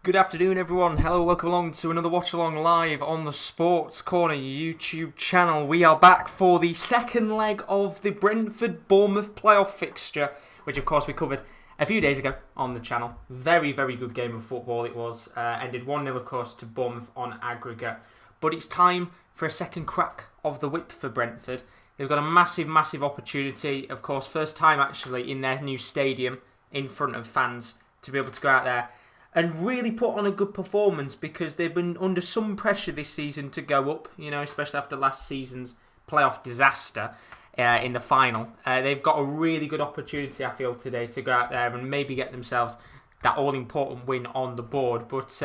Good afternoon, everyone. Hello, welcome along to another Watchalong live on the Sports Corner YouTube channel. We are back for the second leg of the Brentford Bournemouth playoff fixture, which of course we covered a few days ago on the channel. Very, very good game of football it was. Ended 1-0, of course, to Bournemouth on aggregate. But it's time for a second crack of the whip for Brentford. They've got a massive, massive opportunity. Of course, first time actually in their new stadium in front of fans to be able to go out there and really put on a good performance, because they've been under some pressure this season to go up, especially after last season's playoff disaster in the final. They've got a really good opportunity, I feel, today to go out there and maybe get themselves that all-important win on the board. But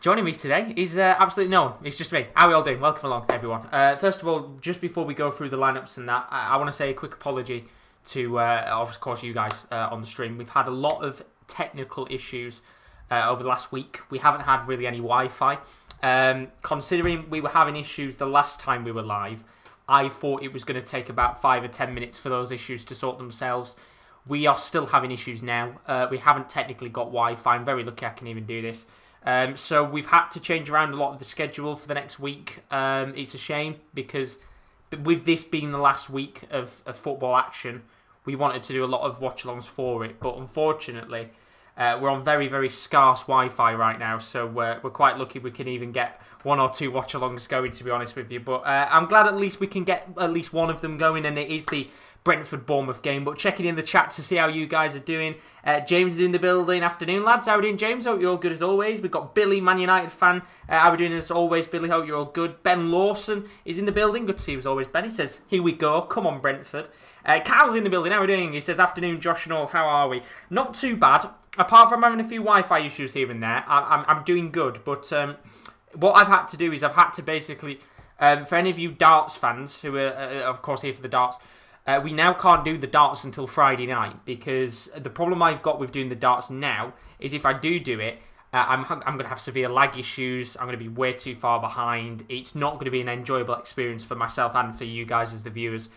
joining me today is absolutely no one. It's just me. How are we all doing? Welcome along, everyone. First of all, just before we go through the lineups and that, I want to say a quick apology to, of course, you guys on the stream. We've had a lot of technical issues over the last week. We haven't had really any Wi-Fi. Considering we were having issues the last time we were live, I thought it was going to take about 5 or 10 minutes for those issues to sort themselves. We are still having issues now. We haven't technically got Wi-Fi. I'm very lucky I can even do this. So we've had to change around a lot of the schedule for the next week. It's a shame, because with this being the last week of football action, we wanted to do a lot of watch-alongs for it. But unfortunately, we're on very, very scarce Wi-Fi right now, so we're quite lucky we can even get 1 or 2 watch-alongs going, to be honest with you. But I'm glad at least we can get at least one of them going, and it is the Brentford-Bournemouth game. But checking in the chat to see how you guys are doing. James is in the building. Afternoon, lads. How are we doing, James? Hope you're all good as always. We've got Billy, Man United fan. How are we doing as always, Billy? Hope you're all good. Ben Lawson is in the building. Good to see you as always, Ben. He says, here we go. Come on, Brentford. Carl's in the building. How are we doing? He says, afternoon, Josh and all. How are we? Not too bad. Apart from having a few Wi-Fi issues here and there, I'm doing good. But what I've had to do is I've had to basically, for any of you darts fans who are, of course, here for the darts, we now can't do the darts until Friday night, because the problem I've got with doing the darts now is if I do it, I'm going to have severe lag issues. I'm going to be way too far behind. It's not going to be an enjoyable experience for myself and for you guys as the viewers.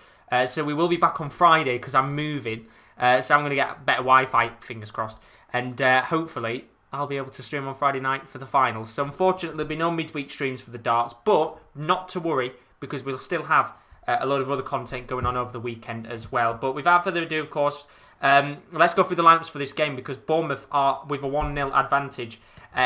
So we will be back on Friday because I'm moving. So I'm going to get better Wi-Fi, fingers crossed. And hopefully I'll be able to stream on Friday night for the finals. So unfortunately there'll be no midweek streams for the darts, but not to worry, because we'll still have a load of other content going on over the weekend as well. But without further ado, of course, let's go through the lineups for this game, because Bournemouth are with a 1-0 advantage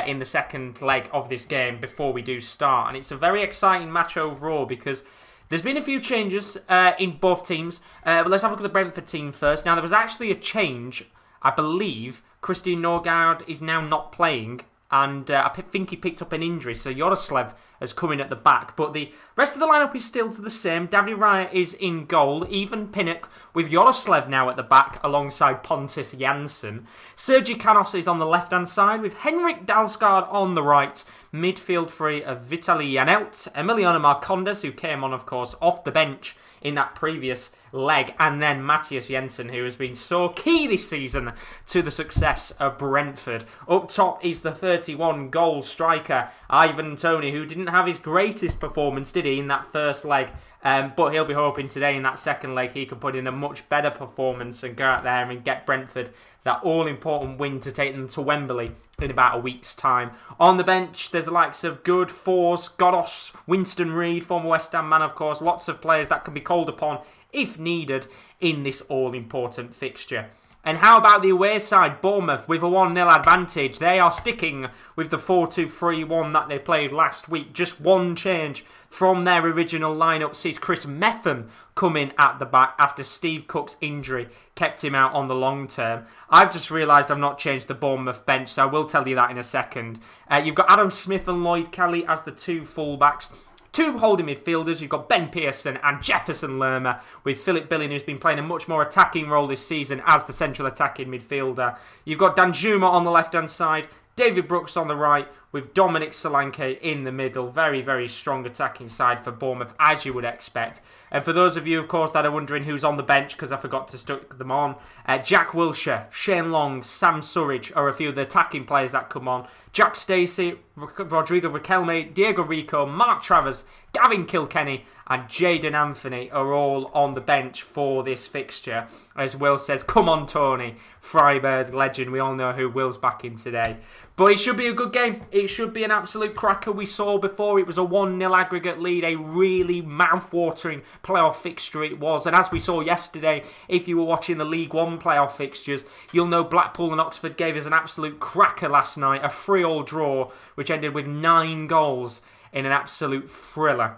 in the second leg of this game before we do start. And it's a very exciting match overall, because there's been a few changes in both teams. But let's have a look at the Brentford team first. Now, there was actually a change. I believe Christian Norgard is now not playing, and I think he picked up an injury, so Yoroslev has come in at the back. But the rest of the lineup is still the same. David Raya is in goal, even Pinnock, with Yoroslev now at the back alongside Pontus Jansson. Sergi Canos is on the left-hand side, with Henrik Dalsgaard on the right. Midfield three of Vitaly Janelt, Emiliano Marcondes, who came on, of course, off the bench in that previous leg, and then Matthias Jensen, who has been so key this season to the success of Brentford. Up top is the 31-goal striker, Ivan Toney, who didn't have his greatest performance, did he, in that first leg, but he'll be hoping today in that second leg he can put in a much better performance and go out there and get Brentford that all-important win to take them to Wembley in about a week's time. On the bench, there's the likes of Good, Fors, Godos, Winston Reid, former West Ham man, of course. Lots of players that can be called upon if needed in this all-important fixture. And how about the away side, Bournemouth, with a 1-0 advantage? They are sticking with the 4-2-3-1 that they played last week. Just one change from their original lineup sees Chris Metham come in at the back after Steve Cook's injury kept him out on the long term. I've just realised I've not changed the Bournemouth bench, so I will tell you that in a second. You've got Adam Smith and Lloyd Kelly as the two fullbacks. Two holding midfielders, you've got Ben Pearson and Jefferson Lerma, with Philip Billing, who's been playing a much more attacking role this season as the central attacking midfielder. You've got Danjuma on the left-hand side, David Brooks on the right, with Dominic Solanke in the middle. Very, very strong attacking side for Bournemouth, as you would expect. And for those of you, of course, that are wondering who's on the bench, because I forgot to stick them on, Jack Wilshere, Shane Long, Sam Surridge are a few of the attacking players that come on. Jack Stacey, Rodrigo Riquelme, Diego Rico, Mark Travers, Gavin Kilkenny and Jayden Anthony are all on the bench for this fixture. As Will says, come on Tony, Freiburg legend, we all know who Will's backing today. But it should be a good game. It should be an absolute cracker. We saw before it was a 1-0 aggregate lead, a really mouth-watering playoff fixture it was. And as we saw yesterday, if you were watching the League One playoff fixtures, you'll know Blackpool and Oxford gave us an absolute cracker last night, a 3-3 draw, which ended with 9 goals in an absolute thriller.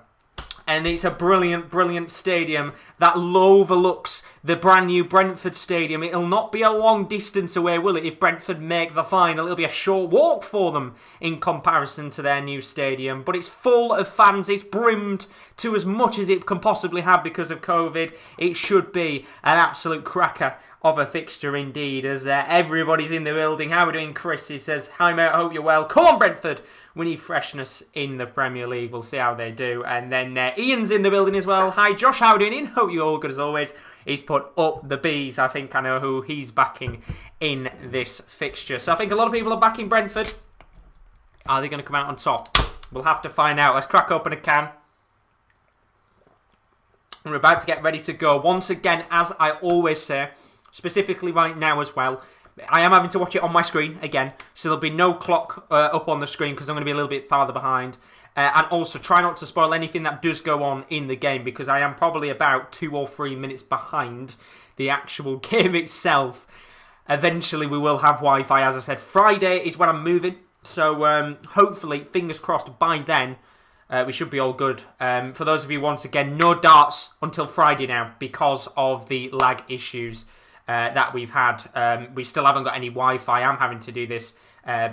And it's a brilliant, brilliant stadium that overlooks the brand new Brentford stadium. It'll not be a long distance away, will it? If Brentford make the final, it'll be a short walk for them in comparison to their new stadium. But it's full of fans. It's brimmed to as much as it can possibly have because of COVID. It should be an absolute cracker of a fixture indeed, as everybody's in the building. How are we doing, Chris? He says, hi mate, I hope you're well. Come on, Brentford. We need freshness in the Premier League. We'll see how they do. And then Ian's in the building as well. Hi Josh, how are you doing? Hope you're all good as always. He's put up the bees. I think I know who he's backing in this fixture. So I think a lot of people are backing Brentford. Are they going to come out on top? We'll have to find out. Let's crack open a can. We're about to get ready to go. Once again, as I always say, specifically right now as well, I am having to watch it on my screen again, so there'll be no clock up on the screen because I'm going to be a little bit farther behind. And also, try not to spoil anything that does go on in the game because I am probably about 2 or 3 minutes behind the actual game itself. Eventually, we will have Wi-Fi, as I said. Friday is when I'm moving, so hopefully, fingers crossed, by then, we should be all good. For those of you, once again, no darts until Friday now because of the lag issues that we've had. We still haven't got any Wi-Fi. I'm having to do this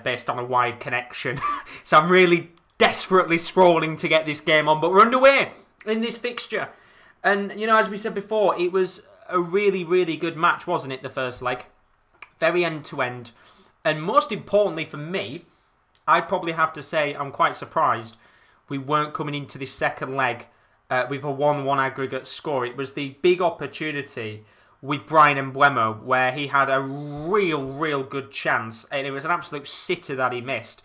based on a wired connection. So I'm really desperately scrolling to get this game on. But we're underway in this fixture. And, you know, as we said before, it was a really, really good match, wasn't it, the first leg? Very end-to-end. And most importantly for me, I'd probably have to say I'm quite surprised we weren't coming into this second leg with a 1-1 aggregate score. It was the big opportunity with Brian Mbeumo, where he had a real good chance, and it was an absolute sitter that he missed.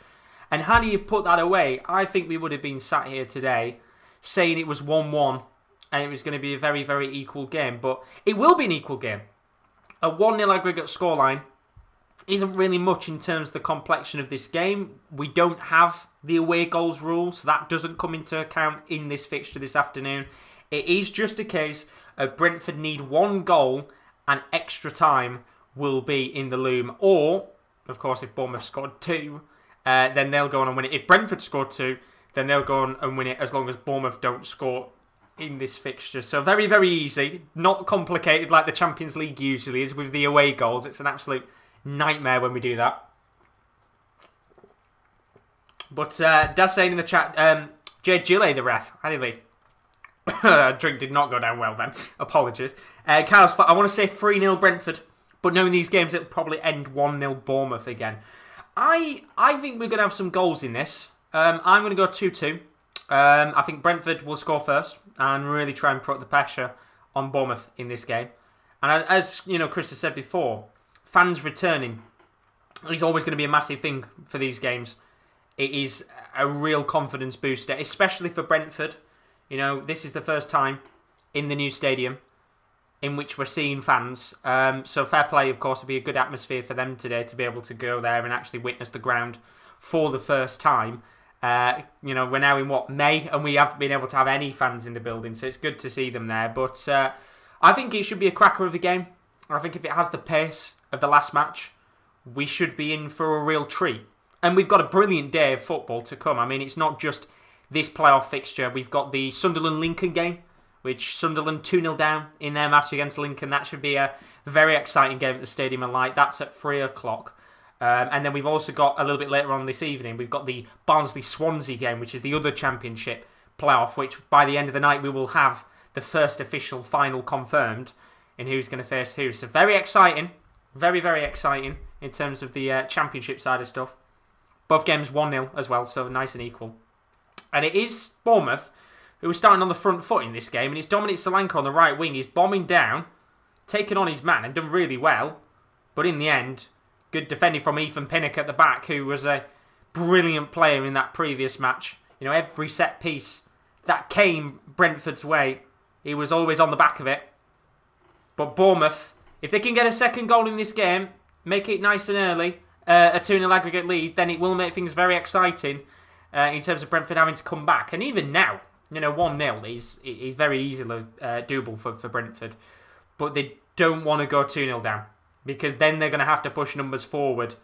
And had he put that away, I think we would have been sat here today saying it was 1-1, and it was going to be a very, very equal game. But it will be an equal game. A 1-0 aggregate scoreline isn't really much in terms of the complexion of this game. We don't have the away goals rule, so that doesn't come into account in this fixture this afternoon. It is just a case Brentford need 1 goal and extra time will be in the loom. Or, of course, if Bournemouth scored 2, then they'll go on and win it. If Brentford scored 2, then they'll go on and win it as long as Bournemouth don't score in this fixture. So very, very easy. Not complicated like the Champions League usually is with the away goals. It's an absolute nightmare when we do that. But Daz saying in the chat, Jay Gillet, the ref. Anyway. Drink did not go down well then. Apologies. Carlos, I want to say 3-0 Brentford, but knowing these games, it'll probably end 1-0 Bournemouth again. I think we're going to have some goals in this. I'm going to go 2-2. I think Brentford will score first and really try and put the pressure on Bournemouth in this game. And as you know, Chris has said before, fans returning is always going to be a massive thing for these games. It is a real confidence booster, especially for Brentford. You know, this is the first time in the new stadium in which we're seeing fans. So fair play, of course, would be a good atmosphere for them today to be able to go there and actually witness the ground for the first time. You know, we're now in, May? And we haven't been able to have any fans in the building, so it's good to see them there. But I think it should be a cracker of a game. I think if it has the pace of the last match, we should be in for a real treat. And we've got a brilliant day of football to come. I mean, it's not just this playoff fixture. We've got the Sunderland-Lincoln game, which Sunderland 2-0 down in their match against Lincoln. That should be a very exciting game at the Stadium of Light. That's at 3 o'clock. And then we've also got, a little bit later on this evening, we've got the Barnsley-Swansea game, which is the other championship playoff, which by the end of the night we will have the first official final confirmed in who's going to face who. So very exciting. Very, very exciting in terms of the championship side of stuff. Both games 1-0 as well, so nice and equal. And it is Bournemouth who is starting on the front foot in this game. And it's Dominic Solanke on the right wing. He's bombing down, taking on his man and done really well. But in the end, good defending from Ethan Pinnock at the back, who was a brilliant player in that previous match. You know, every set piece that came Brentford's way, he was always on the back of it. But Bournemouth, if they can get a second goal in this game, make it nice and early, a 2-0 aggregate lead, then it will make things very exciting in terms of Brentford having to come back. And even now, 1-0 is very easily doable for Brentford. But they don't want to go 2-0 down, because then they're going to have to push numbers forward.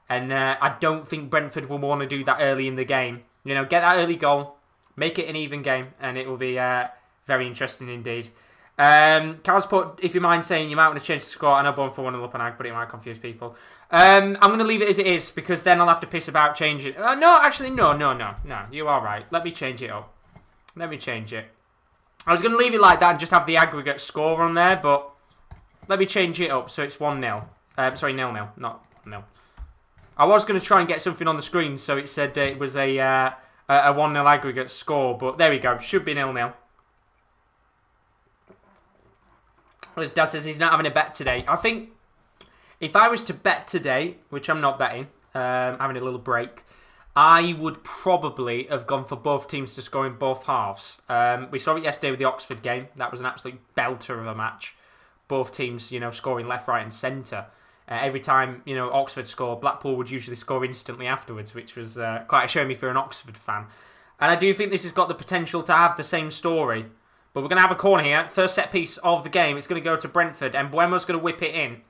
And I don't think Brentford will want to do that early in the game. Get that early goal, make it an even game, and it will be very interesting indeed. Carl's put, if you mind saying, you might want to change the score. I know Bournemouth for 1-0 up and ag, but it might confuse people. I'm going to leave it as it is, because then I'll have to piss about changing it. No. You are right. Let me change it up. Let me change it. I was going to leave it like that and just have the aggregate score on there, but let me change it up so it's 1-0. Sorry, 0-0, not 0. I was going to try and get something on the screen so it said it was a 1-0 aggregate score, but there we go. Should be 0-0. As Dad says, he's not having a bet today. I think if I was to bet today, which I'm not betting, having a little break, I would probably have gone for both teams to score in both halves. We saw it yesterday with the Oxford game. That was an absolute belter of a match. Both teams, scoring left, right and centre. Every time, Oxford scored, Blackpool would usually score instantly afterwards, which was quite a shame if you're an Oxford fan. And I do think this has got the potential to have the same story. But we're going to have a corner here. First set piece of the game. It's going to go to Brentford. And Buemo's going to whip it in.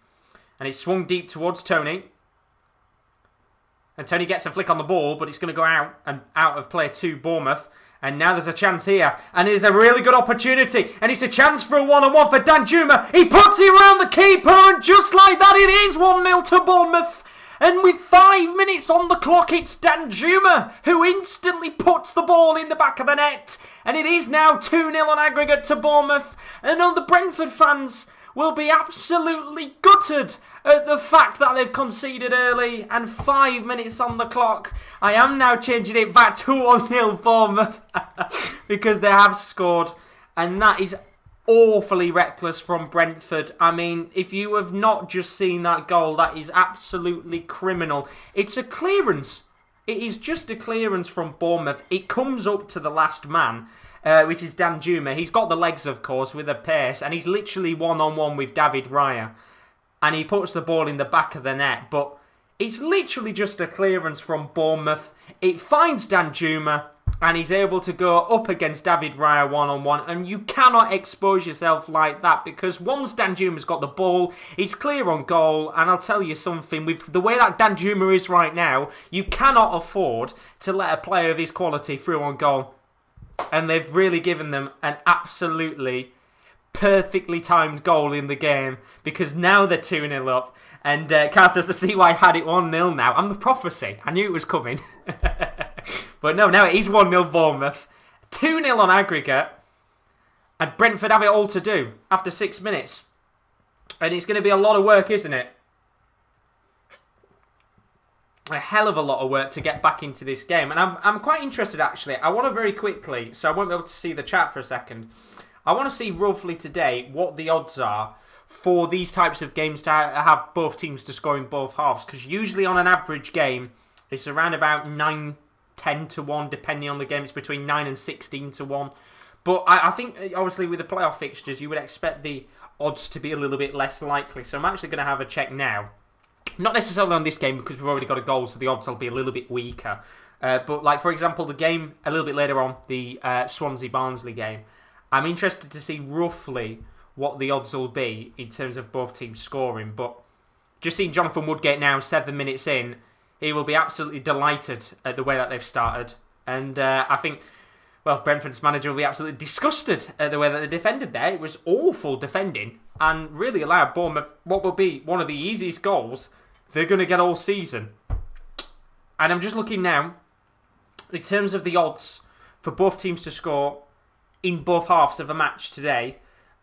And it's swung deep towards Tony. And Tony gets a flick on the ball, but it's going to go out and out of play to Bournemouth. And now there's a chance here. And it's a really good opportunity. And it's a chance for a one-on-one for Danjuma. He puts it around the keeper. And just like that, it is 1-0 to Bournemouth. And with 5 minutes on the clock, it's Danjuma who instantly puts the ball in the back of the net. And it is now 2-0 on aggregate to Bournemouth. And all the Brentford fans will be absolutely gutted at the fact that they've conceded early and 5 minutes on the clock. I am now changing it back to 1-0 Bournemouth because they have scored. And that is awfully reckless from Brentford. I mean, if you have not just seen that goal, that is absolutely criminal. It's a clearance. It is just a clearance from Bournemouth. It comes up to the last man, which is Danjuma. He's got the legs, of course, with a pace, and he's literally one-on-one with David Raya. And he puts the ball in the back of the net, but it's literally just a clearance from Bournemouth. It finds Danjuma, and he's able to go up against David Raya one-on-one, and you cannot expose yourself like that, because once Danjuma's got the ball, he's clear on goal, and I'll tell you something, with the way that Danjuma is right now, you cannot afford to let a player of his quality through on goal. And they've really given them an absolutely perfectly timed goal in the game, because now they're 2-0 up. And Carl says, to see why I had it 1-0 now. I'm the prophecy. I knew it was coming. But no, now it is 1-0 Bournemouth. 2-0 on aggregate. And Brentford have it all to do after 6 minutes. And it's going to be a lot of work, isn't it? A hell of a lot of work to get back into this game. And I'm quite interested, actually. I want to very quickly, so I won't be able to see the chat for a second. I want to see roughly today what the odds are for these types of games to have both teams to score in both halves. Because usually on an average game, it's around about 9-10 to 1, depending on the game. It's between 9 and 16 to 1. But I think, obviously, with the playoff fixtures, you would expect the odds to be a little bit less likely. So I'm actually going to have a check now. Not necessarily on this game, because we've already got a goal, so the odds will be a little bit weaker. But, like, for example, the game a little bit later on, the Swansea-Barnsley game, I'm interested to see roughly what the odds will be in terms of both teams scoring. But just seeing Jonathan Woodgate now, 7 minutes in, he will be absolutely delighted at the way that they've started. And I think, well, Brentford's manager will be absolutely disgusted at the way that they defended there. It was awful defending and really allowed Bournemouth what will be one of the easiest goals they're going to get all season. And I'm just looking now, in terms of the odds for both teams to score in both halves of a match today.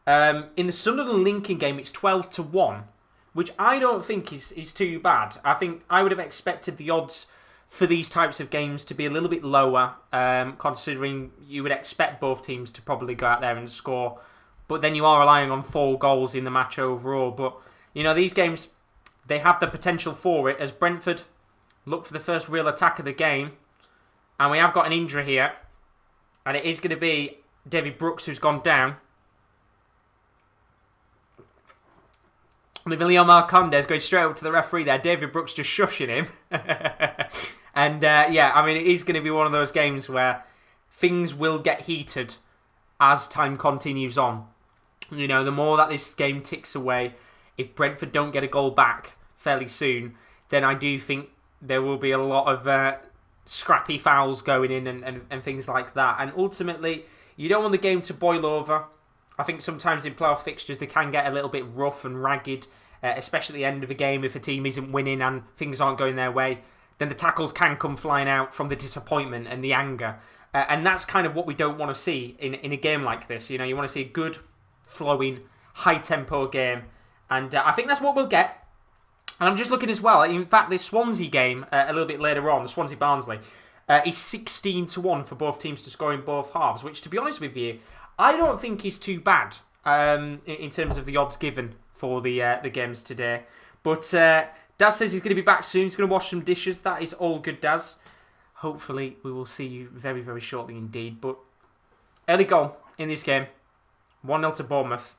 In the Sunderland Lincoln game, it's 12 to 1, which I don't think is too bad. I think I would have expected the odds for these types of games to be a little bit lower, considering you would expect both teams to probably go out there and score. But then you are relying on 4 goals in the match overall. But, these games, they have the potential for it, as Brentford look for the first real attack of the game. And we have got an injury here. And it is going to be David Brooks who's gone down. Emilio Marcondes going straight up to the referee there. David Brooks just shushing him. And I mean, it is going to be one of those games where things will get heated as time continues on. You know, the more that this game ticks away, if Brentford don't get a goal back fairly soon, then I do think there will be a lot of scrappy fouls going in and things like that. And ultimately, you don't want the game to boil over. I think sometimes in playoff fixtures they can get a little bit rough and ragged, especially at the end of a game if a team isn't winning and things aren't going their way. Then the tackles can come flying out from the disappointment and the anger. And that's kind of what we don't want to see in a game like this. You know, you want to see a good, flowing, high-tempo game. And I think that's what we'll get. And I'm just looking as well. In fact, this Swansea game, a little bit later on, the Swansea-Barnsley, is 16-1 for both teams to score in both halves, which, to be honest with you, I don't think is too bad in terms of the odds given for the games today. But Daz says he's going to be back soon. He's going to wash some dishes. That is all good, Daz. Hopefully, we will see you very, very shortly indeed. But early goal in this game, 1-0 to Bournemouth,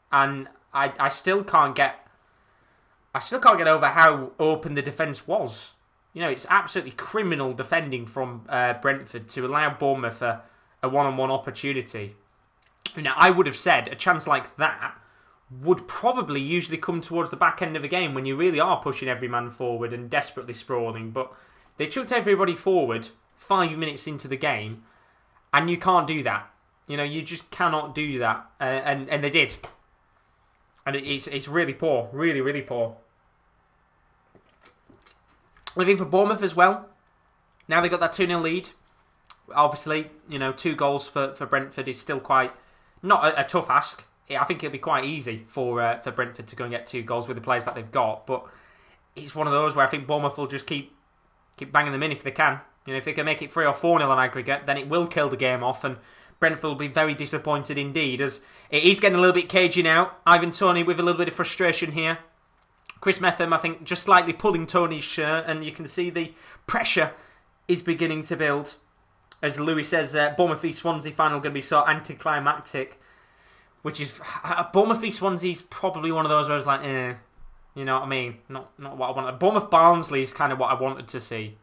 and I still can't get over how open the defence was. You know, it's absolutely criminal defending from Brentford to allow Bournemouth a one-on-one opportunity. Now, I would have said a chance like that would probably usually come towards the back end of a game when you really are pushing every man forward and desperately sprawling, but they chucked everybody forward 5 minutes into the game, and you can't do that. You know, you just cannot do that, and they did. And it's really poor, really, really poor. I think for Bournemouth as well, now they got that 2-0 lead. Obviously, you know, 2 goals for Brentford is still quite, not a tough ask. I think it'll be quite easy for Brentford to go and get 2 goals with the players that they've got. But it's one of those where I think Bournemouth will just keep banging them in if they can. You know, if they can make it 3 or 4-0 on aggregate, then it will kill the game off, and Brentford will be very disappointed indeed, as it is getting a little bit cagey now. Ivan Toney with a little bit of frustration here. Chris Metham, I think, just slightly pulling Tony's shirt, and you can see the pressure is beginning to build. As Louis says, Bournemouth v Swansea final going to be so anticlimactic, which is Bournemouth v Swansea is probably one of those where I was like, you know what I mean? Not what I wanted. Bournemouth Barnsley is kind of what I wanted to see.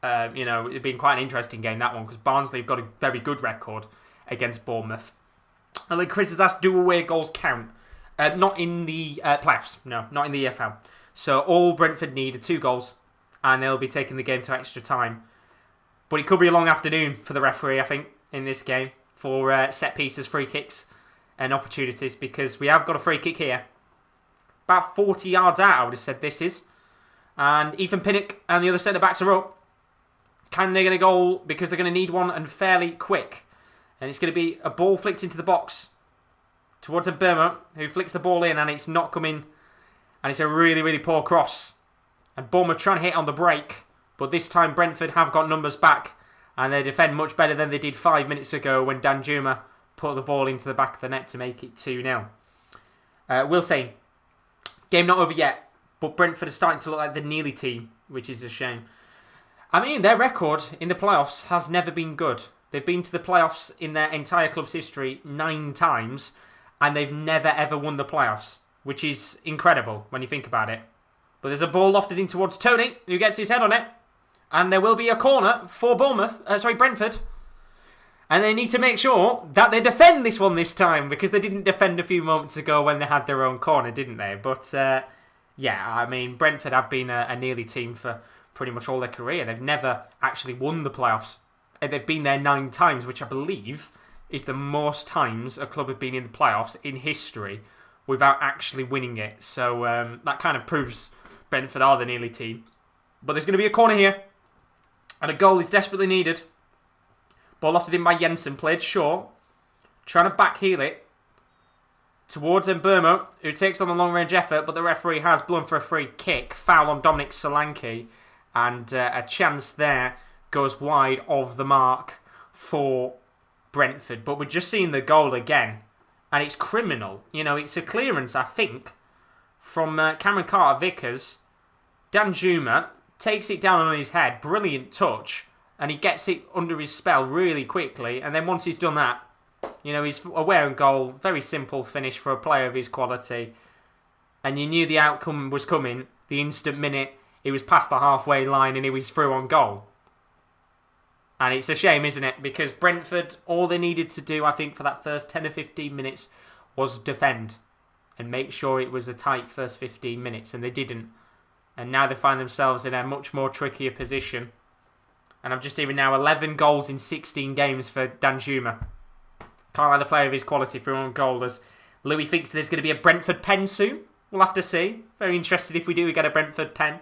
You know, it'd been quite an interesting game, that one, because Barnsley have got a very good record against Bournemouth. And then Chris has asked, do away goals count? Not in the playoffs, no, not in the EFL. So all Brentford need are 2 goals, and they'll be taking the game to extra time. But it could be a long afternoon for the referee, I think, in this game, for set pieces, free kicks, and opportunities, because we have got a free kick here. About 40 yards out, I would have said this is. And Ethan Pinnock and the other centre-backs are up. Can they get a goal? Because they're going to need one, and fairly quick. And it's going to be a ball flicked into the box towards Mbeumo, who flicks the ball in, and it's not coming. And it's a really, really poor cross. And Bournemouth trying to hit on the break. But this time Brentford have got numbers back, and they defend much better than they did 5 minutes ago when Danjuma put the ball into the back of the net to make it 2-0. We'll see. Game not over yet, but Brentford are starting to look like the Nearly team, which is a shame. I mean, their record in the playoffs has never been good. They've been to the playoffs in their entire club's history 9 times, and they've never ever won the playoffs, which is incredible when you think about it. But there's a ball lofted in towards Toney, who gets his head on it, and there will be a corner for Brentford. And they need to make sure that they defend this one this time, because they didn't defend a few moments ago when they had their own corner, didn't they? But, I mean, Brentford have been a Nearly team for pretty much all their career. They've never actually won the playoffs. They've been there 9 times, which I believe is the most times a club has been in the playoffs in history without actually winning it. So that kind of proves Brentford are the Nearly team. But there's going to be a corner here, and a goal is desperately needed. Ball lofted in by Jensen, played short, trying to backheel it towards Mbeumo, who takes on the long-range effort, but the referee has blown for a free kick. Foul on Dominic Solanke, and a chance there goes wide of the mark for Brentford. But we're just seeing the goal again, and it's criminal. You know, it's a clearance, I think, from Cameron Carter-Vickers. Danjuma takes it down on his head, brilliant touch, and he gets it under his spell really quickly, and then once he's done that, you know, he's aware and goal. Very simple finish for a player of his quality. and you knew the outcome was coming the instant minute he was past the halfway line and he was through on goal. And it's a shame, isn't it? Because Brentford, all they needed to do, I think, for that first 10 or 15 minutes was defend and make sure it was a tight first 15 minutes, and they didn't. And now they find themselves in a much more trickier position. And I'm just hearing now 11 goals in 16 games for Danjuma. Can't like the player of his quality through on goal, as Louis thinks there's going to be a Brentford pen soon. We'll have to see. Very interested if we do get a Brentford pen.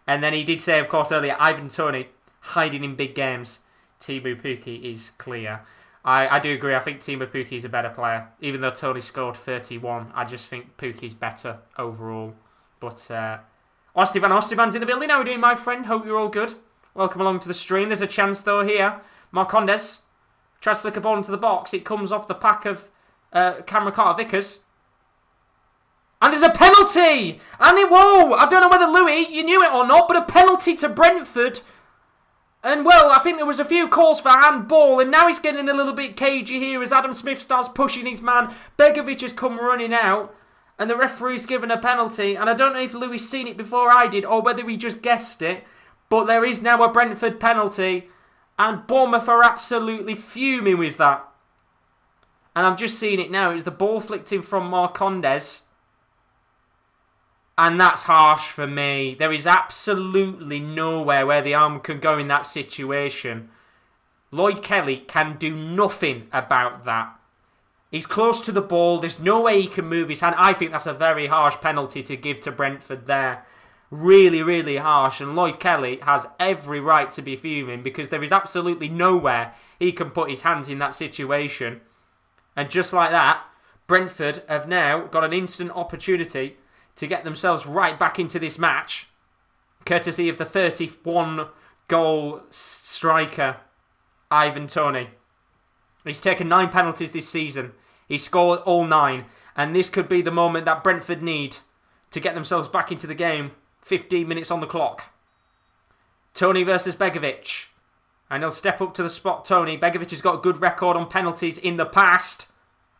And then he did say, of course, earlier, Ivan Toney hiding in big games. Timu Pukki is clear. I do agree. I think Timu Pukki is a better player. Even though Toney scored 31, I just think Pukki's better overall. But Ostivan's in the building. How are we doing, my friend? Hope you're all good. Welcome along to the stream. There's a chance, though, here. Marcondes tries to flick a ball into the box. It comes off the pack of Cameron Carter-Vickers. And there's a penalty! Whoa! I don't know whether, Louis, you knew it or not, but a penalty to Brentford. And, well, I think there was a few calls for handball, and now he's getting a little bit cagey here as Adam Smith starts pushing his man. Begovic has come running out, and the referee's given a penalty. And I don't know if Louis seen it before I did, or whether he just guessed it, but there is now a Brentford penalty, and Bournemouth are absolutely fuming with that. And I'm just seeing it now. It's the ball flicked in from Marcondes. And that's harsh for me. There is absolutely nowhere where the arm can go in that situation. Lloyd Kelly can do nothing about that. He's close to the ball. There's no way he can move his hand. I think that's a very harsh penalty to give to Brentford there. Really, really harsh. And Lloyd Kelly has every right to be fuming because there is absolutely nowhere he can put his hands in that situation. And just like that, Brentford have now got an instant opportunity to get themselves right back into this match, courtesy of the 31-goal striker, Ivan Toney. He's taken 9 penalties this season. He's scored all 9, and this could be the moment that Brentford need to get themselves back into the game. 15 minutes on the clock. Toney versus Begovic. And he'll step up to the spot, Toney. Begovic has got a good record on penalties in the past.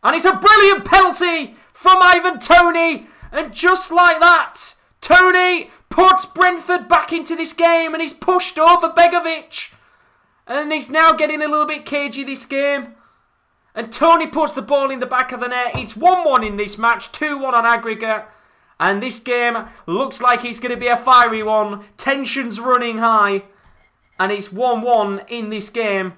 And it's a brilliant penalty from Ivan Toney. And just like that, Toney puts Brentford back into this game and he's pushed over Begovic. And he's now getting a little bit cagey this game. And Toney puts the ball in the back of the net. It's 1-1 in this match, 2-1 on aggregate. And this game looks like it's going to be a fiery one. Tension's running high. And it's 1-1 in this game.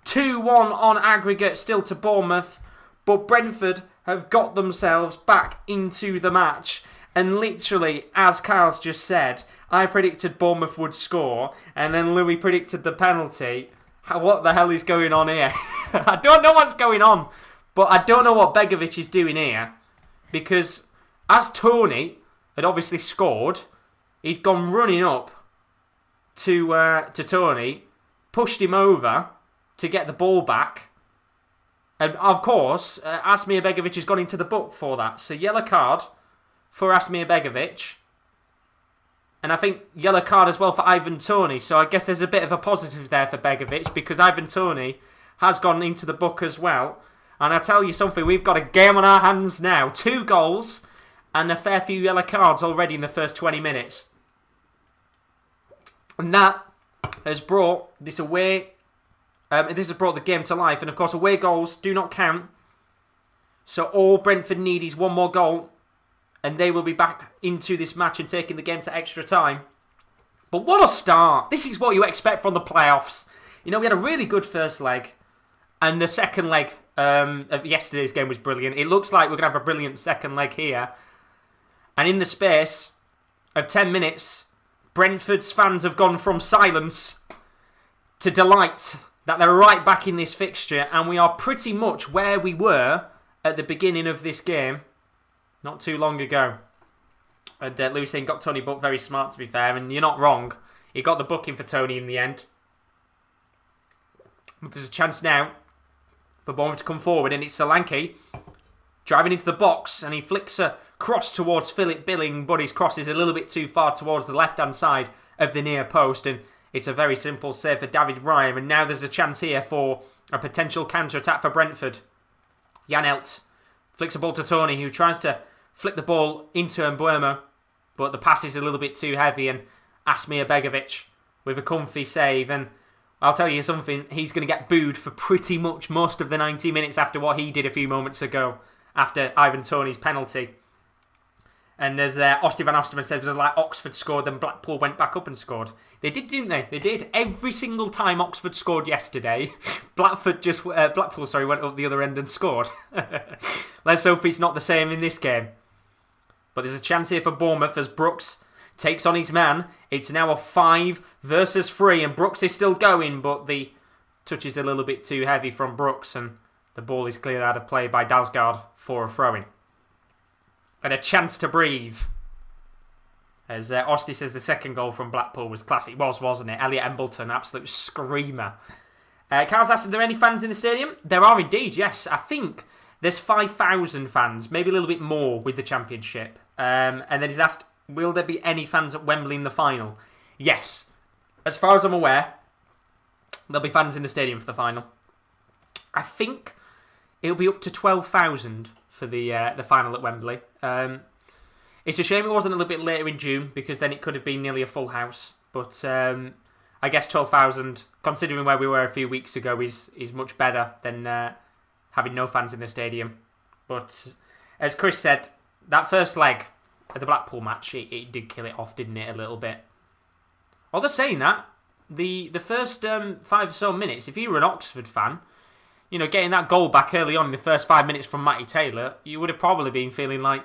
2-1 on aggregate still to Bournemouth. But Brentford have got themselves back into the match. And literally, as Kyle's just said, I predicted Bournemouth would score. And then Louis predicted the penalty. What the hell is going on here? I don't know what's going on. But I don't know what Begovic is doing here. Because as Toney had obviously scored, he'd gone running up to Toney, pushed him over to get the ball back. And of course, Asmir Begovic has gone into the book for that. So yellow card for Asmir Begovic. And I think yellow card as well for Ivan Toney. So I guess there's a bit of a positive there for Begovic because Ivan Toney has gone into the book as well. And I tell you something, we've got a game on our hands now. 2 goals and a fair few yellow cards already in the first 20 minutes. And that has brought this away. This has brought the game to life. And of course, away goals do not count. So all Brentford need is 1 more goal. And they will be back into this match and taking the game to extra time. But what a start. This is what you expect from the playoffs. You know, we had a really good first leg. And the second leg of yesterday's game was brilliant. It looks like we're going to have a brilliant second leg here. And in the space of 10 minutes, Brentford's fans have gone from silence to delight that they're right back in this fixture. And we are pretty much where we were at the beginning of this game not too long ago. And Louis saying got Toney booked, very smart to be fair. And you're not wrong. He got the booking for Toney in the end. But there's a chance now for Bournemouth to come forward. And it's Solanke driving into the box. And he flicks a cross towards Philip Billing. But his cross is a little bit too far towards the left-hand side of the near post. And it's a very simple save for David Ryan. And now there's a chance here for a potential counter-attack for Brentford. Jan Elt flicks a ball to Toney, who tries to flick the ball into Mbeumo, but the pass is a little bit too heavy, and Asmir Begovic with a comfy save. And I'll tell you something, he's going to get booed for pretty much most of the 90 minutes after what he did a few moments ago, after Ivan Toney's penalty. And as Osti van Osterman said, it was like Oxford scored, then Blackpool went back up and scored. They did, didn't they? They did. Every single time Oxford scored yesterday, Blackpool went up the other end and scored. Let's hope it's not the same in this game. But there's a chance here for Bournemouth as Brooks takes on his man. It's now a 5 versus 3, and Brooks is still going, but the touch is a little bit too heavy from Brooks, and the ball is cleared out of play by Dalsgaard for a throw-in. And a chance to breathe. As Osti says, the second goal from Blackpool was class. It was, wasn't it? Elliot Embleton, absolute screamer. Carl's asked, are there any fans in the stadium? There are indeed, yes. I think there's 5,000 fans, maybe a little bit more with the Championship. And then he's asked, will there be any fans at Wembley in the final? Yes. As far as I'm aware, there'll be fans in the stadium for the final. I think it'll be up to 12,000 for the final at Wembley. It's a shame it wasn't a little bit later in June, because then it could have been nearly a full house. But I guess 12,000, considering where we were a few weeks ago, is much better than having no fans in the stadium. But as Chris said, that first leg of the Blackpool match, it did kill it off, didn't it, a little bit? Although saying that, the first 5 or so minutes, if you were an Oxford fan, you know, getting that goal back early on in the first 5 minutes from Matty Taylor, you would have probably been feeling like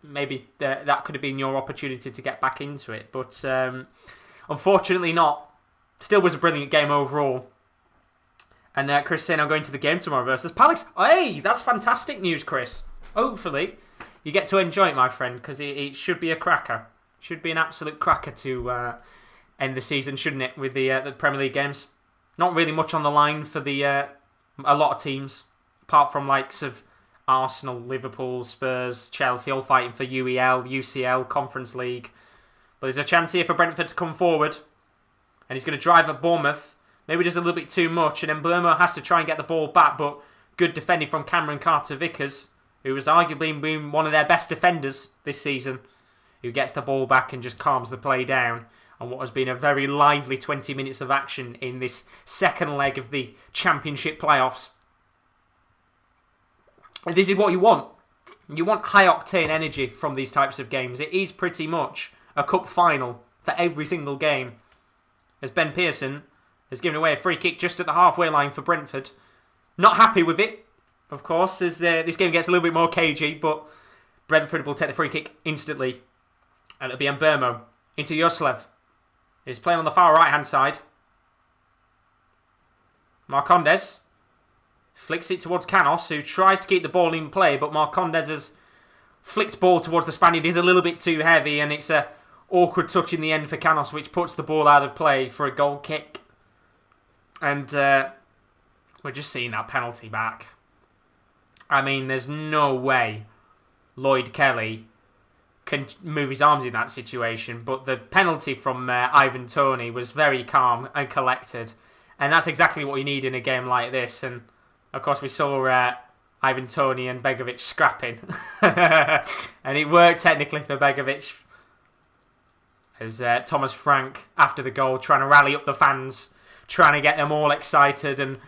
maybe that could have been your opportunity to get back into it. But unfortunately not. Still was a brilliant game overall. And Chris saying, I'm going to the game tomorrow versus Palace. Hey, that's fantastic news, Chris. Hopefully you get to enjoy it, my friend, because it should be a cracker. Should be an absolute cracker to end the season, shouldn't it, with the Premier League games. Not really much on the line for a lot of teams, apart from likes of Arsenal, Liverpool, Spurs, Chelsea, all fighting for UEL, UCL, Conference League. But there's a chance here for Brentford to come forward. And he's going to drive at Bournemouth. Maybe just a little bit too much. And then Mbeumo has to try and get the ball back. But good defending from Cameron Carter-Vickers, who has arguably been one of their best defenders this season, who gets the ball back and just calms the play down on what has been a very lively 20 minutes of action in this second leg of the Championship playoffs. And this is what you want. You want high-octane energy from these types of games. It is pretty much a cup final for every single game. As Ben Pearson has given away a free kick just at the halfway line for Brentford. Not happy with it, of course, as this game gets a little bit more cagey, but Brentford will take the free kick instantly. And it'll be Mbeumo into Yoslev. He's playing on the far right-hand side. Marcondes flicks it towards Canos, who tries to keep the ball in play, but Marcondes has flicked ball towards the Spaniard. Is a little bit too heavy, and it's a awkward touch in the end for Canos, which puts the ball out of play for a goal kick. And we're just seeing that penalty back. I mean, there's no way Lloyd Kelly can move his arms in that situation, but the penalty from Ivan Toney was very calm and collected, and that's exactly what you need in a game like this. And of course we saw Ivan Toney and Begovic scrapping and it worked technically for Begovic, as Thomas Frank, after the goal, trying to rally up the fans, trying to get them all excited and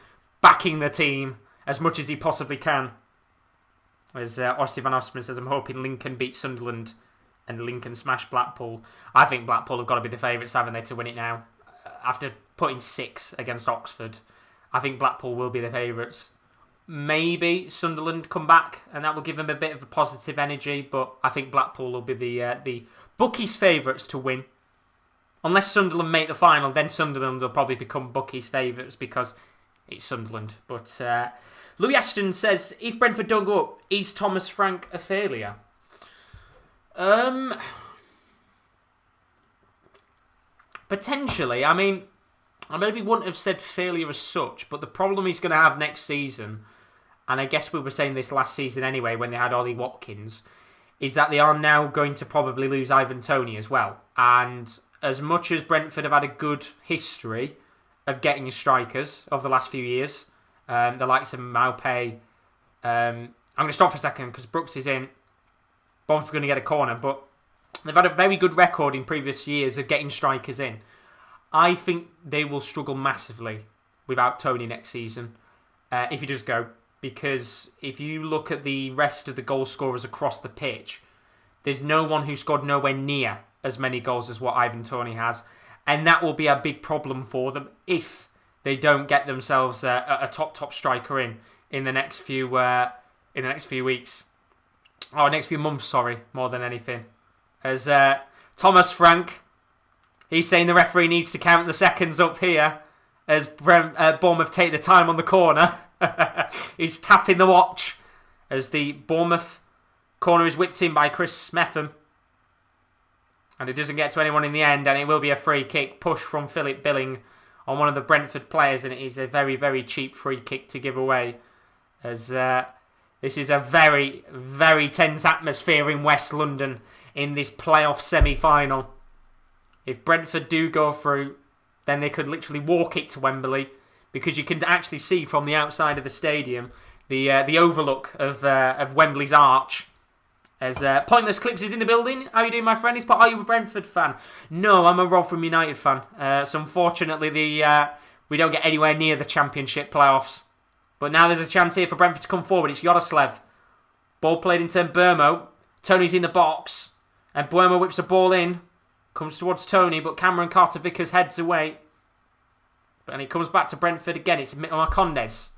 backing the team as much as he possibly can. As Osti van Osterman says, I'm hoping Lincoln beat Sunderland and Lincoln smash Blackpool. I think Blackpool have got to be the favourites, haven't they, to win it now? After putting 6 against Oxford, I think Blackpool will be the favourites. Maybe Sunderland come back and that will give them a bit of a positive energy, but I think Blackpool will be the bookies' favourites to win. Unless Sunderland make the final, then Sunderland will probably become bookies' favourites because it's Sunderland. But Louis Ashton says, if Brentford don't go up, is Thomas Frank a failure? Potentially. I mean, I maybe wouldn't have said failure as such, but the problem he's going to have next season, and I guess we were saying this last season anyway when they had Ollie Watkins, is that they are now going to probably lose Ivan Toney as well. And as much as Brentford have had a good history of getting strikers over the last few years, the likes of Maupay, I'm going to stop for a second because Brooks is in. Bournemouth are going to get a corner, but they've had a very good record in previous years of getting strikers in. I think they will struggle massively without Tony next season if he does go. Because if you look at the rest of the goal scorers across the pitch, there's no one who scored nowhere near as many goals as what Ivan Toney has. And that will be a big problem for them if they don't get themselves a top striker in the next few weeks. Oh, next few months, sorry, more than anything. As Thomas Frank, he's saying the referee needs to count the seconds up here as Bournemouth take the time on the corner. He's tapping the watch as the Bournemouth corner is whipped in by Chris Metham. And it doesn't get to anyone in the end, and it will be a free kick push from Philip Billing on one of the Brentford players, and it is a very, very cheap free kick to give away. As this is a very, very tense atmosphere in West London in this playoff semi-final. If Brentford do go through, then they could literally walk it to Wembley, because you can actually see from the outside of the stadium the overlook of Wembley's arch. As Pointless Clips is in the building. How are you doing, my friend? Are you a Brentford fan? No, I'm a Rotherham United fan. So unfortunately, we don't get anywhere near the Championship playoffs. But now there's a chance here for Brentford to come forward. It's Yaroslev. Ball played into Burmo. Tony's in the box. And Burmo whips a ball in. Comes towards Tony, but Cameron Carter-Vickers heads away. And it comes back to Brentford again. It's Marcondes.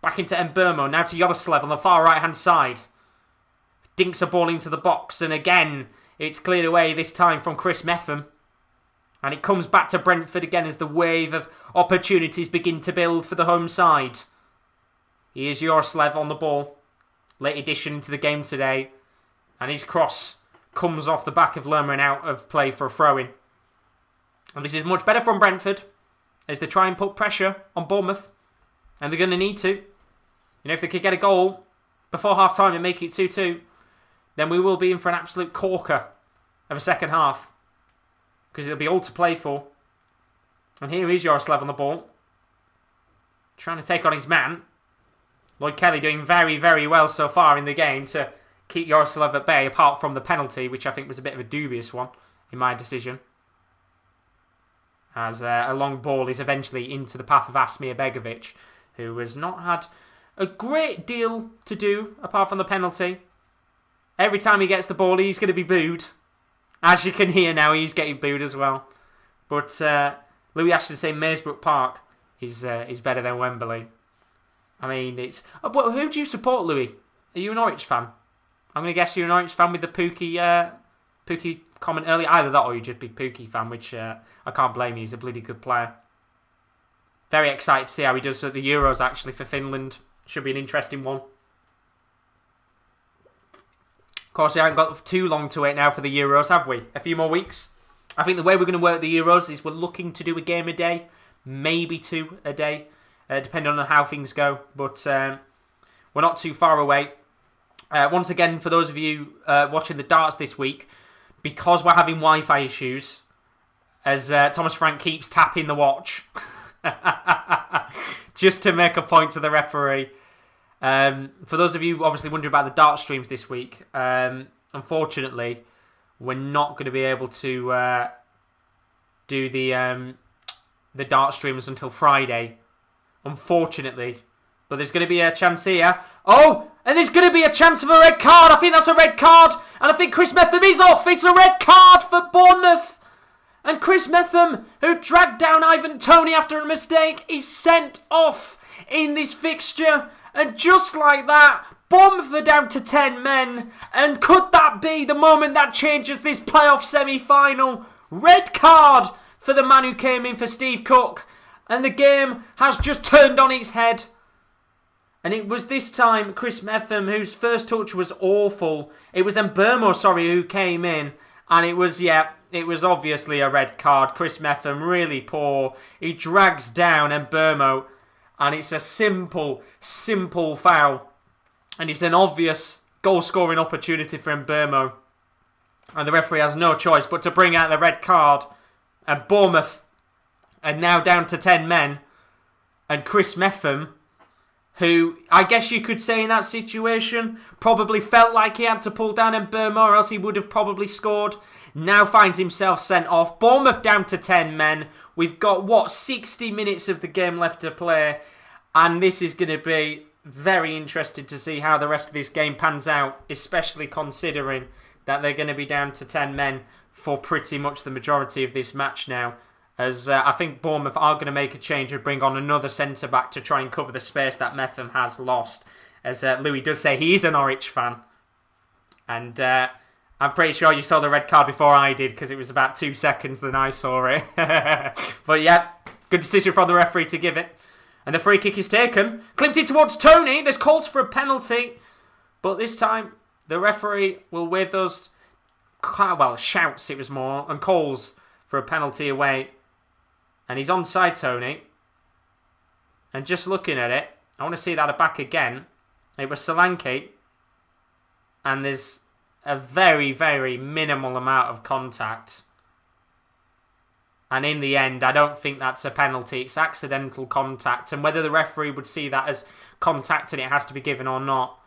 Back into Mburmo. Now to Yaroslev on the far right-hand side. Dinks a ball into the box, and again, it's cleared away, this time from Chris Metham. And it comes back to Brentford again as the wave of opportunities begin to build for the home side. Here's Yaroslev on the ball. Late addition into the game today. And his cross comes off the back of Lerma and out of play for a throw-in. And this is much better from Brentford as they try and put pressure on Bournemouth. And they're going to need to. You know, if they could get a goal before half-time and make it 2-2, then we will be in for an absolute corker of a second half. Because it'll be all to play for. And here is Yaroslev on the ball. Trying to take on his man. Lloyd Kelly doing very, very well so far in the game to keep Yaroslev at bay, apart from the penalty, which I think was a bit of a dubious one in my decision. As a long ball is eventually into the path of Asmir Begovic, who has not had a great deal to do apart from the penalty. Every time he gets the ball, he's going to be booed. As you can hear now, he's getting booed as well. But Louis Ashton saying Maresbrook Park is better than Wembley. I mean, it's... But who do you support, Louis? Are you a Norwich fan? I'm going to guess you're a Norwich fan with the Pookie comment earlier. Either that or you're just a big Pookie fan, which I can't blame you. He's a bloody good player. Very excited to see how he does at the Euros, actually, for Finland. Should be an interesting one. Of course, we haven't got too long to wait now for the Euros, have we? A few more weeks. I think the way we're going to work the Euros is we're looking to do a game a day. Maybe two a day. Depending on how things go. But we're not too far away. Once again, for those of you watching the darts this week, because we're having Wi-Fi issues, as Thomas Frank keeps tapping the watch, just to make a point to the referee. For those of you obviously wondering about the dart streams this week, unfortunately, we're not going to be able to do the dart streams until Friday. Unfortunately. But there's going to be a chance here. Oh! And there's going to be a chance of a red card. I think that's a red card. And I think Chris Metham is off. It's a red card for Bournemouth. And Chris Metham, who dragged down Ivan Toney after a mistake, is sent off in this fixture. And just like that, Bournemouth are down to 10 men. And could that be the moment that changes this playoff semi-final? Red card for the man who came in for Steve Cook. And the game has just turned on its head. And it was this time Chris Metham, whose first touch was awful. It was Mburmo, who came in. And it was obviously a red card. Chris Metham, really poor. He drags down Mburmo. And it's a simple foul. And it's an obvious goal-scoring opportunity for Mburmo. And the referee has no choice but to bring out the red card. And Bournemouth are now down to 10 men. And Chris Metham who I guess you could say in that situation probably felt like he had to pull down Mbeumo or else he would have probably scored. Now finds himself sent off. Bournemouth down to 10 men. We've got, 60 minutes of the game left to play. And this is going to be very interesting to see how the rest of this game pans out, especially considering that they're going to be down to 10 men for pretty much the majority of this match now. As I think Bournemouth are going to make a change and bring on another centre-back to try and cover the space that Metham has lost. As Louis does say, he is a Norwich fan. And I'm pretty sure you saw the red card before I did, because it was about 2 seconds than I saw it. But yeah, good decision from the referee to give it. And the free kick is taken. Clipped it towards Tony. There's calls for a penalty. But this time, the referee will wave those, shouts it was more, and calls for a penalty away. And he's onside Tony. And just looking at it, I want to see that back again. It was Solanke. And there's a very, very minimal amount of contact. And in the end, I don't think that's a penalty. It's accidental contact. And whether the referee would see that as contact and it has to be given or not,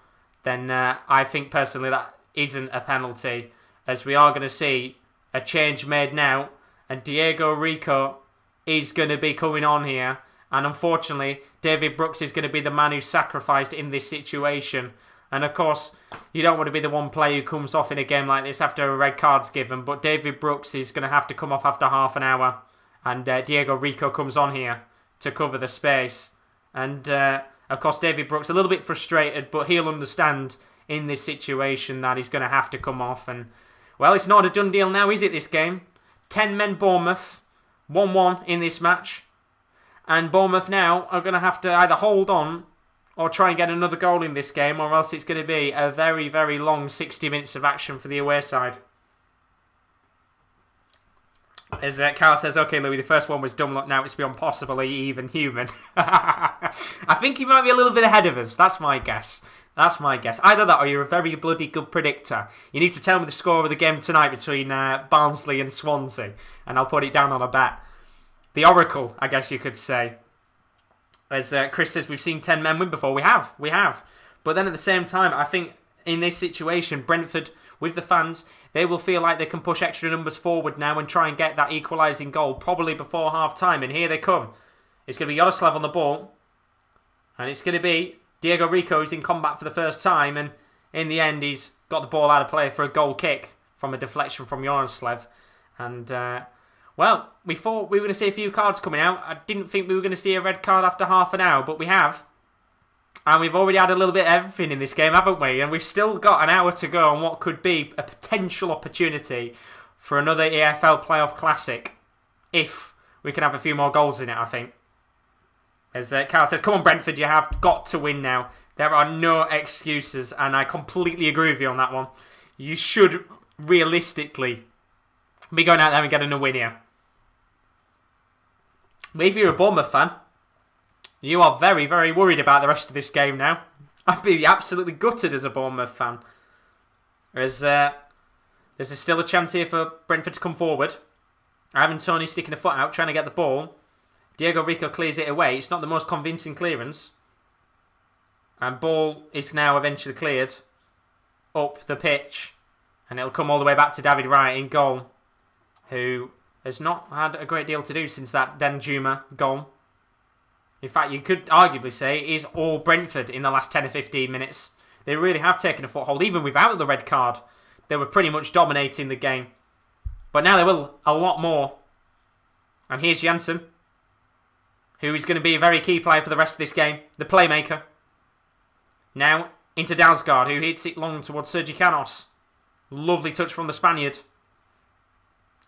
then I think personally that isn't a penalty. As we are going to see a change made now. And Diego Rico is going to be coming on here. And unfortunately, David Brooks is going to be the man who's sacrificed in this situation. And of course, you don't want to be the one player who comes off in a game like this after a red card's given. But David Brooks is going to have to come off after half an hour. And Diego Rico comes on here to cover the space. And of course, David Brooks a little bit frustrated, but he'll understand in this situation that he's going to have to come off. And well, it's not a done deal now, is it, this game? 10 men Bournemouth, 1-1 in this match. And Bournemouth now are going to have to either hold on or try and get another goal in this game, or else it's going to be a very, very long 60 minutes of action for the away side. As Carl says, okay, Louis, the first one was dumb luck, now it's beyond possibly even human. I think he might be a little bit ahead of us. That's my guess. Either that or you're a very bloody good predictor. You need to tell me the score of the game tonight between Barnsley and Swansea, and I'll put it down on a bet. The Oracle, I guess you could say. As Chris says, we've seen 10 men win before. We have. But then at the same time, I think in this situation, Brentford, with the fans, they will feel like they can push extra numbers forward now and try and get that equalising goal, probably before half-time. And here they come. It's going to be Yaroslav on the ball. And it's going to be Diego Rico who's in combat for the first time. And in the end, he's got the ball out of play for a goal kick from a deflection from Yaroslav. And well, we thought we were going to see a few cards coming out. I didn't think we were going to see a red card after half an hour, but we have. And we've already had a little bit of everything in this game, haven't we? And we've still got an hour to go on what could be a potential opportunity for another EFL playoff classic. If we can have a few more goals in it, I think. As Carl says, come on Brentford, you have got to win now. There are no excuses, and I completely agree with you on that one. You should realistically be going out there and getting a win here. But if you're a Bournemouth fan, you are very, very worried about the rest of this game now. I'd be absolutely gutted as a Bournemouth fan. There's still a chance here for Brentford to come forward. Ivan Toney sticking a foot out, trying to get the ball. Diego Rico clears it away. It's not the most convincing clearance. And ball is now eventually cleared up the pitch. And it'll come all the way back to David Wright in goal, who has not had a great deal to do since that Danjuma goal. In fact, you could arguably say it is all Brentford in the last 10 or 15 minutes. They really have taken a foothold. Even without the red card, they were pretty much dominating the game. But now they will a lot more. And here's Janssen, who is going to be a very key player for the rest of this game. The playmaker. Now into Dalsgaard, who hits it long towards Sergi Canos. Lovely touch from the Spaniard.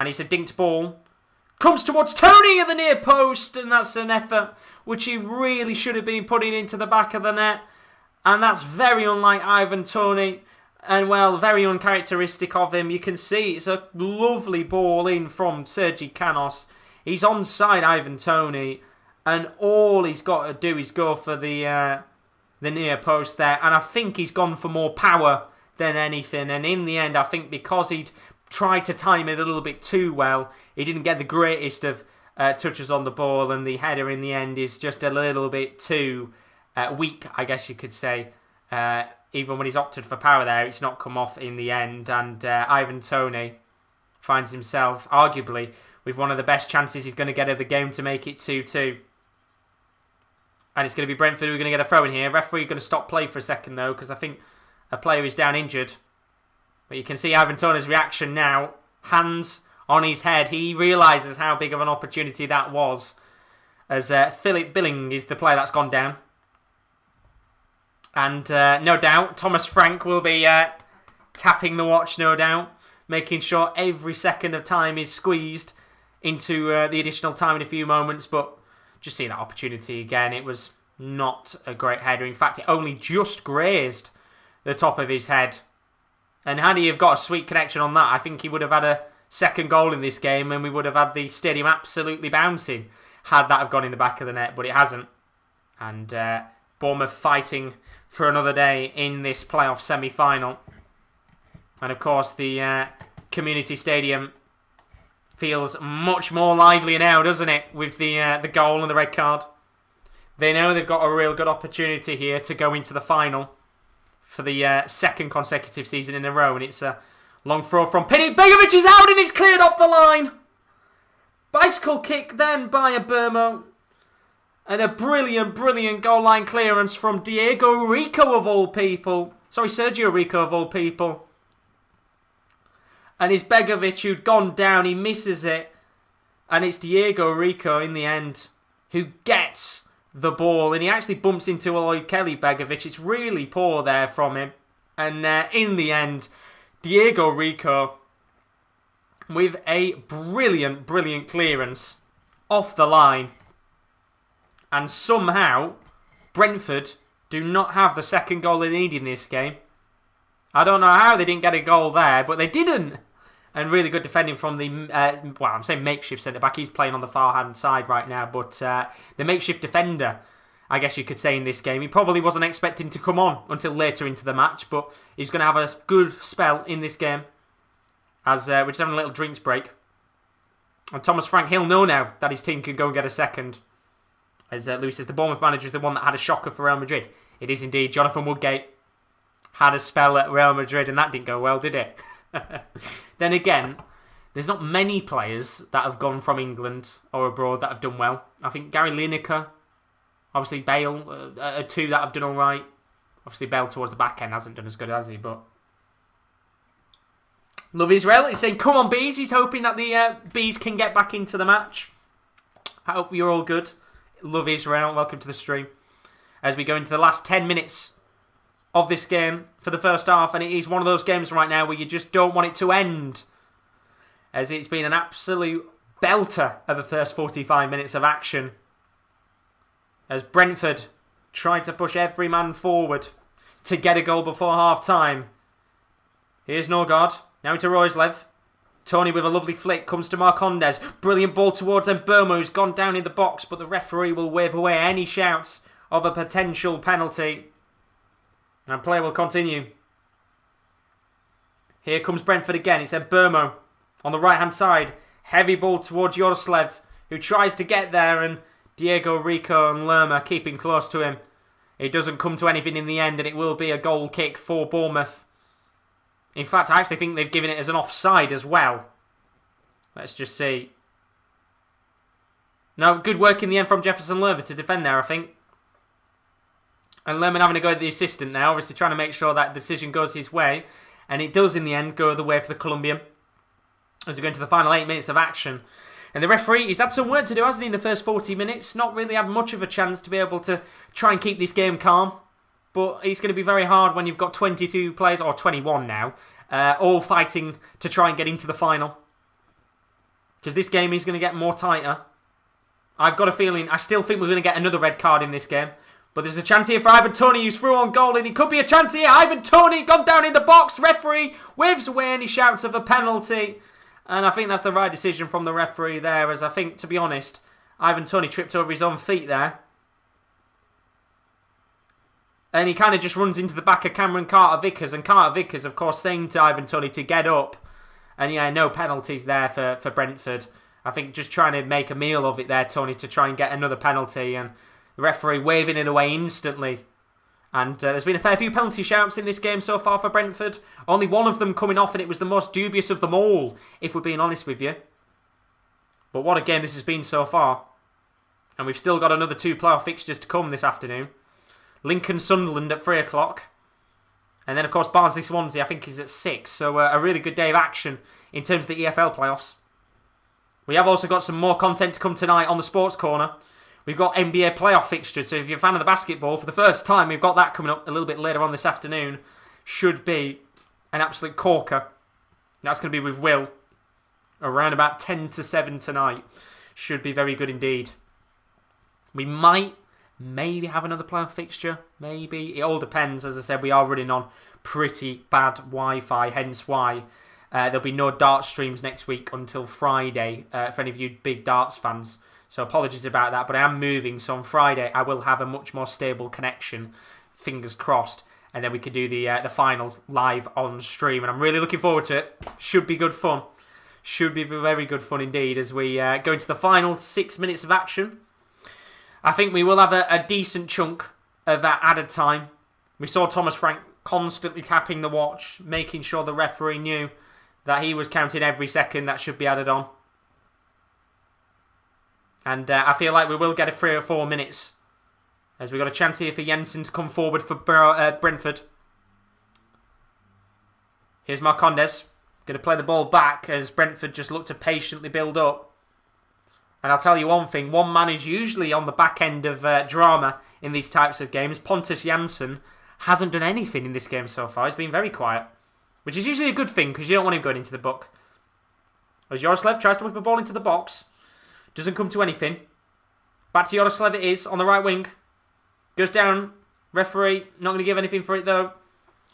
And it's a dinked ball. Comes towards Tony at the near post. And that's an effort which he really should have been putting into the back of the net. And that's very unlike Ivan Toney. And well, very uncharacteristic of him. You can see it's a lovely ball in from Sergi Canos. He's onside Ivan Toney. And all he's got to do is go for the near post there. And I think he's gone for more power than anything. And in the end, I think because he'd tried to time it a little bit too well, he didn't get the greatest of touches on the ball, and the header in the end is just a little bit too weak, I guess you could say. Even when he's opted for power there, it's not come off in the end. And Ivan Toney finds himself, arguably, with one of the best chances he's going to get of the game to make it 2-2. And it's going to be Brentford who are going to get a throw in here. Referee going to stop play for a second, though, because I think a player is down injured. But you can see Ivan Toney's reaction now. Hands on his head. He realises how big of an opportunity that was. As Philip Billing is the player that's gone down. And no doubt, Thomas Frank will be tapping the watch, no doubt. Making sure every second of time is squeezed into the additional time in a few moments. But just see that opportunity again. It was not a great header. In fact, it only just grazed the top of his head. And had he have got a sweet connection on that, I think he would have had a second goal in this game and we would have had the stadium absolutely bouncing had that have gone in the back of the net, but it hasn't. And Bournemouth fighting for another day in this playoff semi-final. And of course, the community stadium feels much more lively now, doesn't it? With the goal and the red card. They know they've got a real good opportunity here to go into the final for the second consecutive season in a row. And it's a long throw from Penny. Begovic is out and it's cleared off the line. Bicycle kick then by a Burmo. And a brilliant, brilliant goal line clearance from Diego Rico of all people. Sorry, Sergio Rico of all people. And it's Begovic who'd gone down. He misses it. And it's Diego Rico in the end who gets the ball. And he actually bumps into Lloyd Kelly, Begovic. It's really poor there from him. And in the end, Diego Rico with a brilliant, brilliant clearance off the line. And somehow, Brentford do not have the second goal they need in this game. I don't know how they didn't get a goal there, but they didn't. And really good defending from the, I'm saying makeshift centre-back. He's playing on the far-hand side right now. But the makeshift defender, I guess you could say, in this game. He probably wasn't expecting to come on until later into the match. But he's going to have a good spell in this game. As we're just having a little drinks break. And Thomas Frank, he'll know now that his team can go and get a second. As Lewis says, the Bournemouth manager is the one that had a shocker for Real Madrid. It is indeed. Jonathan Woodgate had a spell at Real Madrid and that didn't go well, did it? Then again, there's not many players that have gone from England or abroad that have done well. I think Gary Lineker, obviously Bale, are two that have done all right. Obviously Bale towards the back end hasn't done as good, has he? But Love Israel, he's saying, come on Bees. He's hoping that the Bees can get back into the match. I hope you're all good. Love Israel, welcome to the stream. As we go into the last 10 minutes of this game for the first half, and it is one of those games right now where you just don't want it to end, as it's been an absolute belter of the first 45 minutes of action, as Brentford tried to push every man forward to get a goal before half-time. Here's Norgard, now to Roislev. Tony with a lovely flick comes to Marcondes. Brilliant ball towards Mbermo, who's gone down in the box, but the referee will wave away any shouts of a potential penalty. And play will continue. Here comes Brentford again. It's Mbermo on the right-hand side. Heavy ball towards Yoroslev, who tries to get there, and Diego Rico and Lerma keeping close to him. It doesn't come to anything in the end, and it will be a goal kick for Bournemouth. In fact, I actually think they've given it as an offside as well. Let's just see. No, good work in the end from Jefferson Lerma to defend there, I think. And Lerman having to go to the assistant now, obviously trying to make sure that decision goes his way. And it does, in the end, go the way for the Colombian. As we go into the final 8 minutes of action. And the referee, he's had some work to do, hasn't he, in the first 40 minutes? Not really had much of a chance to be able to try and keep this game calm. But it's going to be very hard when you've got 22 players, or 21 now, all fighting to try and get into the final. Because this game is going to get more tighter. I've got a feeling, I still think we're going to get another red card in this game. But there's a chance here for Ivan Toney, who's through on goal, and it could be a chance here. Ivan Toney gone down in the box. Referee waves away any shouts of a penalty. And I think that's the right decision from the referee there, as I think, to be honest, Ivan Toney tripped over his own feet there. And he kind of just runs into the back of Cameron Carter-Vickers. And Carter-Vickers, of course, saying to Ivan Toney to get up. And yeah, no penalties there for Brentford. I think just trying to make a meal of it there, Tony, to try and get another penalty. And The referee waving it away instantly. And there's been a fair few penalty shouts in this game so far for Brentford. Only one of them coming off, and it was the most dubious of them all, if we're being honest with you. But what a game this has been so far. And we've still got another 2 playoff fixtures to come this afternoon. Lincoln-Sunderland at 3 o'clock. And then, of course, Barnsley Swansea, I think, is at 6. So a really good day of action in terms of the EFL playoffs. We have also got some more content to come tonight on the Sports Corner. We've got NBA playoff fixtures, so if you're a fan of the basketball, for the first time, we've got that coming up a little bit later on this afternoon. Should be an absolute corker. That's going to be with Will. Around about 10 to 7 tonight. Should be very good indeed. We might, maybe have another playoff fixture. Maybe. It all depends. As I said, we are running on pretty bad Wi-Fi, hence why there'll be no darts streams next week until Friday for any of you big darts fans. So apologies about that, but I am moving. So on Friday, I will have a much more stable connection. Fingers crossed. And then we can do the finals live on stream. And I'm really looking forward to it. Should be good fun. Should be very good fun indeed as we go into the final 6 minutes of action. I think we will have a decent chunk of that added time. We saw Thomas Frank constantly tapping the watch, making sure the referee knew that he was counting every second that should be added on. And I feel like we will get a 3 or 4 minutes. As we got a chance here for Jensen to come forward for Brentford. Here's Marcondes. Going to play the ball back as Brentford just look to patiently build up. And I'll tell you one thing. One man is usually on the back end of drama in these types of games. Pontus Jansson hasn't done anything in this game so far. He's been very quiet. Which is usually a good thing because you don't want him going into the book. As Yaroslev tries to whip a ball into the box. Doesn't come to anything. Back to Yaroslev it is on the right wing. Goes down. Referee not going to give anything for it though.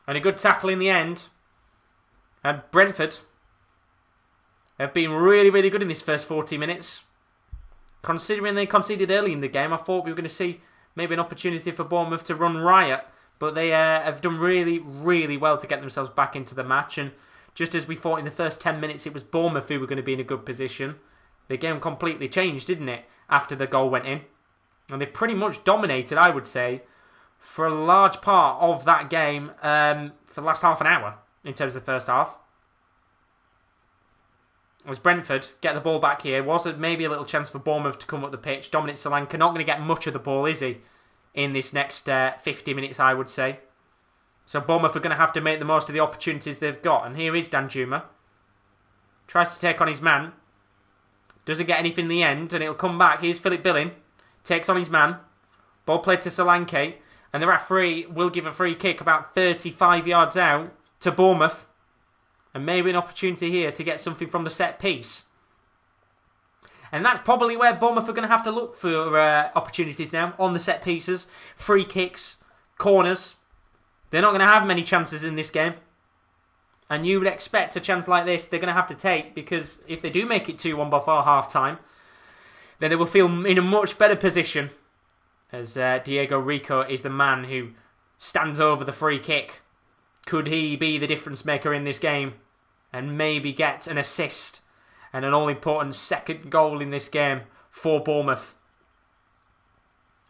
And a good tackle in the end. And Brentford have been really, really good in this first 40 minutes. Considering they conceded early in the game, I thought we were going to see maybe an opportunity for Bournemouth to run riot. But they have done really, really well to get themselves back into the match. And just as we thought in the first 10 minutes it was Bournemouth who were going to be in a good position, the game completely changed, didn't it, after the goal went in. And they pretty much dominated, I would say, for a large part of that game for the last half an hour in terms of the first half. As Brentford get the ball back here, was maybe a little chance for Bournemouth to come up the pitch. Dominic Solanke not going to get much of the ball, is he, in this next 50 minutes, I would say. So Bournemouth are going to have to make the most of the opportunities they've got. And here is Danjuma. Tries to take on his man. Doesn't get anything in the end, and it'll come back. Here's Philip Billing. Takes on his man. Ball played to Solanke. And the referee will give a free kick about 35 yards out to Bournemouth. And maybe an opportunity here to get something from the set piece. And that's probably where Bournemouth are going to have to look for opportunities now. On the set pieces. Free kicks. Corners. They're not going to have many chances in this game. And you would expect a chance like this they're going to have to take. Because if they do make it 2-1 before half-time, then they will feel in a much better position. As Diego Rico is the man who stands over the free kick. Could he be the difference maker in this game? And maybe get an assist. And an all-important second goal in this game for Bournemouth.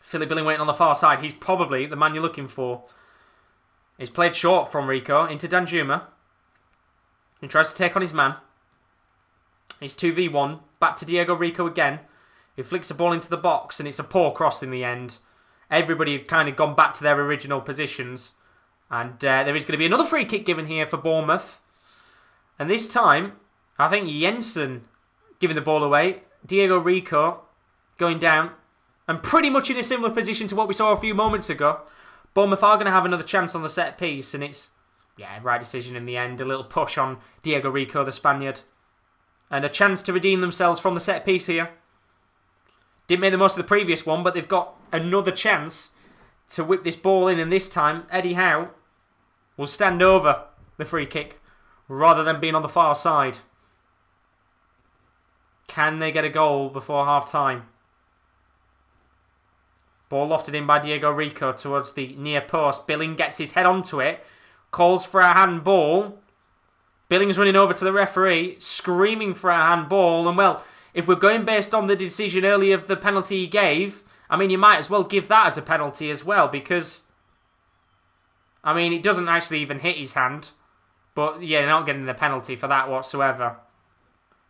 Philip Billing waiting on the far side. He's probably the man you're looking for. He's played short from Rico into Danjuma. He tries to take on his man. He's 2v1. Back to Diego Rico again. He flicks the ball into the box and it's a poor cross in the end. Everybody had kind of gone back to their original positions. And there is going to be another free kick given here for Bournemouth. And this time, I think Jensen giving the ball away. Diego Rico going down. And pretty much in a similar position to what we saw a few moments ago. Bournemouth are going to have another chance on the set piece. And it's, right decision in the end. A little push on Diego Rico, the Spaniard. And a chance to redeem themselves from the set piece here. Didn't make the most of the previous one, but they've got another chance to whip this ball in. And this time, Eddie Howe will stand over the free kick rather than being on the far side. Can they get a goal before half-time? Ball lofted in by Diego Rico towards the near post. Billing gets his head onto it. Calls for a handball. Billing's running over to the referee, screaming for a handball. And well, if we're going based on the decision early of the penalty he gave, I mean, you might as well give that as a penalty as well, because, I mean, it doesn't actually even hit his hand. But, yeah, they're not getting the penalty for that whatsoever.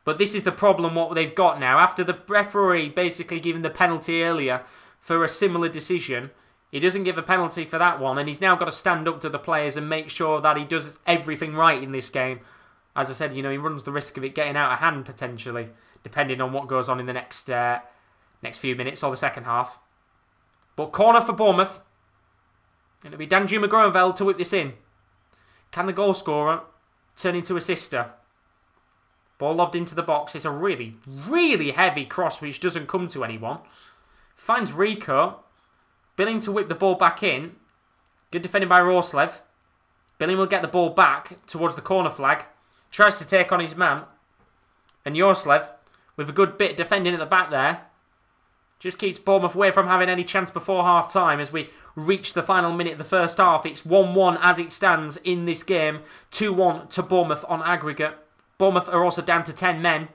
But this is the problem, what they've got now. After the referee basically giving the penalty earlier for a similar decision, he doesn't give a penalty for that one, and he's now got to stand up to the players and make sure that he does everything right in this game. As I said, you know, he runs the risk of it getting out of hand, potentially, depending on what goes on in the next few minutes or the second half. But corner for Bournemouth. It'll be Danjuma Groenveld to whip this in. Can the goal scorer turn into assister? Ball lobbed into the box. It's a really, really heavy cross which doesn't come to anyone. Finds Rico. Billing to whip the ball back in. Good defending by Rorslev. Billing will get the ball back towards the corner flag. Tries to take on his man. And Rorslev, with a good bit defending at the back there, just keeps Bournemouth away from having any chance before half-time as we reach the final minute of the first half. It's 1-1 as it stands in this game. 2-1 to Bournemouth on aggregate. Bournemouth are also down to 10 men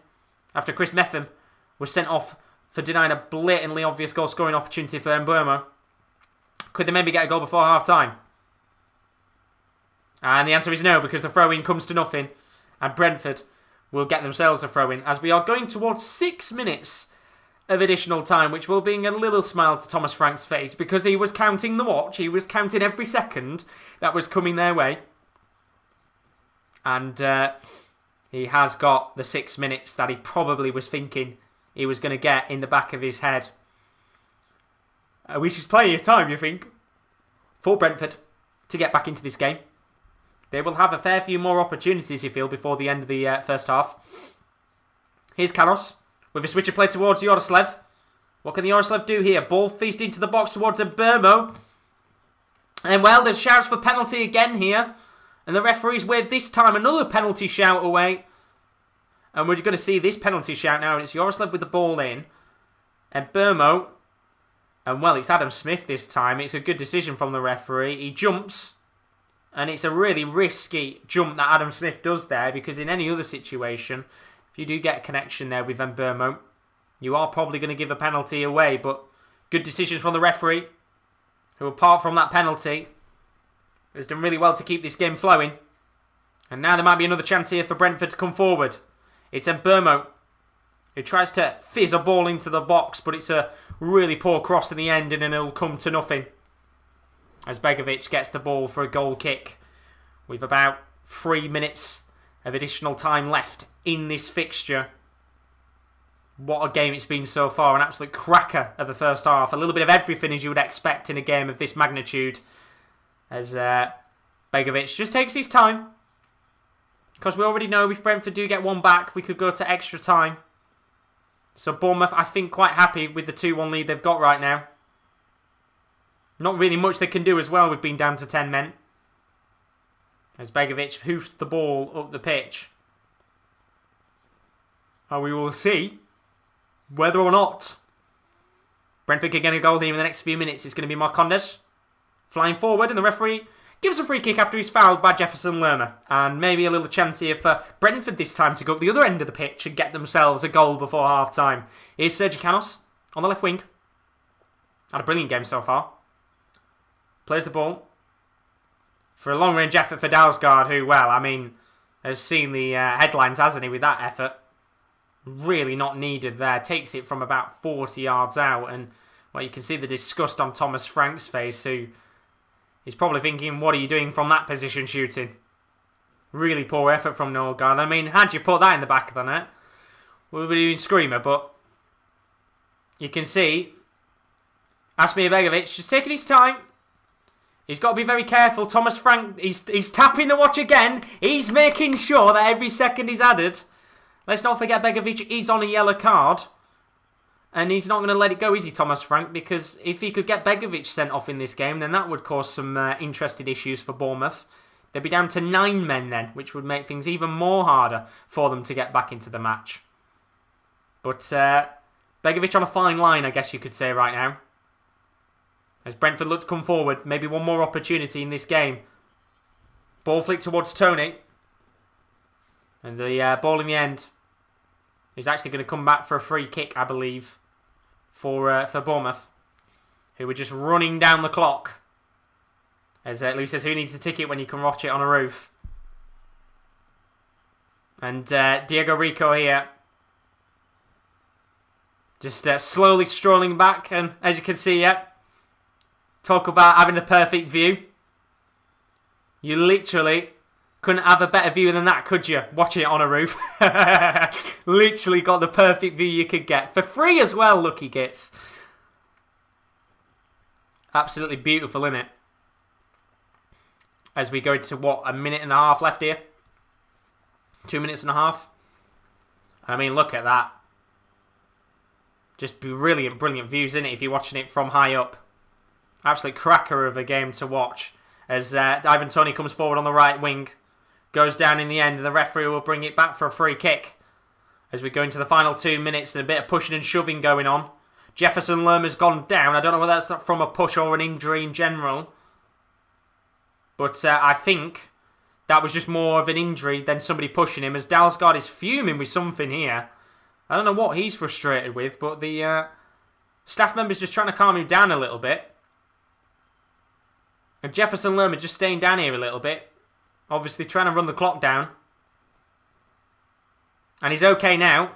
after Chris Metham was sent off for denying a blatantly obvious goal-scoring opportunity for Mbeumo. Could they maybe get a goal before half-time? And the answer is no, because the throw-in comes to nothing. And Brentford will get themselves a throw-in as we are going towards 6 minutes of additional time, which will bring a little smile to Thomas Frank's face, because he was counting the watch. He was counting every second that was coming their way. And he has got the 6 minutes that he probably was thinking he was going to get in the back of his head. Which is plenty of time, you think, for Brentford to get back into this game. They will have a fair few more opportunities, you feel, before the end of the first half. Here's Carlos with a switch of play towards Yoroslev. What can the Yoroslev do here? Ball feast into the box towards Mbeumo. And, well, there's shouts for penalty again here. And the referee's waved this time another penalty shout away. And we're going to see this penalty shout now. And it's Yoroslev with the ball in. And Mbeumo. And, well, it's Adam Smith this time. It's a good decision from the referee. He jumps. And it's a really risky jump that Adam Smith does there, because in any other situation, if you do get a connection there with Mbeumo, you are probably going to give a penalty away. But good decisions from the referee, who, apart from that penalty, has done really well to keep this game flowing. And now there might be another chance here for Brentford to come forward. It's Mbeumo who tries to fizz a ball into the box, but it's a really poor cross in the end, and then it'll come to nothing as Begovic gets the ball for a goal kick with about 3 minutes of additional time left in this fixture. What a game it's been so far. An absolute cracker of the first half. A little bit of everything as you would expect in a game of this magnitude, as Begovic just takes his time. Because we already know if Brentford do get one back, we could go to extra time. So Bournemouth, I think, quite happy with the 2-1 lead they've got right now. Not really much they can do as well with being down to 10 men. As Begovic hoofs the ball up the pitch. And we will see whether or not Brentford can get a goal here in the next few minutes. It's going to be Marcondes flying forward, and the referee gives a free kick after he's fouled by Jefferson Lerner. And maybe a little chance here for Brentford this time to go up the other end of the pitch and get themselves a goal before half-time. Here's Sergi Canos on the left wing. Had a brilliant game so far. Plays the ball for a long-range effort for Dalsgaard, who, well, I mean, has seen the headlines, hasn't he, with that effort. Really not needed there. Takes it from about 40 yards out, and, well, you can see the disgust on Thomas Frank's face, who is probably thinking, what are you doing from that position shooting? Really poor effort from Norgard. I mean, had you put that in the back of the net, we would be doing screamer, but you can see Asmir Begovic just taking his time. He's got to be very careful. Thomas Frank, he's tapping the watch again. He's making sure that every second is added. Let's not forget Begovic is on a yellow card. And he's not going to let it go, is he, Thomas Frank? Because if he could get Begovic sent off in this game, then that would cause some interesting issues for Bournemouth. They'd be down to 9 men then, which would make things even more harder for them to get back into the match. But Begovic on a fine line, I guess you could say right now. As Brentford look to come forward, maybe one more opportunity in this game. Ball flick towards Tony. And the ball in the end is actually going to come back for a free kick, I believe, for Bournemouth. who were just running down the clock. As Lou says, who needs a ticket when you can watch it on a roof? And Diego Rico here, just slowly strolling back. And as you can see, talk about having the perfect view. You literally couldn't have a better view than that, could you? Watching it on a roof. Literally got the perfect view you could get. For free as well, lucky gits. Absolutely beautiful, isn't it? As we go into, what, a minute and a half left here? 2 minutes and a half. I mean, look at that. Just brilliant, brilliant views, isn't it, if you're watching it from high up. Absolute cracker of a game to watch. As Ivan Toney comes forward on the right wing. Goes down in the end, and the referee will bring it back for a free kick. As we go into the final 2 minutes, and a bit of pushing and shoving going on. Jefferson Lerma's gone down. I don't know whether that's from a push or an injury in general. But I think that was just more of an injury than somebody pushing him, as Dalsgaard is fuming with something here. I don't know what he's frustrated with, but the staff member's just trying to calm him down a little bit. And Jefferson Lerma just staying down here a little bit. Obviously trying to run the clock down. And he's okay now,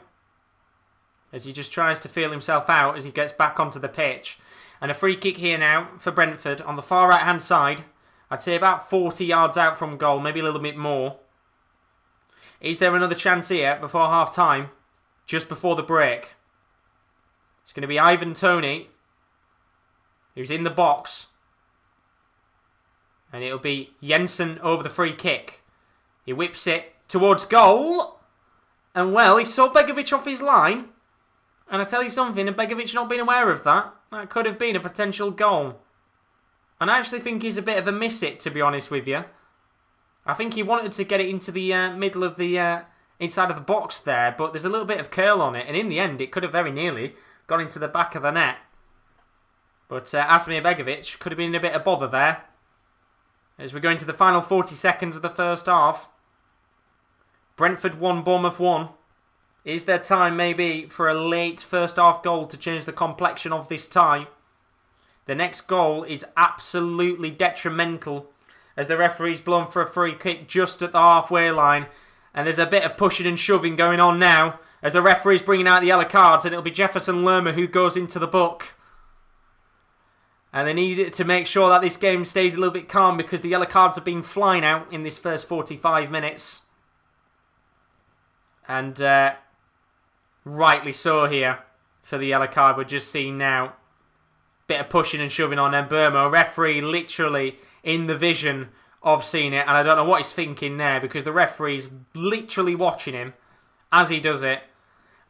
as he just tries to feel himself out as he gets back onto the pitch. And a free kick here now for Brentford on the far right hand side. I'd say about 40 yards out from goal, maybe a little bit more. Is there another chance here before half time? Just before the break. It's going to be Ivan Toney, who's in the box. And it'll be Jensen over the free kick. He whips it towards goal. And well, he saw Begovic off his line. And I tell you something, and Begovic not being aware of that, that could have been a potential goal. And I actually think he's a bit of a miss-it, to be honest with you. I think he wanted to get it into the middle of the inside of the box there, but there's a little bit of curl on it, and in the end, it could have very nearly gone into the back of the net. But Asmir Begovic could have been a bit of bother there. As we go into the final 40 seconds of the first half. Brentford 1, Bournemouth 1. Is there time maybe for a late first half goal to change the complexion of this tie? The next goal is absolutely detrimental, as the referee's blown for a free kick just at the halfway line. And there's a bit of pushing and shoving going on now, as the referee's bringing out the yellow cards, and it'll be Jefferson Lerma who goes into the book. And they need to make sure that this game stays a little bit calm, because the yellow cards have been flying out in this first 45 minutes. And rightly so here for the yellow card we're just seeing now. Bit of pushing and shoving on Burma. Referee literally in the vision of seeing it. And I don't know what he's thinking there, because the referee's literally watching him as he does it.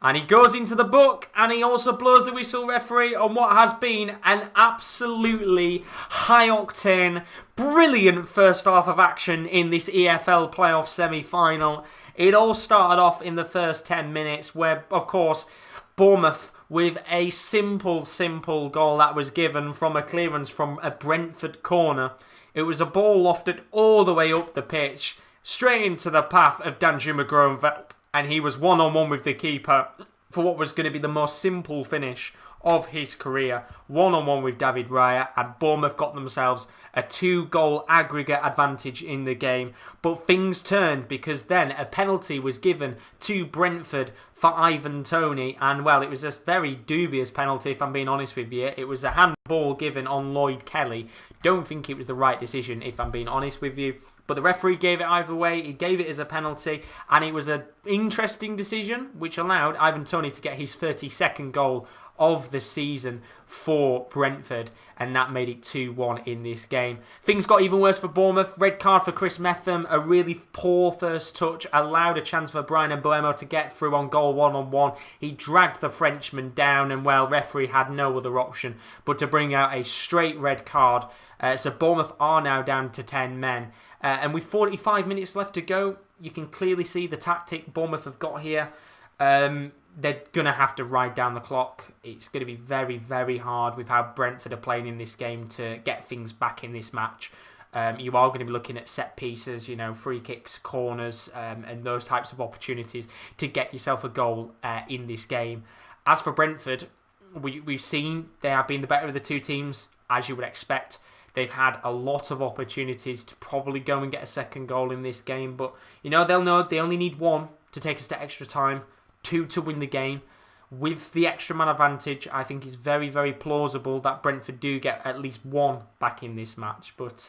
And he goes into the book, and he also blows the whistle, referee, on what has been an absolutely high-octane, brilliant first half of action in this EFL playoff semi-final. It all started off in the first 10 minutes where, of course, Bournemouth, with a simple goal that was given from a clearance from a Brentford corner. It was a ball lofted all the way up the pitch, straight into the path of Danjuma Groenveld. And he was one-on-one with the keeper for what was going to be the most simple finish of his career. One-on-one with David Raya, and Bournemouth got themselves a 2-goal aggregate advantage in the game. But things turned, because then a penalty was given to Brentford for Ivan Toney. And, well, it was a very dubious penalty, if I'm being honest with you. It was a handball given on Lloyd Kelly. Don't think it was the right decision, if I'm being honest with you. But the referee gave it either way. He gave it as a penalty, and it was an interesting decision, which allowed Ivan Toney to get his 32nd goal of the season for Brentford, and that made it 2-1 in this game. Things got even worse for Bournemouth. Red card for Chris Metham, a really poor first touch, allowed a chance for Brian Mbeumo to get through on goal one-on-one. He dragged the Frenchman down, and, well, referee had no other option but to bring out a straight red card. So Bournemouth are now down to 10 men. And with 45 minutes left to go, you can clearly see the tactic Bournemouth have got here. They're going to have to ride down the clock. It's going to be very, very hard with how Brentford are playing in this game to get things back in this match. You are going to be looking at set pieces, free kicks, corners, and those types of opportunities to get yourself a goal in this game. As for Brentford, we've seen they have been the better of the two teams, as you would expect. They've had a lot of opportunities to probably go and get a second goal in this game, but they'll know they only need one to take us to extra time, two to win the game. With the extra man advantage, I think it's very, very plausible that Brentford do get at least one back in this match. But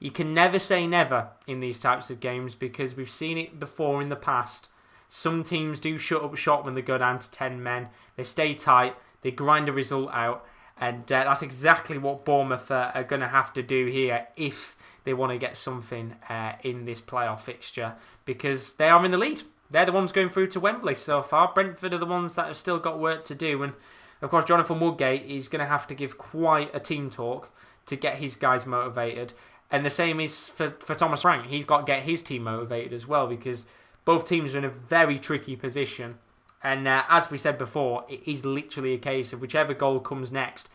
you can never say never in these types of games, because we've seen it before in the past. Some teams do shut up shop when they go down to 10 men. They stay tight, they grind a result out, and that's exactly what Bournemouth are going to have to do here if they want to get something in this playoff fixture, because they are in the lead. They're the ones going through to Wembley so far. Brentford are the ones that have still got work to do. And, of course, Jonathan Woodgate is going to have to give quite a team talk to get his guys motivated. And the same is for Thomas Frank. He's got to get his team motivated as well, because both teams are in a very tricky position. And as we said before, it is literally a case of whichever goal comes next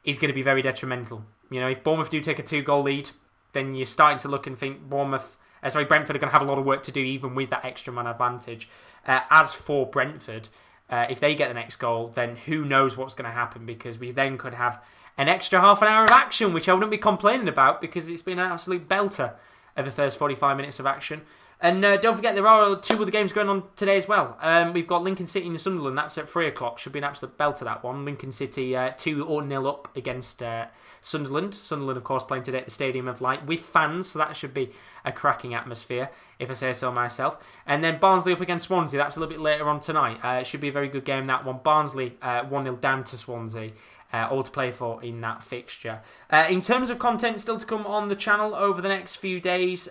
is going to be very detrimental. If Bournemouth do take a 2-goal lead, then you're starting to look and think Brentford are going to have a lot of work to do even with that extra man advantage. As for Brentford, if they get the next goal, then who knows what's going to happen, because we then could have an extra half an hour of action, which I wouldn't be complaining about, because it's been an absolute belter of the first 45 minutes of action. And don't forget, there are 2 other games going on today as well. We've got Lincoln City and Sunderland. That's at 3 o'clock. Should be an absolute belter, that one. Lincoln City 2-0 up against Sunderland. Sunderland, of course, playing today at the Stadium of Light with fans, so that should be a cracking atmosphere, if I say so myself. And then Barnsley up against Swansea. That's a little bit later on tonight. It should be a very good game, that one. Barnsley 1-0 down to Swansea. All to play for in that fixture. In terms of content still to come on the channel over the next few days,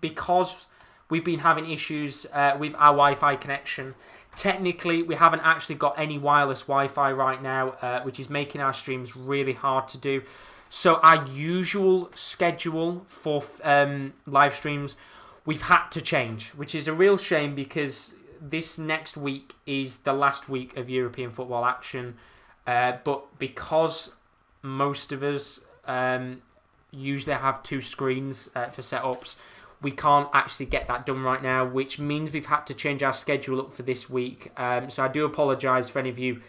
because we've been having issues with our Wi-Fi connection. Technically, we haven't actually got any wireless Wi-Fi right now, which is making our streams really hard to do. So our usual schedule for live streams, we've had to change, which is a real shame, because this next week is the last week of European football action. But because most of us usually have 2 screens for setups, we can't actually get that done right now, which means we've had to change our schedule up for this week. So I do apologise for any of you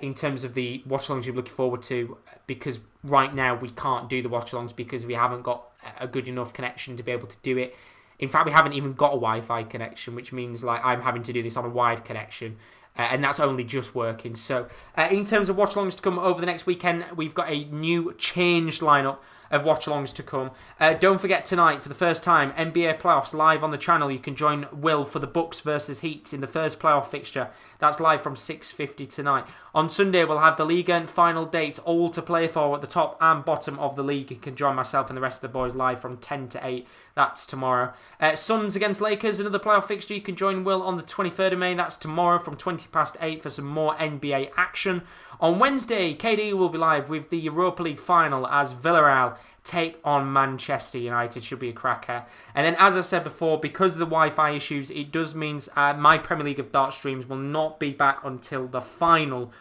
in terms of the watch-alongs you're looking forward to, because right now we can't do the watch-alongs because we haven't got a good enough connection to be able to do it. In fact, we haven't even got a Wi-Fi connection, which means I'm having to do this on a wired connection. And that's only just working. So in terms of watch-alongs to come over the next weekend, we've got a new changed lineup of watch-alongs to come. Don't forget tonight, for the first time, NBA playoffs live on the channel. You can join Will for the Bucks versus Heat in the first playoff fixture. That's live from 6:50 tonight. On Sunday, we'll have the league and final dates all to play for at the top and bottom of the league. You can join myself and the rest of the boys live from 10 to 8. That's tomorrow. Suns against Lakers, another playoff fixture. You can join Will on the 23rd of May. That's tomorrow from 20 past 8 for some more NBA action. On Wednesday, KD will be live with the Europa League final as Villarreal take on Manchester United. Should be a cracker. And then, as I said before, because of the Wi-Fi issues, it does mean my Premier League of Dart streams will not be back until the final,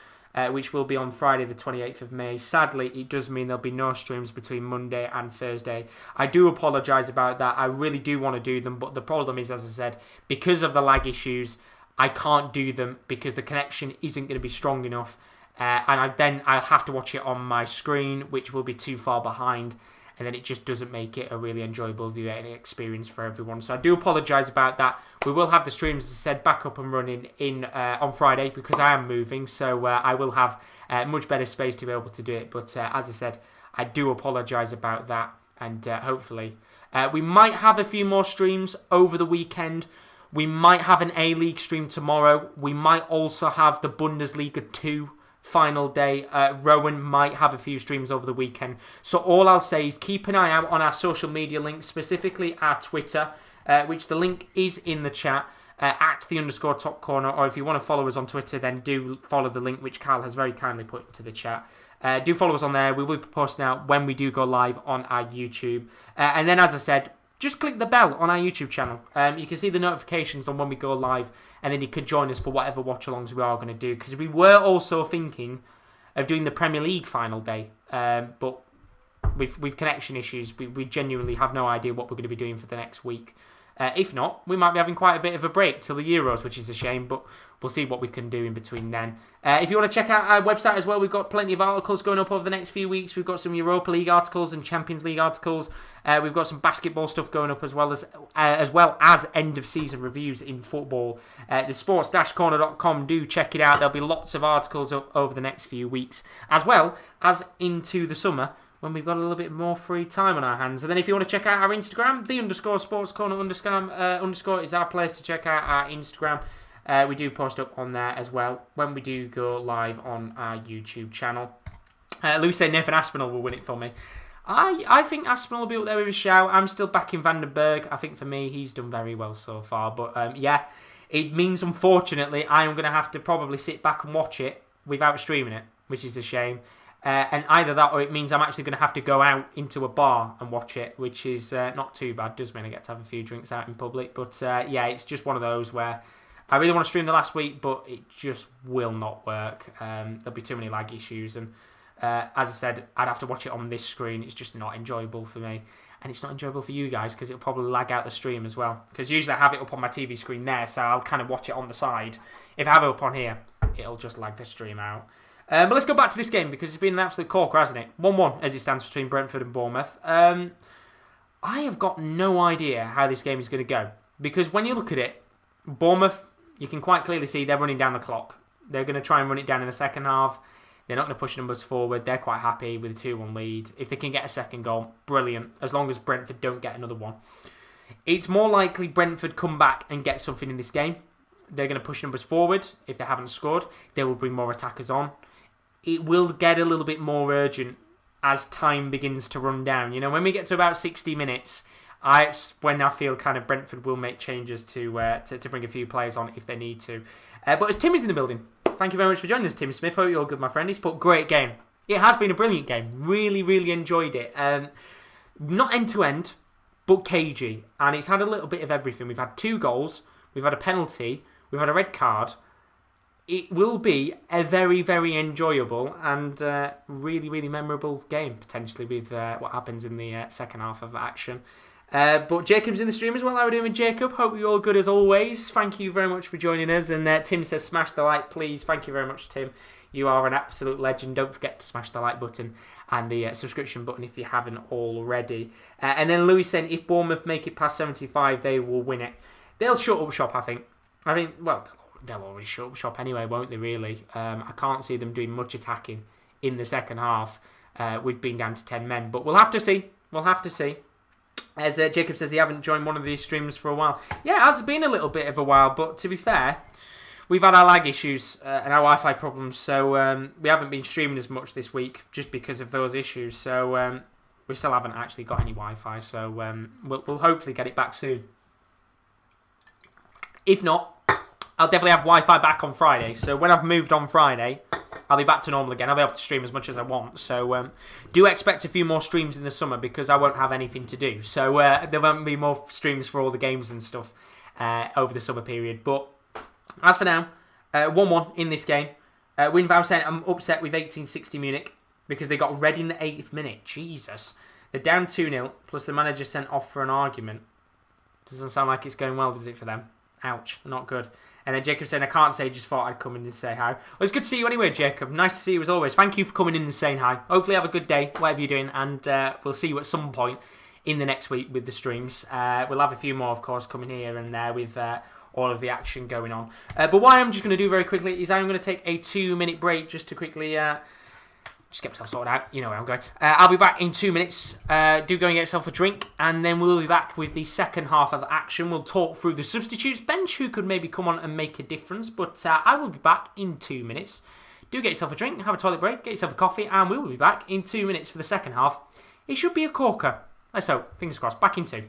which will be on Friday the 28th of May. Sadly, it does mean there'll be no streams between Monday and Thursday. I do apologise about that. I really do want to do them, but the problem is, as I said, because of the lag issues, I can't do them because the connection isn't going to be strong enough. And I'll have to watch it on my screen, which will be too far behind, and then it just doesn't make it a really enjoyable viewing experience for everyone. So I do apologise about that. We will have the streams, as I said, back up and running on Friday, because I am moving, so I will have much better space to be able to do it. But as I said, I do apologise about that, and hopefully we might have a few more streams over the weekend. We might have an A-League stream tomorrow. We might also have the Bundesliga 2 final day. Rowan might have a few streams over the weekend. So all I'll say is keep an eye out on our social media links, specifically our Twitter, which the link is in the chat, at @the_top corner. Or if you want to follow us on Twitter, then do follow the link which Carl has very kindly put into the chat. Do follow us on there. We will be posting out when we do go live on our YouTube. And then, as I said, just click the bell on our YouTube channel. You can see the notifications on when we go live, and then you can join us for whatever watch-alongs we are going to do. Because we were also thinking of doing the Premier League final day, but with connection issues, we genuinely have no idea what we're going to be doing for the next week. If not, we might be having quite a bit of a break till the Euros, which is a shame, but we'll see what we can do in between then. If you want to check out our website as well, we've got plenty of articles going up over the next few weeks. We've got some Europa League articles and Champions League articles. We've got some basketball stuff going up as well as end of season reviews in football. The sports-corner.com, do check it out. There'll be lots of articles up over the next few weeks, as well as into the summer, when we've got a little bit more free time on our hands. And then if you want to check out our Instagram, _sportscorner underscore is our place to check out our Instagram. We do post up on there as well when we do go live on our YouTube channel. Louis said Nathan Aspinall will win it for me. I think Aspinall will be up there with a shout. I'm still backing Van den Berg. I think for me, he's done very well so far. But yeah, it means unfortunately I am going to have to probably sit back and watch it without streaming it, which is a shame. And either that or it means I'm actually going to have to go out into a bar and watch it, which is not too bad. Does mean I get to have a few drinks out in public. But yeah, it's just one of those where I really want to stream the last week, but it just will not work. There'll be too many lag issues. And as I said, I'd have to watch it on this screen. It's just not enjoyable for me. And it's not enjoyable for you guys because it'll probably lag out the stream as well. Because usually I have it up on my TV screen there, so I'll kind of watch it on the side. If I have it up on here, it'll just lag the stream out. But let's go back to this game because it's been an absolute corker, hasn't it? 1-1 as it stands between Brentford and Bournemouth. I have got no idea how this game is going to go. Because when you look at it, Bournemouth, you can quite clearly see they're running down the clock. They're going to try and run it down in the second half. They're not going to push numbers forward. They're quite happy with a 2-1 lead. If they can get a second goal, brilliant. As long as Brentford don't get another one. It's more likely Brentford come back and get something in this game. They're going to push numbers forward. If they haven't scored, they will bring more attackers on. It will get a little bit more urgent as time begins to run down. You know, when we get to about 60 minutes, when I feel kind of Brentford will make changes to bring a few players on if they need to. But as Tim is in the building, thank you very much for joining us, Tim Smith. Hope you're all good, my friend. He's put great game. It has been a brilliant game. Really, really enjoyed it. Not end-to-end, but cagey. And it's had a little bit of everything. We've had 2 goals. We've had a penalty. We've had a red card. It will be a very, very enjoyable and really, really memorable game, potentially, with what happens in the second half of action. But Jacob's in the stream as well. How are we doing, Jacob? Hope you're all good as always. Thank you very much for joining us. And Tim says, smash the like, please. Thank you very much, Tim. You are an absolute legend. Don't forget to smash the like button and the subscription button if you haven't already. And then Louis saying, if Bournemouth make it past 75, they will win it. They'll shut up shop, I think. Well, they'll already shut up shop anyway, won't they, really? I can't see them doing much attacking in the second half. We've been down to 10 men. But we'll have to see. We'll have to see. As Jacob says, he haven't joined one of these streams for a while. Yeah, it has been a little bit of a while, but to be fair, we've had our lag issues and our Wi-Fi problems, so we haven't been streaming as much this week just because of those issues. So we still haven't actually got any Wi-Fi, so we'll hopefully get it back soon. If not, I'll definitely have Wi-Fi back on Friday. So when I've moved on Friday, I'll be back to normal again. I'll be able to stream as much as I want. So do expect a few more streams in the summer because I won't have anything to do. So there won't be more streams for all the games and stuff over the summer period. But as for now, 1-1 in this game. Winvow saying, I'm upset with 1860 Munich because they got red in the 8th minute. Jesus. They're down 2-0, plus the manager sent off for an argument. Doesn't sound like it's going well, does it, for them? Ouch. Not good. And then Jacob saying, I can't say, just thought I'd come in and say hi. Well, it's good to see you anyway, Jacob. Nice to see you as always. Thank you for coming in and saying hi. Hopefully have a good day, whatever you're doing, and we'll see you at some point in the next week with the streams. We'll have a few more, of course, coming here and there with all of the action going on. But what I'm just going to do very quickly is I'm going to take a 2-minute break just to quickly just get myself sorted out. You know where I'm going. I'll be back in 2 minutes. Do go and get yourself a drink, and then we'll be back with the second half of the action. We'll talk through the substitutes bench, who could maybe come on and make a difference. But I will be back in 2 minutes. Do get yourself a drink, have a toilet break, get yourself a coffee, and we will be back in 2 minutes for the second half. It should be a corker. Let's hope. Fingers crossed. Back in 2.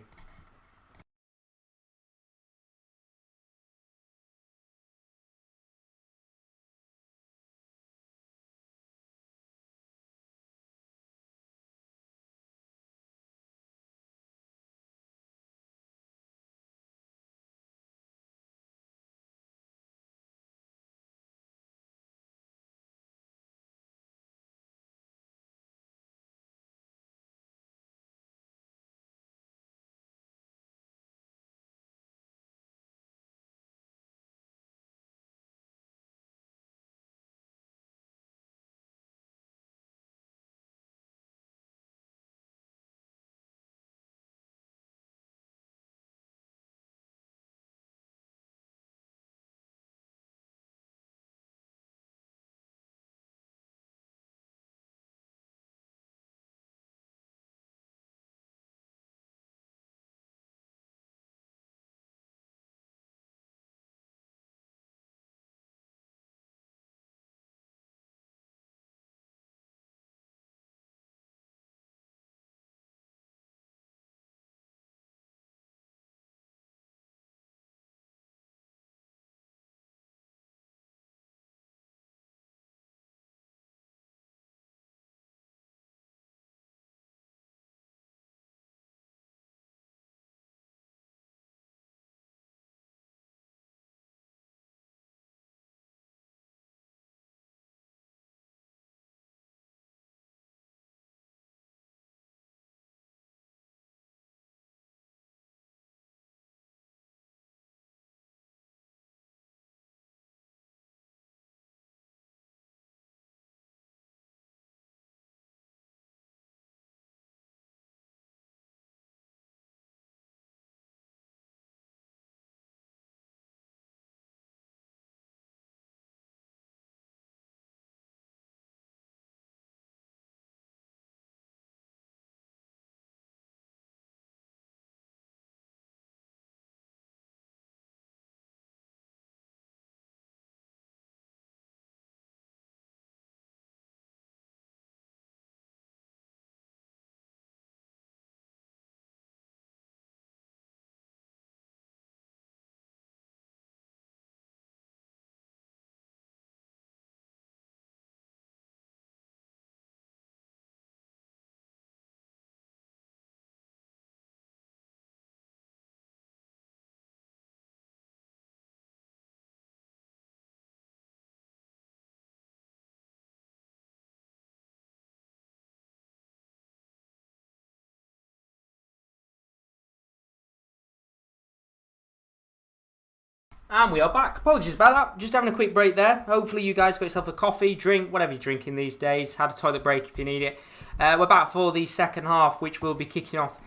And we are back. Apologies about that. Just having a quick break there. Hopefully you guys got yourself a coffee, drink, whatever you're drinking these days. Had a toilet break if you need it. We're back for the second half, which will be kicking off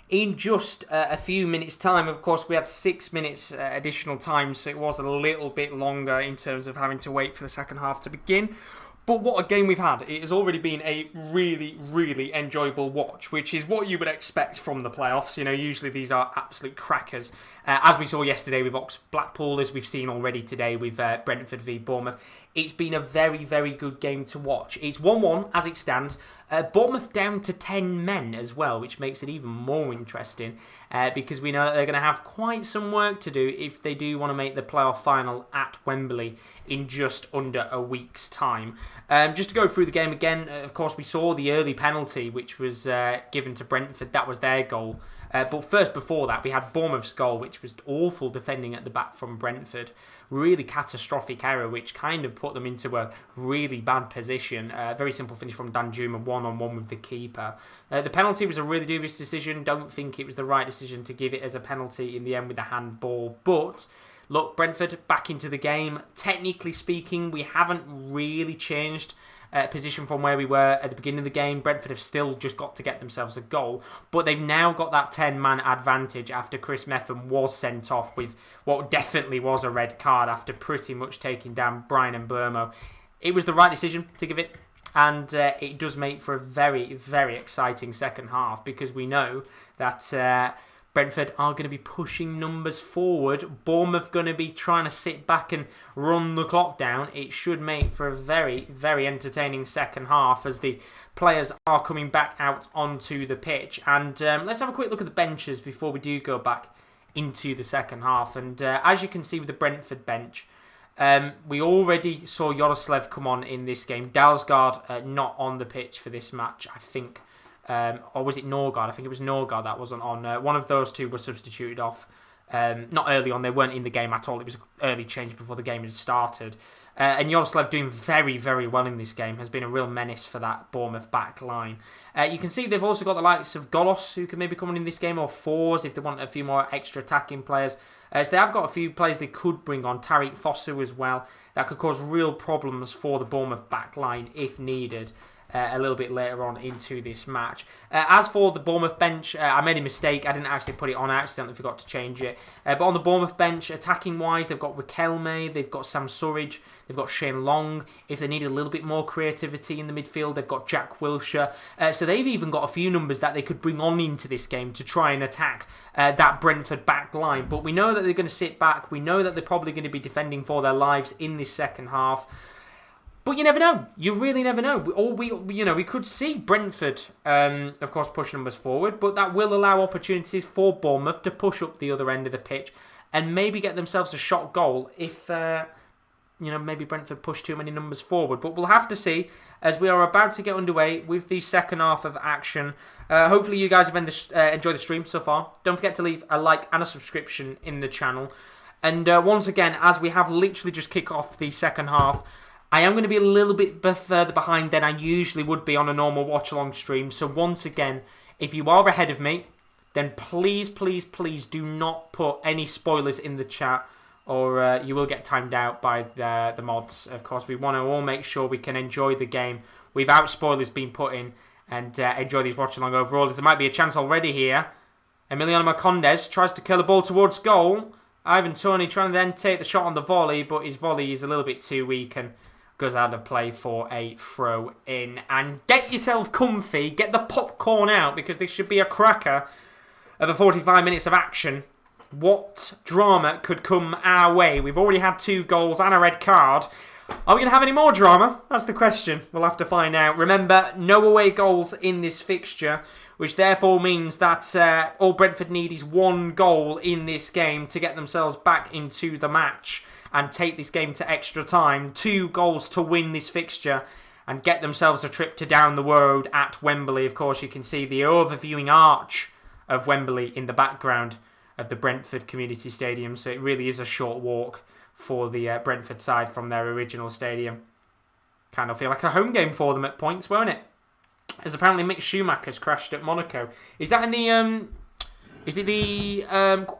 in just a few minutes' time. Of course, we had 6 minutes additional time, so it was a little bit longer in terms of having to wait for the second half to begin. But what a game we've had. It has already been a really, really enjoyable watch, which is what you would expect from the playoffs. You know, usually these are absolute crackers. As we saw yesterday with Blackpool, as we've seen already today with Brentford v Bournemouth. It's been a very, very good game to watch. It's 1-1 as it stands. Bournemouth down to 10 men as well, which makes it even more interesting because we know that they're going to have quite some work to do if they do want to make the playoff final at Wembley in just under a week's time. Just to go through the game again, of course, we saw the early penalty, which was given to Brentford. That was their goal. But first, before that, we had Bournemouth's goal, which was awful defending at the back from Brentford. Really catastrophic error, which kind of put them into a really bad position. Very simple finish from Danjuma, 1-on-1 with the keeper. The penalty was a really dubious decision. Don't think it was the right decision to give it as a penalty in the end with the handball. But look, Brentford back into the game. Technically speaking, we haven't really changed position from where we were at the beginning of the game. Brentford have still just got to get themselves a goal, but they've now got that 10-man advantage after Chris Metham was sent off with what definitely was a red card after pretty much taking down Brian and Burmo. It was the right decision to give it, and it does make for a very, very exciting second half because we know that Brentford are going to be pushing numbers forward. Bournemouth going to be trying to sit back and run the clock down. It should make for a very, very entertaining second half as the players are coming back out onto the pitch. And let's have a quick look at the benches before we do go back into the second half. And as you can see with the Brentford bench, we already saw Yaroslav come on in this game. Dalsgaard not on the pitch for this match, I think. Or was it Norgard? I think it was Norgard that wasn't on. One of those two was substituted off. Not early on, they weren't in the game at all. It was an early change before the game had started. And Yaroslav doing very, very well in this game. Has been a real menace for that Bournemouth back line. You can see they've also got the likes of Golos, who can maybe come in this game, or Fours if they want a few more extra attacking players. So they have got a few players they could bring on. Tariq Fosu as well. That could cause real problems for the Bournemouth back line if needed. A little bit later on into this match. As for the Bournemouth bench, I made a mistake. I didn't actually put it on. I accidentally forgot to change it. But on the Bournemouth bench, attacking-wise, they've got Riquelme, they've got Sam Surridge, they've got Shane Long. If they need a little bit more creativity in the midfield, they've got Jack Wilshere. So they've even got a few numbers that they could bring on into this game to try and attack that Brentford back line. But we know that they're going to sit back. We know that they're probably going to be defending for their lives in this second half. But you never know. You really never know. We could see Brentford, of course, push numbers forward, but that will allow opportunities for Bournemouth to push up the other end of the pitch and maybe get themselves a shot goal if, maybe Brentford push too many numbers forward. But we'll have to see as we are about to get underway with the second half of action. Hopefully you guys have enjoyed the stream so far. Don't forget to leave a like and a subscription in the channel. And once again, as we have literally just kicked off the second half, I am going to be a little bit further behind than I usually would be on a normal watch-along stream. So once again, if you are ahead of me, then please, please, please do not put any spoilers in the chat or you will get timed out by the mods. Of course, we want to all make sure we can enjoy the game without spoilers being put in and enjoy these watch-along overall. There might be a chance already here. Emiliano Marcondes tries to kill the ball towards goal. Ivan Toney trying to then take the shot on the volley, but his volley is a little bit too weak and goes out of play for a throw in. And get yourself comfy, get the popcorn out because this should be a cracker of a 45 minutes of action. What drama could come our way? We've already had 2 goals and a red card. Are we going to have any more drama? That's the question. We'll have to find out. Remember, no away goals in this fixture, which therefore means that all Brentford need is 1 goal in this game to get themselves back into the match and take this game to extra time. 2 goals to win this fixture and get themselves a trip to down the road at Wembley. Of course, you can see the overviewing arch of Wembley in the background of the Brentford Community Stadium. So it really is a short walk for the Brentford side from their original stadium. Kind of feel like a home game for them at points, won't it? As apparently Mick Schumacher's crashed at Monaco. Is that in the... is it the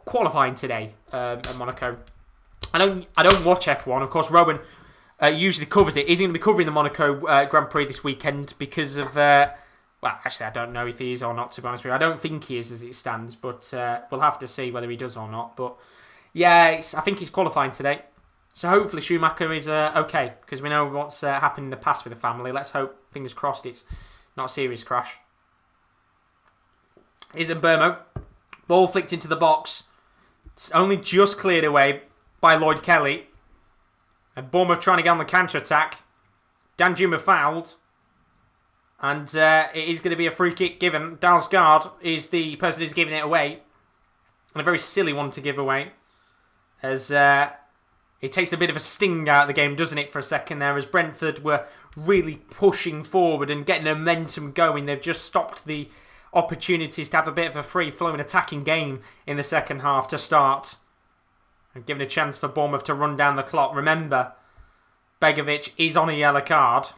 qualifying today at Monaco? I don't watch F1. Of course, Rowan usually covers it. He's going to be covering the Monaco Grand Prix this weekend because of... well, actually, I don't know if he is or not, to be honest with you. I don't think he is as it stands, but we'll have to see whether he does or not. But yeah, I think he's qualifying today. So hopefully Schumacher is okay, because we know what's happened in the past with the family. Let's hope, fingers crossed, it's not a serious crash. Here's Mbermo. Ball flicked into the box. It's only just cleared away by Lloyd Kelly. And Bournemouth trying to get on the counter-attack. Danjuma fouled. And it is going to be a free kick given. Dalsgaard is the person who's giving it away. And a very silly one to give away. As it takes a bit of a sting out of the game, doesn't it, for a second there. As Brentford were really pushing forward and getting momentum going. They've just stopped the opportunities to have a bit of a free-flowing attacking game in the second half to start. And giving a chance for Bournemouth to run down the clock. Remember, Begovic is on a yellow card.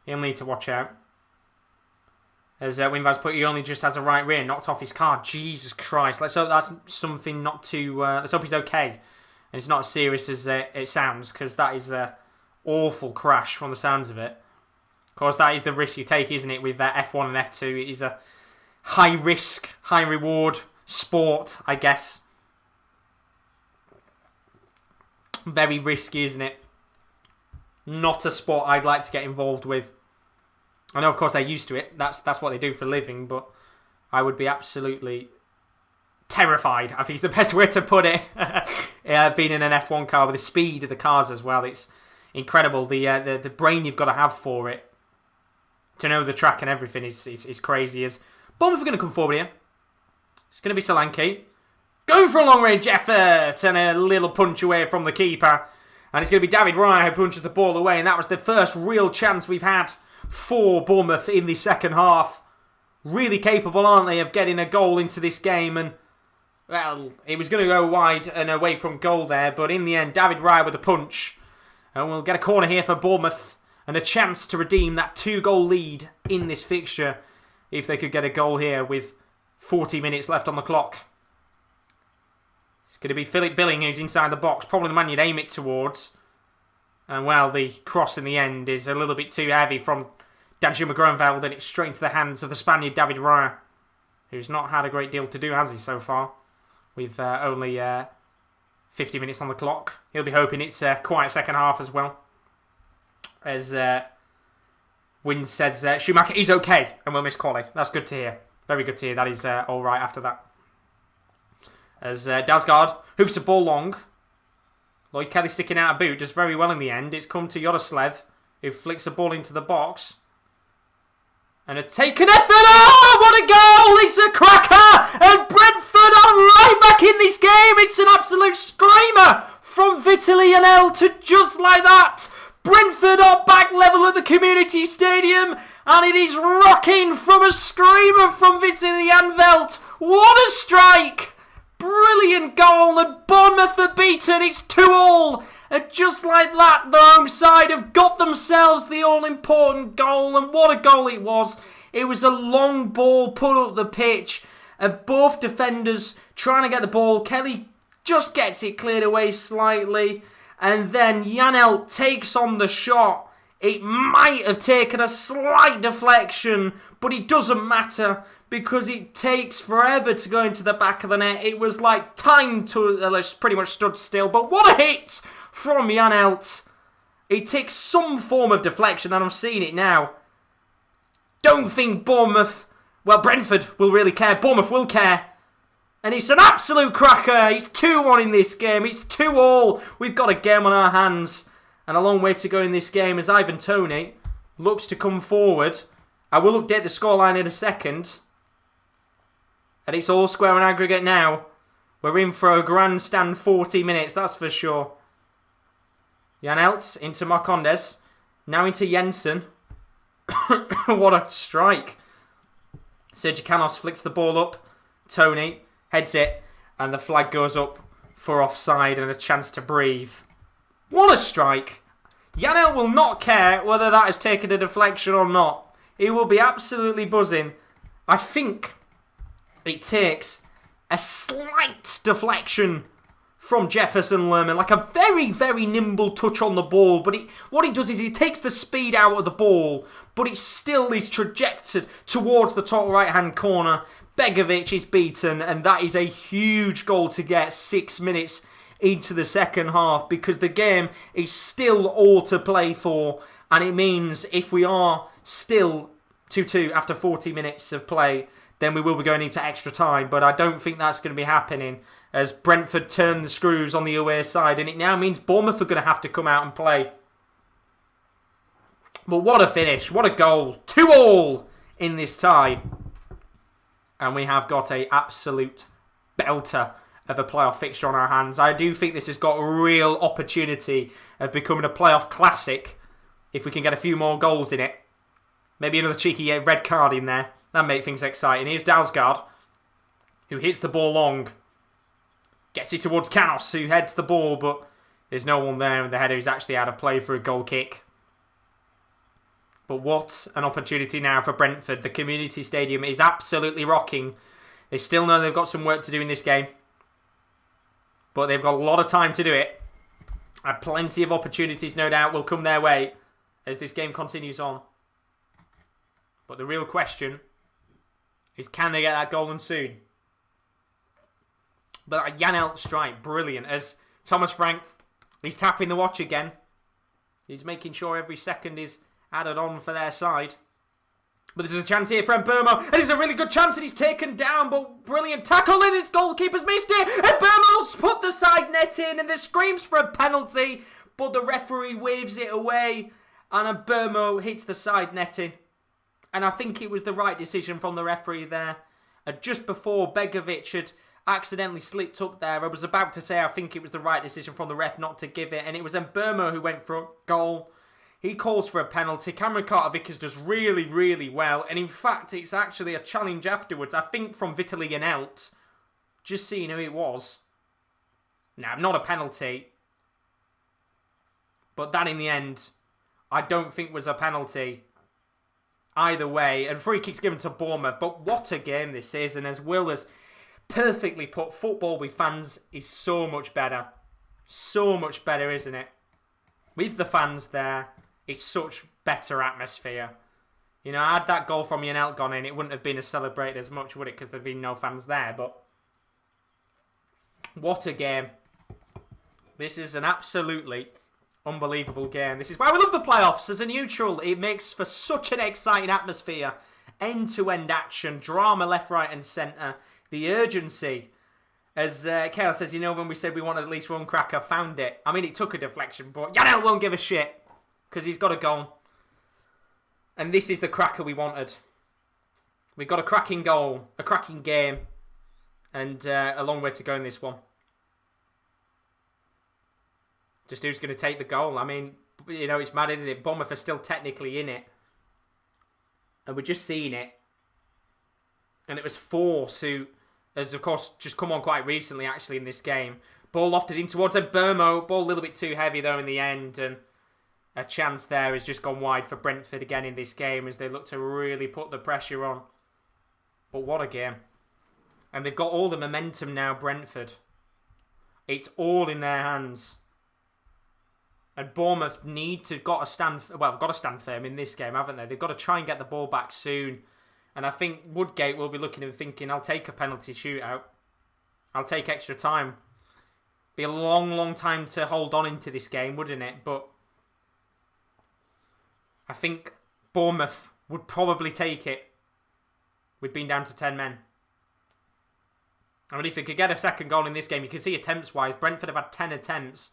He'll need to watch out. As Winvaz put, he only just has a right rear, knocked off his card. Jesus Christ. Let's hope that's something not too... let's hope he's okay. And it's not as serious as it sounds, because that is an awful crash from the sounds of it. Of course, that is the risk you take, isn't it, with F1 and F2. It is a high-risk, high-reward sport, I guess. Very risky, isn't it? Not a sport I'd like to get involved with. I know, of course, they're used to it. That's what they do for a living, but I would be absolutely terrified, I think is the best way to put it. Being in an F1 car with the speed of the cars as well. It's incredible. The brain you've got to have for it. To know the track and everything is crazy. As Bournemouth are going to come forward here. It's going to be Solanke. Going for a long-range effort and a little punch away from the keeper. And it's going to be David Raya who punches the ball away. And that was the first real chance we've had for Bournemouth in the second half. Really capable, aren't they, of getting a goal into this game. And, well, it was going to go wide and away from goal there. But in the end, David Raya with a punch. And we'll get a corner here for Bournemouth. And a chance to redeem that 2-goal lead in this fixture. If they could get a goal here with 40 minutes left on the clock. It's going to be Philip Billing who's inside the box. Probably the man you'd aim it towards. And, well, the cross in the end is a little bit too heavy from Danjuma Groenveld. And it's straight into the hands of the Spaniard David Raya. Who's not had a great deal to do, has he, so far? With only 50 minutes on the clock. He'll be hoping it's a quiet second half as well. As Wynn says, Schumacher is okay and will miss quali. That's good to hear. Very good to hear. That is all right after that. As Dalsgaard hoofs the ball long. Lloyd Kelly sticking out a boot does very well in the end. It's come to Yaroslav, who flicks the ball into the box. And a taken effort. Oh, what a goal! It's a cracker! And Brentford are right back in this game. It's an absolute screamer from Vitaly Janelt to just like that. Brentford are back level at the community stadium. And it is rocking from a screamer from Vitaly Janelt. What a strike! Brilliant goal, and Bournemouth are beaten. It's 2-2. And just like that, the home side have got themselves the all-important goal. And what a goal it was. It was a long ball put up the pitch. And both defenders trying to get the ball. Kelly just gets it cleared away slightly. And then Janelt takes on the shot. It might have taken a slight deflection, but it doesn't matter. Because it takes forever to go into the back of the net. It was like time to pretty much stood still. But what a hit from Janelt. It takes some form of deflection, and I'm seeing it now. Don't think Brentford will really care. Bournemouth will care. And it's an absolute cracker. It's 2-1 in this game. It's 2-2. We've got a game on our hands. And a long way to go in this game as Ivan Toney looks to come forward. I will update the scoreline in a second. And it's all square and aggregate now. We're in for a grandstand 40 minutes, that's for sure. Janelt into Marcondes. Now into Jensen. What a strike. Sergio Canos flicks the ball up. Tony heads it. And the flag goes up for offside and a chance to breathe. What a strike. Janelt will not care whether that has taken a deflection or not. He will be absolutely buzzing. I think it takes a slight deflection from Jefferson Lerman. Like a very, very nimble touch on the ball. But what he does is he takes the speed out of the ball, but it still is trajected towards the top right-hand corner. Begovic is beaten, and that is a huge goal to get 6 minutes into the second half, because the game is still all to play for, and it means if we are still 2-2 after 40 minutes of play, then we will be going into extra time. But I don't think that's going to be happening, as Brentford turn the screws on the away side, and it now means Bournemouth are going to have to come out and play. But what a finish, what a goal. 2-2 in this tie. And we have got an absolute belter of a playoff fixture on our hands. I do think this has got a real opportunity of becoming a playoff classic if we can get a few more goals in it. Maybe another cheeky red card in there. That'd make things exciting. Here's Dalsgaard, who hits the ball long. Gets it towards Canos, who heads the ball, but there's no one there, and the header is actually out of play for a goal kick. But what an opportunity now for Brentford. The community stadium is absolutely rocking. They still know they've got some work to do in this game, but they've got a lot of time to do it. And plenty of opportunities, no doubt, will come their way as this game continues on. But the real question is, can they get that goal and soon? But Jan Elt's strike, brilliant. As Thomas Frank, he's tapping the watch again. He's making sure every second is added on for their side. But there's a chance here for Mbeumo. And it's a really good chance, and he's taken down. But brilliant tackle, and his goalkeeper's missed it. And Mbeumo's put the side net in, and there screams for a penalty. But the referee waves it away, and Mbeumo hits the side netting. And I think it was the right decision from the referee there. Just before Begovic had accidentally slipped up there, I was about to say I think it was the right decision from the ref not to give it. And it was Mbeumo who went for a goal. He calls for a penalty. Cameron Carter-Vickers does really, really well. And in fact, it's actually a challenge afterwards, I think, from Vitaly Janelt. Just seeing who it was. Now, not a penalty. But that, in the end, I don't think was a penalty. Either way. And free kick's given to Bournemouth. But what a game this is. And as Will has perfectly put, football with fans is so much better. So much better, isn't it? With the fans there, it's such better atmosphere. You know, had that goal from Janelt gone in, it wouldn't have been as celebrated as much, would it? Because there'd been no fans there. But what a game. This is an absolutely unbelievable game. This is why we love the playoffs. As a neutral, it makes for such an exciting atmosphere. End-to-end action, drama left, right and centre. The urgency. As Kale says, you know, when we said we wanted at least one cracker, found it. I mean, it took a deflection, but Janelt won't give a shit. Because he's got a goal. And this is the cracker we wanted. We've got a cracking goal, a cracking game. And a long way to go in this one. Just who's going to take the goal? I mean, you know, it's mad, isn't it? Bournemouth are still technically in it. And we're just seeing it. And it was Force who has, of course, just come on quite recently, actually, in this game. Ball lofted in towards Mbeumo. Ball a little bit too heavy, though, in the end. And a chance there has just gone wide for Brentford again in this game as they look to really put the pressure on. But what a game. And they've got all the momentum now, Brentford. It's all in their hands. And Bournemouth got to stand firm in this game, haven't they? They've got to try and get the ball back soon. And I think Woodgate will be looking and thinking, I'll take a penalty shootout. I'll take extra time. Be a long, long time to hold on into this game, wouldn't it? But I think Bournemouth would probably take it. We've been down to 10 men. I mean, if they could get a second goal in this game, you can see attempts-wise, Brentford have had 10 attempts.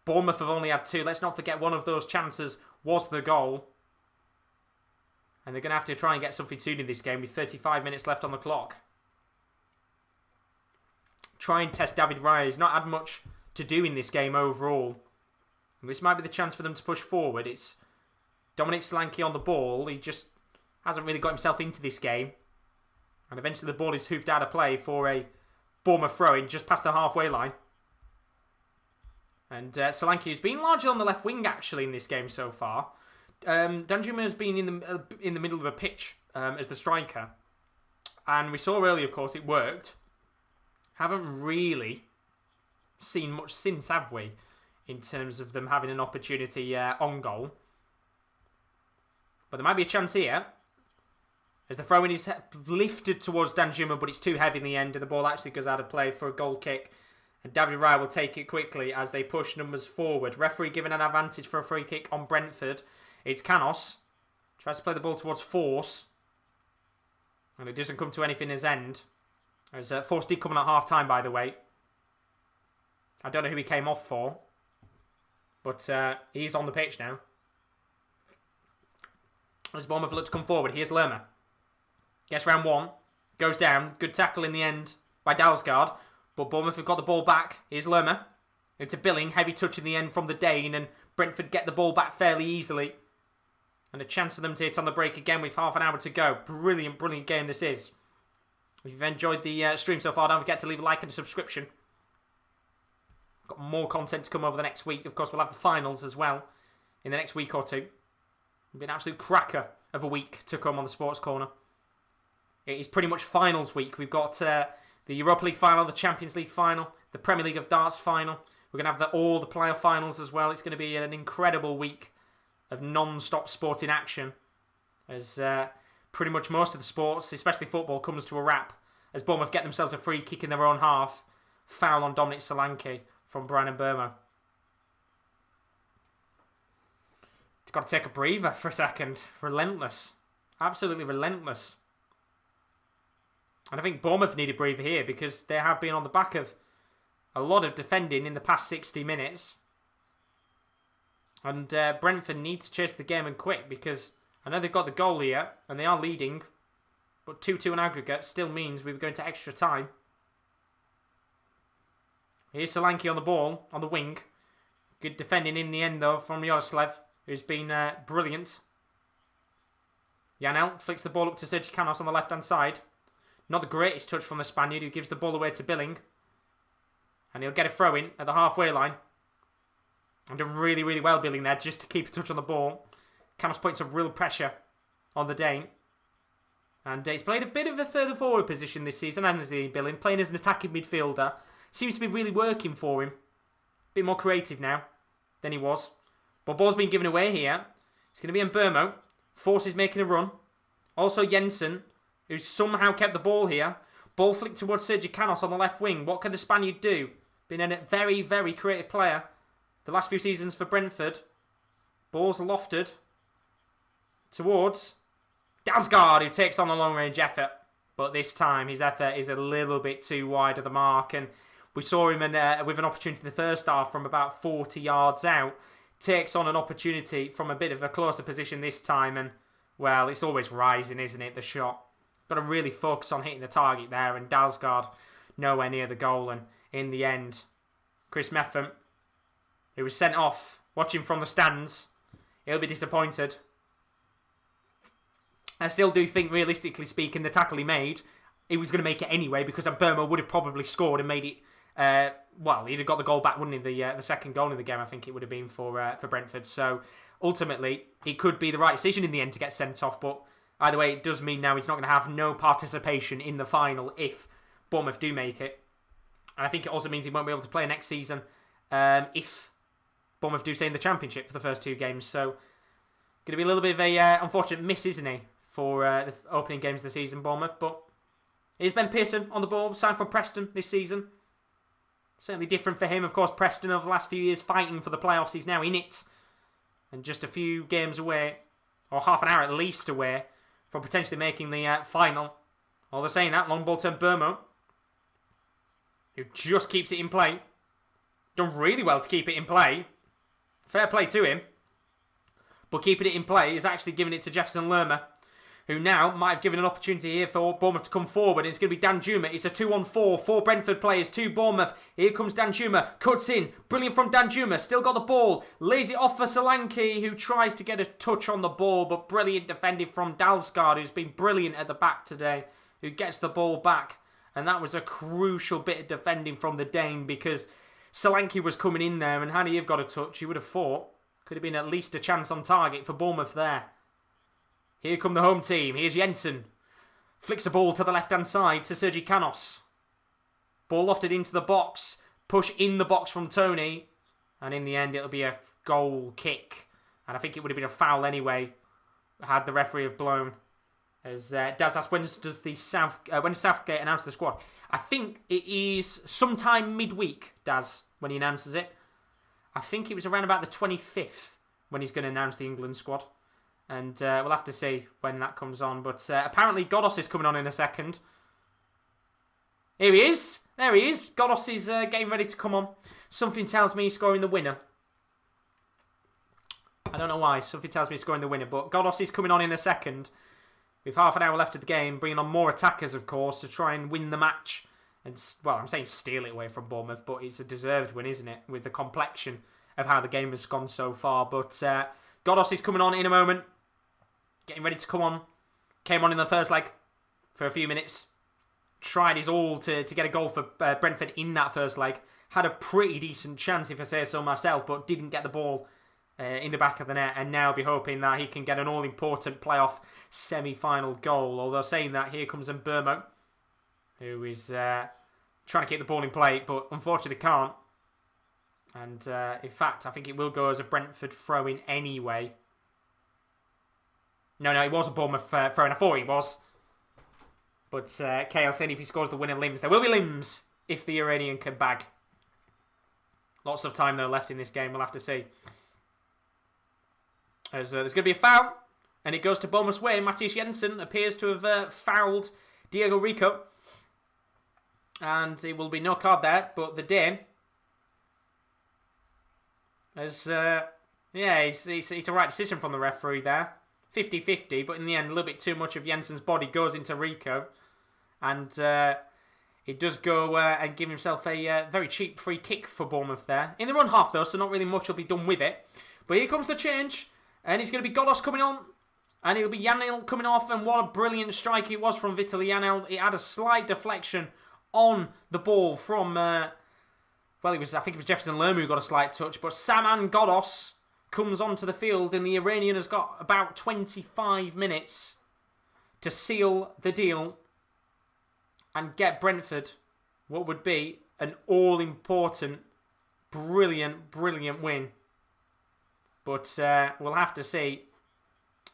Bournemouth have only had 2. Let's not forget one of those chances was the goal. And they're going to have to try and get something soon in this game with 35 minutes left on the clock. Try and test David Raya. He's not had much to do in this game overall. And this might be the chance for them to push forward. It's Dominic Solanke on the ball. He just hasn't really got himself into this game. And eventually the ball is hoofed out of play for a Bournemouth throw-in just past the halfway line. And Solanke has been largely on the left wing, actually, in this game so far. Danjuma has been in the middle of a pitch as the striker. And we saw earlier, of course, it worked. Haven't really seen much since, have we? In terms of them having an opportunity on goal. But there might be a chance here. As the throw-in is lifted towards Danjuma, but it's too heavy in the end, and the ball actually goes out of play for a goal kick. And David Raya will take it quickly as they push numbers forward. Referee given an advantage for a free kick on Brentford. It's Canos. Tries to play the ball towards Force. And it doesn't come to anything as end. As Force did come on at half-time, by the way. I don't know who he came off for. But he's on the pitch now. As Bournemouth look to come forward, here's Lerma. Gets round one. Goes down. Good tackle in the end by Dalsgaard. But Bournemouth have got the ball back. Here's Lerma. Into Billing. Heavy touch in the end from the Dane. And Brentford get the ball back fairly easily. And a chance for them to hit on the break again with half an hour to go. Brilliant, brilliant game this is. If you've enjoyed the stream so far, don't forget to leave a like and a subscription. Got more content to come over the next week. Of course, we'll have the finals as well in the next week or two. It'll be an absolute cracker of a week to come on the Sports Corner. It is pretty much finals week. We've got the Europa League final, the Champions League final, the Premier League of Darts final. We're going to have all the playoff finals as well. It's going to be an incredible week of non-stop sporting action. As pretty much most of the sports, especially football, comes to a wrap. As Bournemouth get themselves a free kick in their own half. Foul on Dominic Solanke from Brian Burma. It's got to take a breather for a second. Relentless. Absolutely relentless. And I think Bournemouth need a breather here because they have been on the back of a lot of defending in the past 60 minutes. And Brentford need to chase the game and quick because I know they've got the goal here and they are leading. But 2-2 in aggregate still means we were going to extra time. Here's Solanke on the ball, on the wing. Good defending in the end though from Yaroslav, who's been brilliant. Janel flicks the ball up to Sergi Canos on the left-hand side. Not the greatest touch from the Spaniard, who gives the ball away to Billing. And he'll get a throw-in at the halfway line. And done really, really well, Billing there, just to keep a touch on the ball. Canos putting some real pressure on the Dane. And he's played a bit of a further forward position this season, hasn't he, Billing? Playing as an attacking midfielder. Seems to be really working for him. A bit more creative now than he was. But ball's been given away here. It's going to be Mbermo. Force is making a run. Also Jensen, who's somehow kept the ball here. Ball flicked towards Sergi Canos on the left wing. What can the Spaniard do? Been a very, very creative player the last few seasons for Brentford. Ball's lofted towards Dalsgaard, who takes on a long-range effort. But this time, his effort is a little bit too wide of the mark. And we saw him with an opportunity in the first half from about 40 yards out. Takes on an opportunity from a bit of a closer position this time. And, well, it's always rising, isn't it, the shot? Got to really focus on hitting the target there. And Dalsgaard nowhere near the goal. And in the end, Chris Meffam, who was sent off, watching from the stands, he'll be disappointed. I still do think, realistically speaking, the tackle he made, he was going to make it anyway because Burma would have probably scored and made it. Well, he'd have got the goal back, wouldn't he? The second goal in the game, I think it would have been for Brentford. So ultimately, it could be the right decision in the end to get sent off. But either way, it does mean now he's not going to have no participation in the final if Bournemouth do make it. And I think it also means he won't be able to play next season if Bournemouth do stay in the Championship for the first two games. So going to be a little bit of a unfortunate miss, isn't he, for the opening games of the season, Bournemouth. But here's Ben Pearson on the ball, signed from Preston this season. Certainly different for him. Of course, Preston over the last few years fighting for the playoffs. He's now in it. And just a few games away, or half an hour at least away, from potentially making the final. While they're saying that, long ball to Burmo, who just keeps it in play. Done really well to keep it in play. Fair play to him. But keeping it in play is actually giving it to Jefferson Lerma, who now might have given an opportunity here for Bournemouth to come forward. And it's going to be Danjuma. It's a 2-on-4. 4 Brentford players, 2 Bournemouth. Here comes Danjuma. Cuts in. Brilliant from Danjuma. Still got the ball. Lays it off for Solanke, who tries to get a touch on the ball. But brilliant defending from Dalsgaard, who's been brilliant at the back today. Who gets the ball back. And that was a crucial bit of defending from the Dane, because Solanke was coming in there. And had he have got a touch, he would have thought. Could have been at least a chance on target for Bournemouth there. Here come the home team. Here's Jensen. Flicks the ball to the left-hand side to Sergi Canos. Ball lofted into the box. push in the box from Tony. And in the end, it'll be a goal kick. And I think it would have been a foul anyway, had the referee have blown. As Daz asked, when does Southgate announce the squad? I think it is sometime midweek, Daz, when he announces it. I think it was around about the 25th when he's going to announce the England squad. And we'll have to see when that comes on. But apparently Godos is coming on in a second. Here he is. There he is. Godos is getting ready to come on. Something tells me he's scoring the winner. I don't know why. Something tells me he's scoring the winner. But Godos is coming on in a second. With half an hour left of the game. Bringing on more attackers, of course, to try and win the match. And, well, I'm saying steal it away from Bournemouth. But it's a deserved win, isn't it? With the complexion of how the game has gone so far. But Godos is coming on in a moment. Getting ready to come on. Came on in the first leg for a few minutes. Tried his all to get a goal for Brentford in that first leg. Had a pretty decent chance, if I say so myself, but didn't get the ball in the back of the net. And now be hoping that he can get an all-important playoff semi-final goal. Although saying that, here comes Bournemouth, who is trying to keep the ball in play, but unfortunately can't. And in fact, I think it will go as a Brentford throw-in anyway. No, it was a Bournemouth throw-in. I thought it was. But KL said if he scores the winning limbs, there will be limbs if the Iranian can bag. Lots of time though left in this game, we'll have to see. As there's going to be a foul, and it goes to Bournemouth's way. Matthias Jensen appears to have fouled Diego Rico. And it will be no card there, but the Dane, as it's a right decision from the referee there. 50-50, but in the end, a little bit too much of Jensen's body goes into Rico. And it does go and give himself a very cheap free kick for Bournemouth there. In the run half, though, so not really much will be done with it. But here comes the change. And it's going to be Godos coming on. And it'll be Janel coming off. And what a brilliant strike it was from Vitaly Janel. It had a slight deflection on the ball from... I think it was Jefferson Lerma who got a slight touch. But Saman Godos comes onto the field, and the Iranian has got about 25 minutes to seal the deal and get Brentford what would be an all-important, brilliant win. But we'll have to see.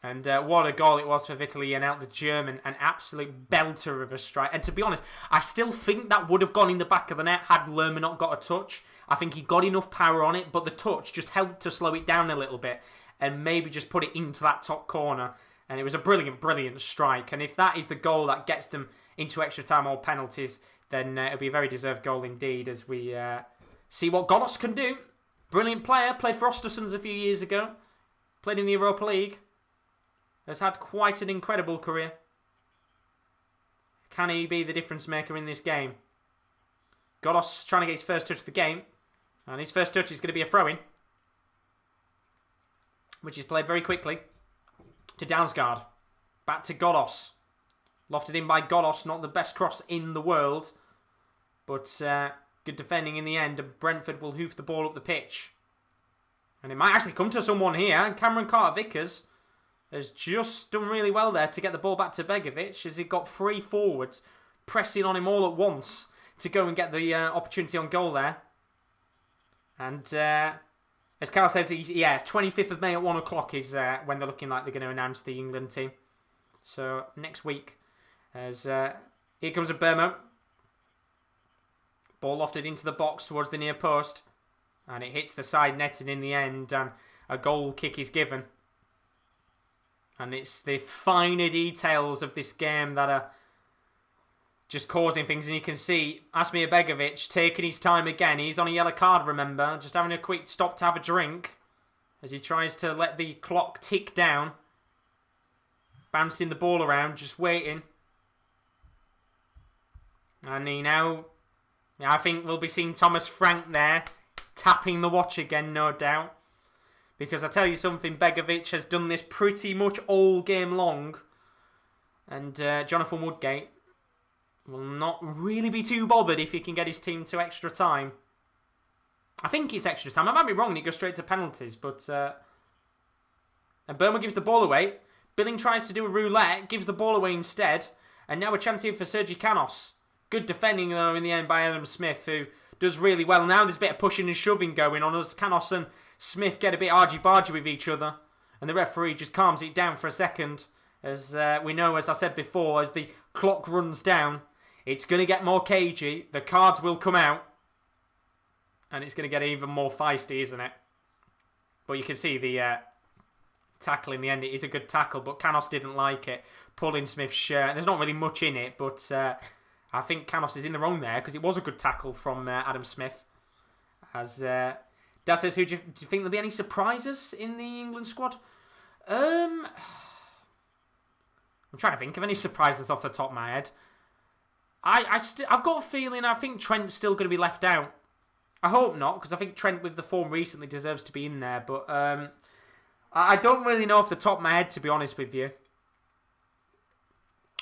And what a goal it was for Vitaly Janel, the German, an absolute belter of a strike. And to be honest, I still think that would have gone in the back of the net had Lerma not got a touch. I think he got enough power on it, but the touch just helped to slow it down a little bit and maybe just put it into that top corner. And it was a brilliant strike. And if that is the goal that gets them into extra time or penalties, then it'll be a very deserved goal indeed as we see what Godos can do. Brilliant player, played for Östersunds a few years ago, played in the Europa League, has had quite an incredible career. Can he be the difference maker in this game? Godos trying to get his first touch of the game. And his first touch is going to be a throw-in, which is played very quickly to Downsgaard. Back to Godos. Lofted in by Godos, not the best cross in the world. But good defending in the end. And Brentford will hoof the ball up the pitch. And it might actually come to someone here. And Cameron Carter-Vickers has just done really well there to get the ball back to Begovic, as he got three forwards pressing on him all at once to go and get the opportunity on goal there. And as Carl says, 25th of May at 1 o'clock is when they're looking like they're going to announce the England team. So next week, as here comes a Bournemouth. Ball lofted into the box towards the near post. And it hits the side netting in the end, and a goal kick is given. And it's the finer details of this game that are just causing things. And you can see Asmir Begovic taking his time again. He's on a yellow card, remember. Just having a quick stop to have a drink as he tries to let the clock tick down. Bouncing the ball around, just waiting. And he now, I think we'll be seeing Thomas Frank there, tapping the watch again, no doubt. Because I tell you something, Begovic has done this pretty much all game long. And Jonathan Woodgate will not really be too bothered if he can get his team to extra time. I think it's extra time. I might be wrong and it goes straight to penalties. But and Burma gives the ball away. Billing tries to do a roulette, gives the ball away instead. And now a chance here for Sergi Canos. Good defending though in the end by Adam Smith, who does really well. Now there's a bit of pushing and shoving going on as Canos and Smith get a bit argy-bargy with each other. And the referee just calms it down for a second. As we know, as I said before, as the clock runs down, it's going to get more cagey. The cards will come out. And it's going to get even more feisty, isn't it? But you can see the tackle in the end. It is a good tackle, but Canos didn't like it. Pulling Smith's shirt. There's not really much in it, but I think Canos is in the wrong there because it was a good tackle from Adam Smith. As Dad says, do you think there'll be any surprises in the England squad? I'm trying to think of any surprises off the top of my head. I've got a feeling I think Trent's still going to be left out. I hope not, because I think Trent with the form recently deserves to be in there. But I don't really know off the top of my head, to be honest with you.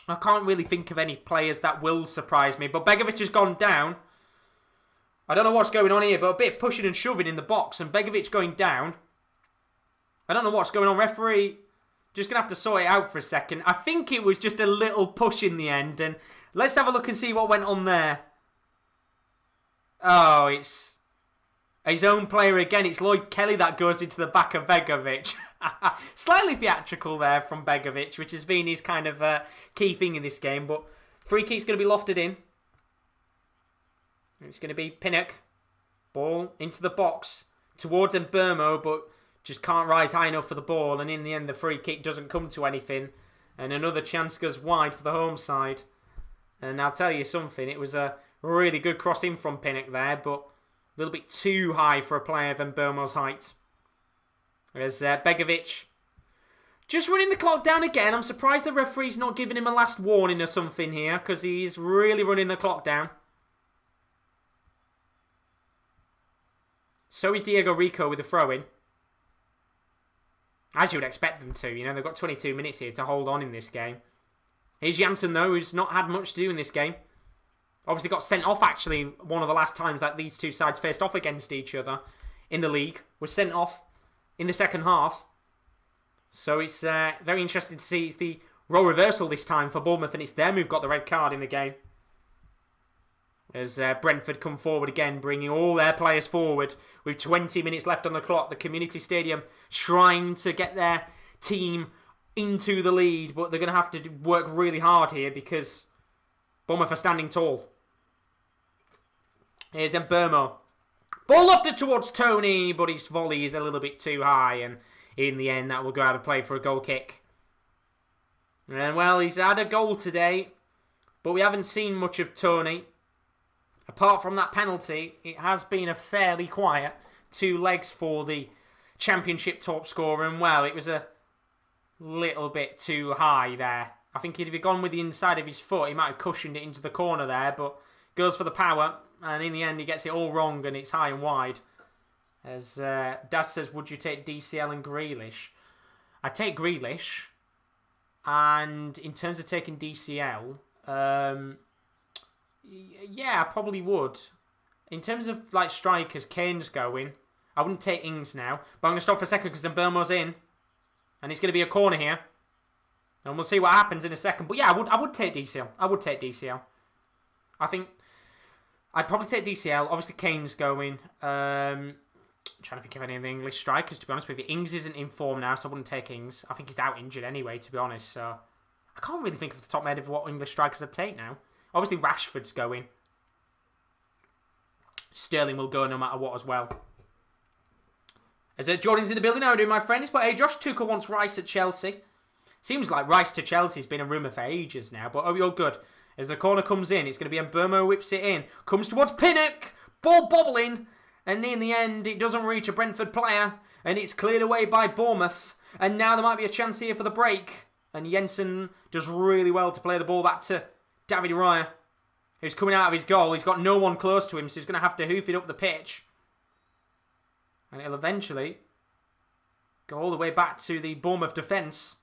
I can't really think of any players that will surprise me. But Begovic has gone down. I don't know what's going on here, but a bit of pushing and shoving in the box. And Begovic going down. I don't know what's going on. Referee just going to have to sort it out for a second. I think it was just a little push in the end. And let's have a look and see what went on there. Oh, it's his own player again. It's Lloyd Kelly that goes into the back of Begovic. Slightly theatrical there from Begovic, which has been his kind of key thing in this game. But free kick's going to be lofted in. It's going to be Pinnock. Ball into the box towards Mbeumo, but just can't rise high enough for the ball. And in the end, the free kick doesn't come to anything. And another chance goes wide for the home side. And I'll tell you something, it was a really good cross in from Pinnock there, but a little bit too high for a player of Mbeumo's height. There's Begovic just running the clock down again. I'm surprised the referee's not giving him a last warning or something here, because he's really running the clock down. So is Diego Rico with the throw-in. As you would expect them to, you know, they've got 22 minutes here to hold on in this game. Here's Janssen, though, who's not had much to do in this game. Obviously got sent off, actually, one of the last times that these two sides faced off against each other in the league. Was sent off in the second half. So it's very interesting to see. It's the role reversal this time for Bournemouth, and it's them who've got the red card in the game. As Brentford come forward again, bringing all their players forward with 20 minutes left on the clock. The Community Stadium trying to get their team into the lead, but they're going to have to work really hard here because Bournemouth are standing tall. Here's Mbeumo. Ball lofted towards Tony, but his volley is a little bit too high, and in the end that will go out of play for a goal kick. And well, he's had a goal today, but we haven't seen much of Tony. Apart from that penalty, it has been a fairly quiet 2 legs for the Championship top scorer, and well, it was a little bit too high there. I think he'd have gone with the inside of his foot. He might have cushioned it into the corner there, but goes for the power, and in the end he gets it all wrong and it's high and wide. As Daz says, would you take DCL and Grealish? I'd take Grealish, and in terms of taking DCL, yeah, I probably would. In terms of like strikers, Kane's going. I wouldn't take Ings now, but I'm going to stop for a second because Mbeumo's in. And it's going to be a corner here. And we'll see what happens in a second. But yeah, I would take DCL. I would take DCL. I think I'd probably take DCL. Obviously, Kane's going. Trying to think of any of the English strikers, to be honest with you. Ings isn't in form now, so I wouldn't take Ings. I think he's out injured anyway, to be honest. So I can't really think of the top of my head of what English strikers I'd take now. Obviously, Rashford's going. Sterling will go no matter what as well. As Jordan's in the building, how are you doing, my friends? But hey, Josh Tuchel wants Rice at Chelsea. Seems like Rice to Chelsea's been a rumour for ages now, but you're good. As the corner comes in, it's going to be Mbeumo whips it in. Comes towards Pinnock. Ball bobbling. And in the end, it doesn't reach a Brentford player. And it's cleared away by Bournemouth. And now there might be a chance here for the break. And Jensen does really well to play the ball back to David Raya, who's coming out of his goal. He's got no one close to him, so he's going to have to hoof it up the pitch. And it'll eventually go all the way back to the Bournemouth defence,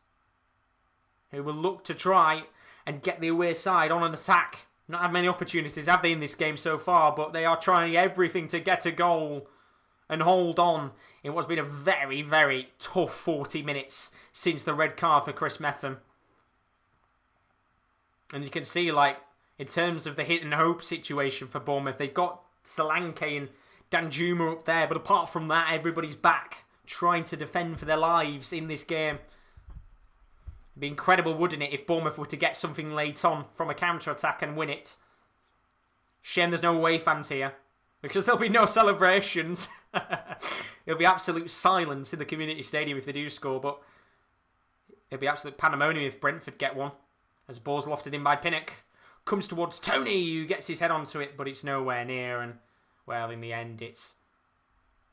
who will look to try and get the away side on an attack. Not had many opportunities, have they, in this game so far, but they are trying everything to get a goal and hold on in what's been a very, very tough 40 minutes since the red card for Chris Metham. And you can see, like, in terms of the hit and hope situation for Bournemouth, they've got Solanke and Danjuma up there. But apart from that, everybody's back trying to defend for their lives in this game. It'd be incredible, wouldn't it, if Bournemouth were to get something late on from a counter-attack and win it. Shame there's no away fans here, because there'll be no celebrations. It'll be absolute silence in the community stadium if they do score, but it'll be absolute pandemonium if Brentford get one. As ball's lofted in by Pinnock. Comes towards Tony, who gets his head onto it, but it's nowhere near. And, well, in the end, it's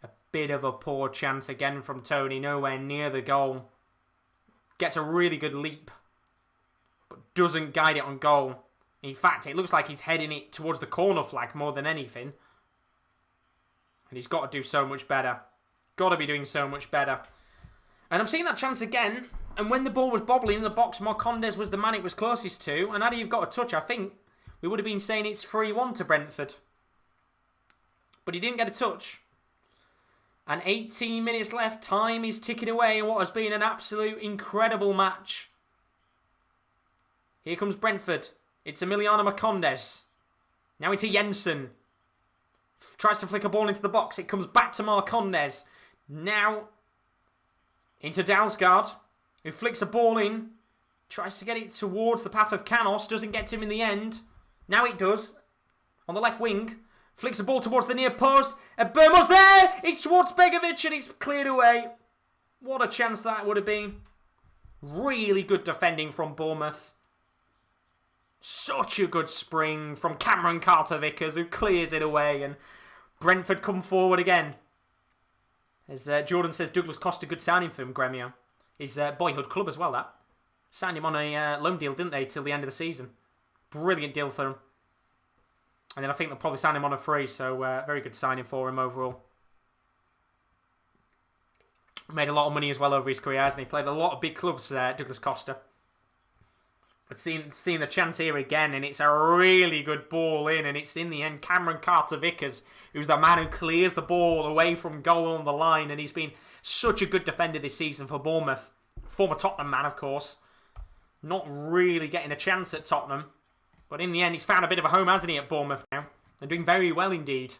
a bit of a poor chance again from Tony. Nowhere near the goal. Gets a really good leap, but doesn't guide it on goal. In fact, it looks like he's heading it towards the corner flag more than anything. And he's got to do so much better. Got to be doing so much better. And I'm seeing that chance again. And when the ball was bobbling in the box, Marcondes was the man it was closest to. And had he got a touch, I think we would have been saying it's 3-1 to Brentford. But he didn't get a touch. And 18 minutes left. Time is ticking away in what has been an absolute incredible match. Here comes Brentford. It's Emiliano Marcondes. Now into Jensen. Tries to flick a ball into the box. It comes back to Marcondes. Now into Dalsgaard, who flicks a ball in. Tries to get it towards the path of Canos. Doesn't get to him in the end. Now it does. On the left wing. Flicks a ball towards the near post. And Bournemouth's there! It's towards Begovic and it's cleared away. What a chance that would have been. Really good defending from Bournemouth. Such a good spring from Cameron Carter-Vickers, who clears it away. And Brentford come forward again. As Jordan says, Douglas Costa, good signing for him, Gremio. His boyhood club as well, that. Signed him on a loan deal, didn't they, till the end of the season. Brilliant deal for him. And then I think they'll probably sign him on a free, so very good signing for him overall. Made a lot of money as well over his career, hasn't he? Played a lot of big clubs, Douglas Costa. But seeing the chance here again, and it's a really good ball in, and it's in the end Cameron Carter-Vickers, who's the man who clears the ball away from goal on the line, and he's been such a good defender this season for Bournemouth. Former Tottenham man, of course. Not really getting a chance at Tottenham. But in the end, he's found a bit of a home, hasn't he, at Bournemouth now? They're doing very well indeed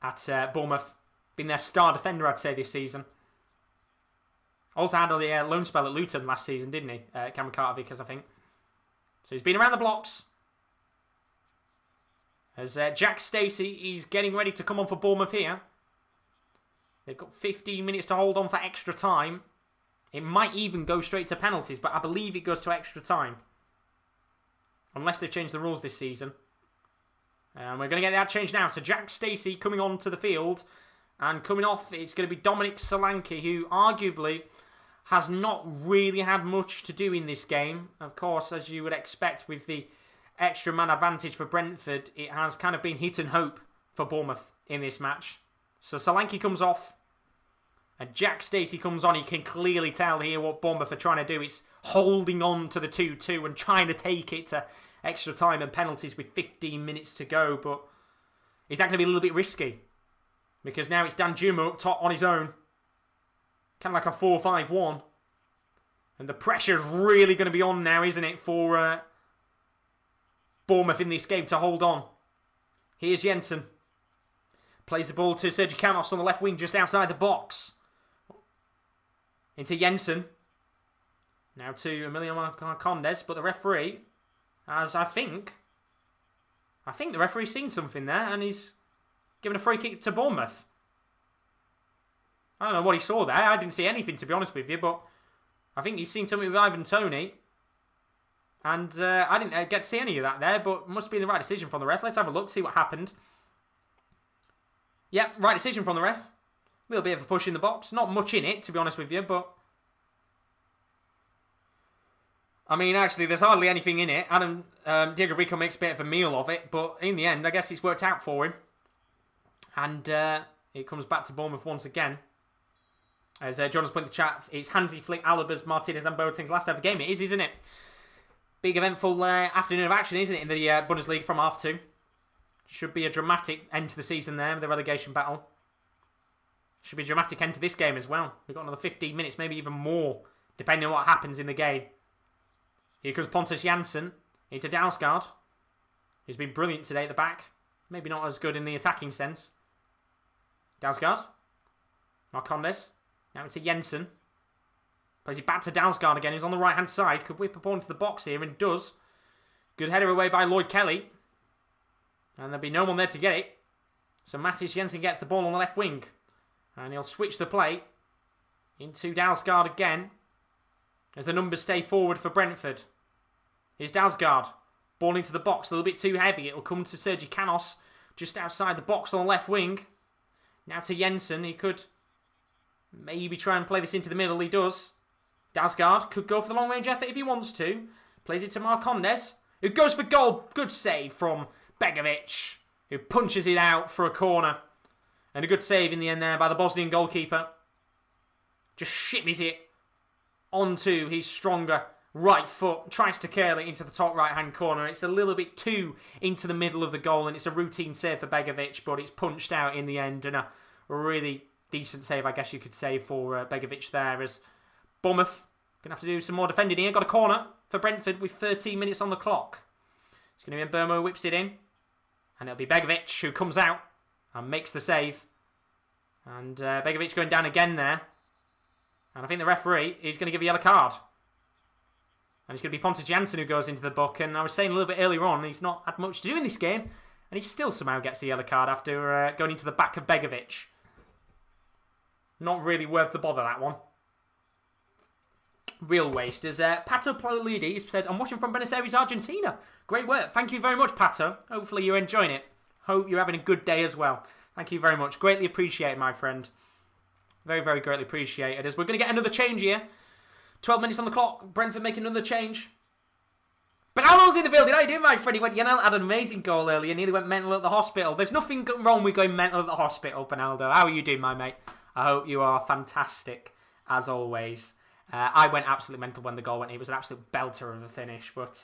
at Bournemouth. Been their star defender, I'd say, this season. Also had a loan spell at Luton last season, didn't he? Cameron Carter-Vickers, I think. So he's been around the blocks. As Jack Stacey is getting ready to come on for Bournemouth here. They've got 15 minutes to hold on for extra time. It might even go straight to penalties, but I believe it goes to extra time. Unless they've changed the rules this season. And we're going to get that changed now. So Jack Stacey coming onto the field. And coming off, it's going to be Dominic Solanke, who arguably has not really had much to do in this game. Of course, as you would expect with the extra man advantage for Brentford, it has kind of been hit and hope for Bournemouth in this match. So Solanke comes off. And Jack Stacey comes on. You can clearly tell here what Bournemouth are trying to do. It's holding on to the 2-2 and trying to take it to extra time and penalties with 15 minutes to go. But is that going to be a little bit risky? Because now it's Danjuma up top on his own. Kind of like a 4-5-1. And the pressure's really going to be on now, isn't it, for Bournemouth in this game to hold on. Here's Jensen. Plays the ball to Sergio Canos on the left wing just outside the box. Into Jensen. Now to Emiliano Marcondes, but the referee has, I think the referee's seen something there and he's given a free kick to Bournemouth. I don't know what he saw there. I didn't see anything, to be honest with you, but I think he's seen something with Ivan Toney. And I didn't get to see any of that there, but must be the right decision from the ref. Let's have a look, see what happened. Yep, right decision from the ref. A little bit of a push in the box. Not much in it, to be honest with you, but I mean, actually, there's hardly anything in it. Diego Rico makes a bit of a meal of it, but in the end, I guess it's worked out for him. And it comes back to Bournemouth once again. As Jonas put in the chat, it's Hansi Flick, Alaba's, Martinez and Boateng's last ever game. It is, isn't it? Big eventful afternoon of action, isn't it, in the Bundesliga from half two. Should be a dramatic end to the season there with the relegation battle. Should be a dramatic end to this game as well. We've got another 15 minutes, maybe even more, depending on what happens in the game. Here comes Pontus Jansson into Dalsgaard, who's been brilliant today at the back. Maybe not as good in the attacking sense. Dalsgaard. Marcondes. Now into Jensen. Plays it back to Dalsgaard again. He's on the right-hand side. Could whip up onto the box here and does. Good header away by Lloyd Kelly. And there'll be no one there to get it. So Mattis Jensen gets the ball on the left wing. And he'll switch the play into Dalsgaard again. As the numbers stay forward for Brentford. Here's Dalsgaard. Ball into the box. A little bit too heavy. It'll come to Sergi Canos. Just outside the box on the left wing. Now to Jensen. He could maybe try and play this into the middle. He does. Dalsgaard could go for the long range effort if he wants to. Plays it to Marcondes. Who goes for goal. Good save from Begovic. Who punches it out for a corner. And a good save in the end there by the Bosnian goalkeeper. Just shimmies it onto his stronger right foot. Tries to curl it into the top right hand corner. It's a little bit too into the middle of the goal. And it's a routine save for Begovic. But it's punched out in the end. And a really decent save, I guess you could say, for Begovic there. As Bournemouth going to have to do some more defending here. Got a corner for Brentford with 13 minutes on the clock. It's going to be Mbeumo who whips it in. And it'll be Begovic who comes out and makes the save. And Begovic going down again there. And I think the referee is going to give a yellow card. And it's going to be Pontus Jansson who goes into the book. And I was saying a little bit earlier on, he's not had much to do in this game. And he still somehow gets a yellow card after going into the back of Begovic. Not really worth the bother, that one. Real waste. As Pato Polidi said, I'm watching from Buenos Aires, Argentina. Great work. Thank you very much, Pato. Hopefully you're enjoying it. Hope you're having a good day as well. Thank you very much. Greatly appreciated, my friend. Very, very greatly appreciated. As we're going to get another change here. 12 minutes on the clock. Brentford making another change. Benaldo's in the building. How you doing, my friend? He went, Yanel had an amazing goal earlier. Nearly went mental at the hospital. There's nothing wrong with going mental at the hospital, Benaldo. How are you doing, my mate? I hope you are fantastic, as always. I went absolutely mental when the goal went. It was an absolute belter of a finish. But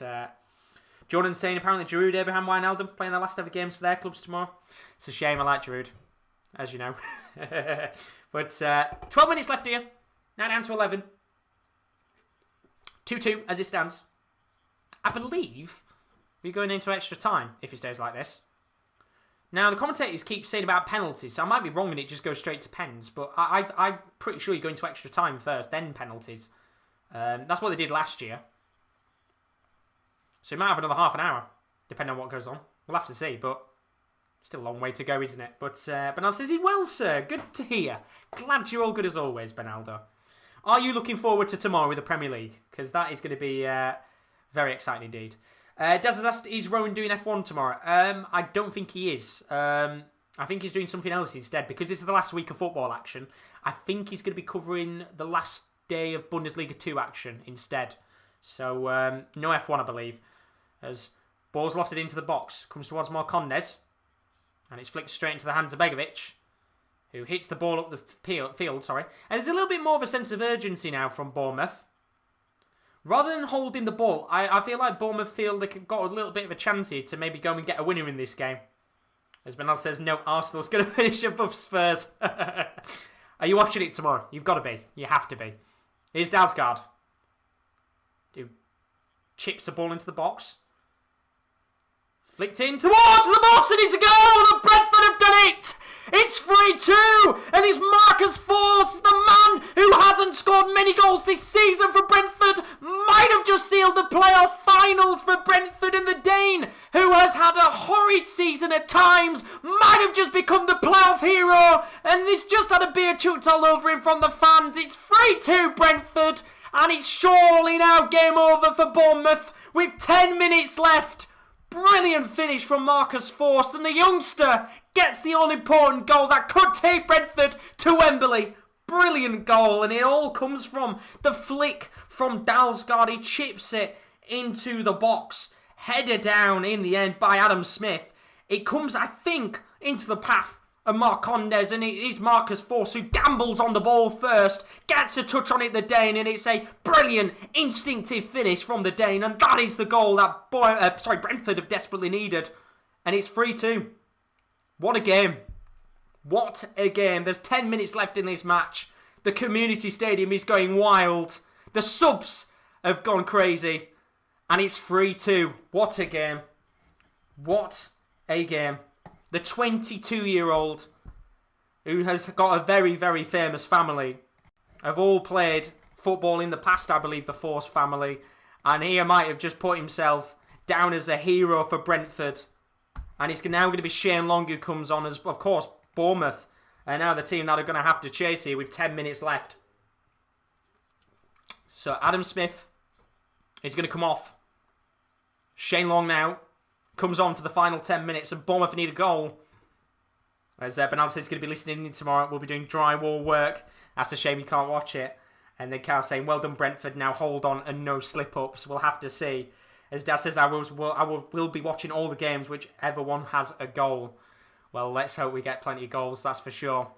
Jordan saying apparently Giroud, Abraham Wijnaldum playing their last ever games for their clubs tomorrow. It's a shame. I like Giroud, as you know. But 12 minutes left here. Now down to 11. 2-2 as it stands. I believe we're going into extra time if it stays like this. Now, the commentators keep saying about penalties, so I might be wrong and it just goes straight to pens, but I'm pretty sure you go into extra time first, then penalties. That's what they did last year. So you might have another half an hour, depending on what goes on. We'll have to see, but still a long way to go, isn't it? But Benaldo says, well, sir, good to hear. Glad you're all good as always, Benaldo. Are you looking forward to tomorrow with the Premier League? Because that is going to be very exciting indeed. Des has asked, is Rowan doing F1 tomorrow? I don't think he is. I think he's doing something else instead because this is the last week of football action. I think he's going to be covering the last day of Bundesliga 2 action instead. So, no F1, I believe. As ball's lofted into the box, comes towards Marcondes, and it's flicked straight into the hands of Begovic, who hits the ball up the field. And there's a little bit more of a sense of urgency now from Bournemouth. Rather than holding the ball, I feel like Bournemouth feel they've got a little bit of a chance here to maybe go and get a winner in this game. As Benal says, no, Arsenal's going to finish above Spurs. Are you watching it tomorrow? You've got to be. You have to be. Here's Dalsgaard. Who chips the ball into the box. Flicked in towards the box and it's a goal! The Brentford have done it! It's 3-2! And it's Marcus Forss, the man who hasn't scored many goals this season for Brentford, might have just sealed the playoff finals for Brentford, and the Dane, who has had a horrid season at times, might have just become the playoff hero, and he's just had a beer chucked all over him from the fans. It's 3-2 Brentford, and it's surely now game over for Bournemouth with 10 minutes left. Brilliant finish from Marcus Forss, and the youngster gets the all-important goal that could take Brentford to Wembley. Brilliant goal, and it all comes from the flick from Dalsgaard. He chips it into the box, headed down in the end by Adam Smith. It comes, I think, into the path of Marcondes, and it is Marcus Forss who gambles on the ball first, gets a touch on it, the Dane, and it's a brilliant, instinctive finish from the Dane, and that is the goal that Brentford have desperately needed, and it's 3-2. What a game. What a game. There's 10 minutes left in this match. The community stadium is going wild. The subs have gone crazy, and it's 3-2. What a game. What a game. the 22-year-old who has got a very, very famous family, have all played football in the past, I believe, the Force family, and he might have just put himself down as a hero for Brentford. And it's now going to be Shane Long who comes on as, of course, Bournemouth. And now the team that are going to have to chase here with 10 minutes left. So Adam Smith is going to come off. Shane Long now comes on for the final 10 minutes, and Bournemouth need a goal. As Bernal says he's going to be listening in tomorrow. We'll be doing drywall work. That's a shame you can't watch it. And then Carl saying, well done Brentford, now hold on and no slip-ups. We'll have to see. As Dad says, I will be watching all the games, whichever one has a goal. Well, let's hope we get plenty of goals, that's for sure.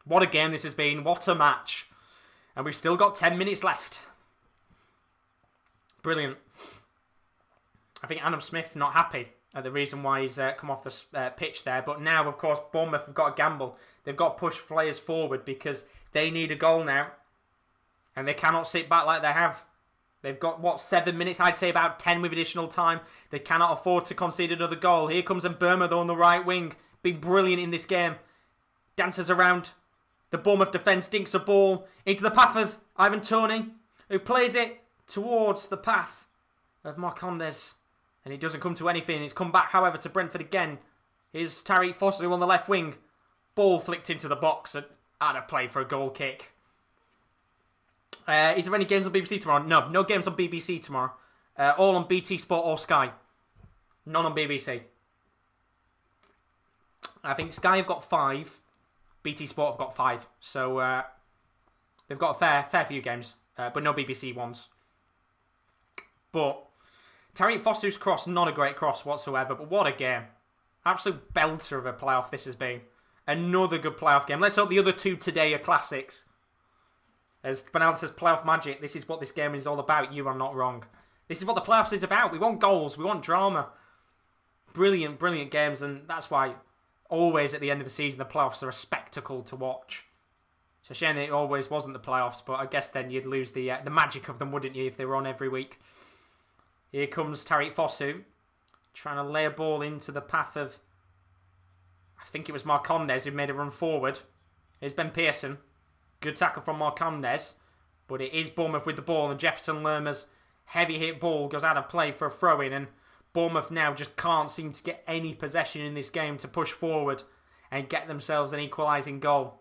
What a game this has been. What a match. And we've still got 10 minutes left. Brilliant. I think Adam Smith not happy at the reason why he's come off the pitch there. But now, of course, Bournemouth have got to gamble. They've got to push players forward because they need a goal now. And they cannot sit back like they have. They've got, 7 minutes? I'd say about 10 with additional time. They cannot afford to concede another goal. Here comes Mbeumo on the right wing. Been brilliant in this game. Dances around. The Bournemouth defence dinks a ball into the path of Ivan Toney, who plays it towards the path of Marcondes. And it doesn't come to anything. It's come back, however, to Brentford again. Here's Tariq Foster on the left wing. Ball flicked into the box and out of play for a goal kick. Is there any games on BBC tomorrow? No games on BBC tomorrow. All on BT Sport or Sky. None on BBC. I think Sky have got 5. BT Sport have got 5. So they've got a fair few games. But no BBC ones. But Tariq Foster's cross, not a great cross whatsoever. But what a game. Absolute belter of a playoff this has been. Another good playoff game. Let's hope the other 2 today are classics. As Bernal says, playoff magic. This is what this game is all about. You are not wrong. This is what the playoffs is about. We want goals. We want drama. Brilliant, brilliant games. And that's why always at the end of the season, the playoffs are a spectacle to watch. It's a shame it always wasn't the playoffs. But I guess then you'd lose the magic of them, wouldn't you, if they were on every week. Here comes Tariq Fosu. Trying to lay a ball into the path of, I think it was Marcondes who made a run forward. Here's Ben Pearson. Good tackle from Marcondes, but it is Bournemouth with the ball, and Jefferson Lerma's heavy hit ball goes out of play for a throw-in, and Bournemouth now just can't seem to get any possession in this game to push forward and get themselves an equalising goal.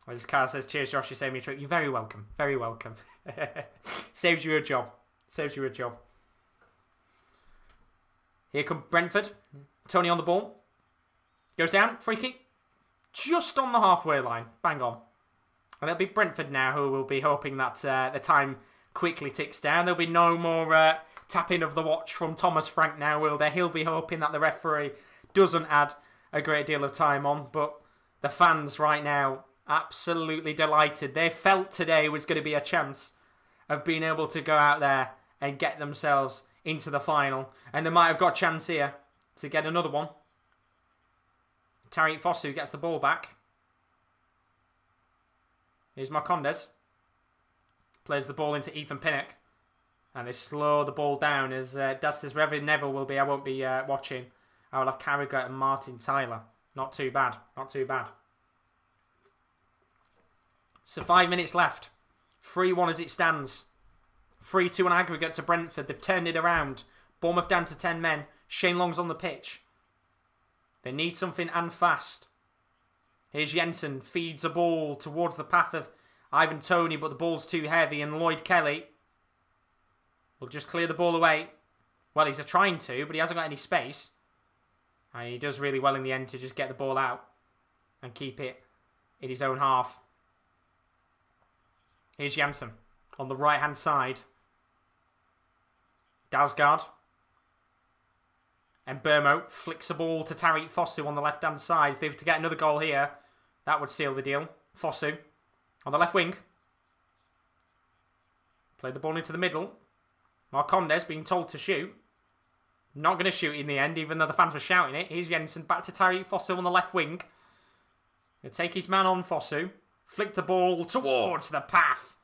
As Carl says, cheers Josh, you saved me a trip. You're very welcome, very welcome. Saves you a job, saves you a job. Here come Brentford, Tony on the ball, goes down, free kick, just on the halfway line, bang on. And it'll be Brentford now who will be hoping that the time quickly ticks down. There'll be no more tapping of the watch from Thomas Frank now, will there? He'll be hoping that the referee doesn't add a great deal of time on. But the fans right now, absolutely delighted. They felt today was going to be a chance of being able to go out there and get themselves into the final. And they might have got a chance here to get another one. Tariq Fosu gets the ball back. Here's Marcondes. Plays the ball into Ethan Pinnock. And they slow the ball down as Dad says wherever Neville will be, I won't be watching. I will have Carragher and Martin Tyler. Not too bad. Not too bad. So 5 minutes left. 3-1 as it stands. 3-2 on aggregate to Brentford. They've turned it around. Bournemouth down to 10 men. Shane Long's on the pitch. They need something and fast. Here's Jensen, feeds a ball towards the path of Ivan Toney, but the ball's too heavy, and Lloyd Kelly will just clear the ball away. Well, he's trying to, but he hasn't got any space. And he does really well in the end to just get the ball out and keep it in his own half. Here's Jansen on the right-hand side. Dalsgaard. And Mbeumo flicks a ball to Tariq Fosu on the left-hand side. If they were to get another goal here, that would seal the deal. Fosu on the left wing. Played the ball into the middle. Marcondes being told to shoot. Not going to shoot in the end, even though the fans were shouting it. Here's Jensen back to Tariq Fosu on the left wing. He'll take his man on Fosu. Flick the ball towards the path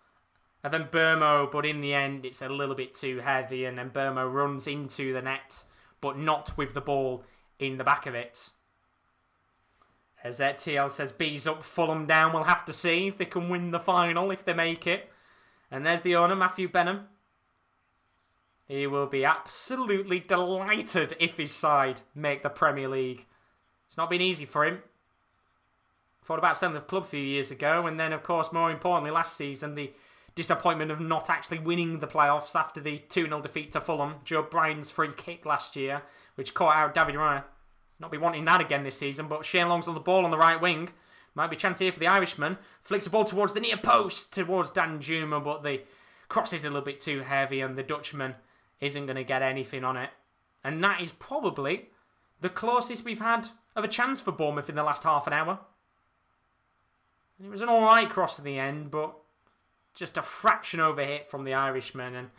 of Mbeumo, but in the end it's a little bit too heavy, and Mbeumo runs into the net, but not with the ball in the back of it. As TL says, B's up, Fulham down. We'll have to see if they can win the final, if they make it. And there's the owner, Matthew Benham. He will be absolutely delighted if his side make the Premier League. It's not been easy for him. Thought about selling the club a few years ago, and then, of course, more importantly, last season, the disappointment of not actually winning the playoffs after the 2-0 defeat to Fulham. Joe Bryan's free kick last year, which caught out David Raya. Not be wanting that again this season, but Shane Long's on the ball on the right wing. Might be a chance here for the Irishman. Flicks the ball towards the near post, towards Dan Juma, but the cross is a little bit too heavy, and the Dutchman isn't going to get anything on it. And that is probably the closest we've had of a chance for Bournemouth in the last half an hour. It was an alright cross in the end, but just a fraction overhit from the Irishman. And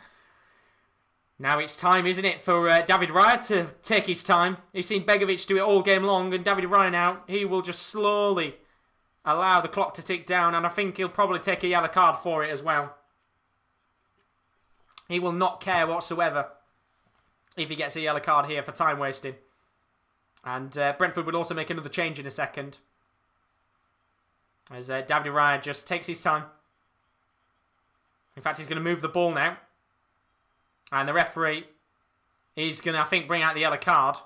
now it's time, isn't it, for David Raya to take his time. He's seen Begovic do it all game long, and David Raya now, he will just slowly allow the clock to tick down, and I think he'll probably take a yellow card for it as well. He will not care whatsoever if he gets a yellow card here for time wasting. And Brentford will also make another change in a second. As David Raya just takes his time. In fact, he's going to move the ball now. And the referee is going to, I think, bring out the yellow card.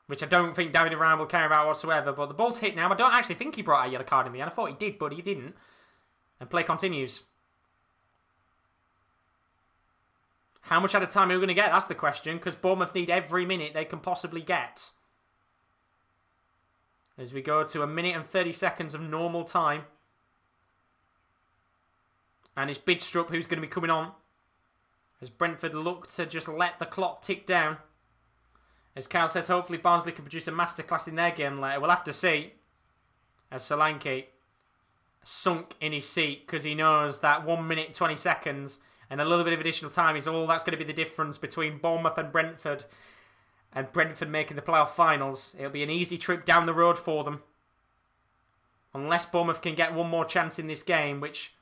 Which I don't think David Raya will care about whatsoever. But the ball's hit now. I don't actually think he brought out a yellow card in the end. I thought he did, but he didn't. And play continues. How much at a time are we going to get? That's the question. Because Bournemouth need every minute they can possibly get. As we go to 1 minute and 30 seconds of normal time. And it's Bidstrup who's going to be coming on. As Brentford look to just let the clock tick down. As Kyle says, hopefully Barnsley can produce a masterclass in their game later. We'll have to see. As Solanke sunk in his seat because he knows that 1 minute 20 seconds and a little bit of additional time is all that's going to be the difference between Bournemouth and Brentford. And Brentford making the playoff finals. It'll be an easy trip down the road for them. Unless Bournemouth can get one more chance in this game, which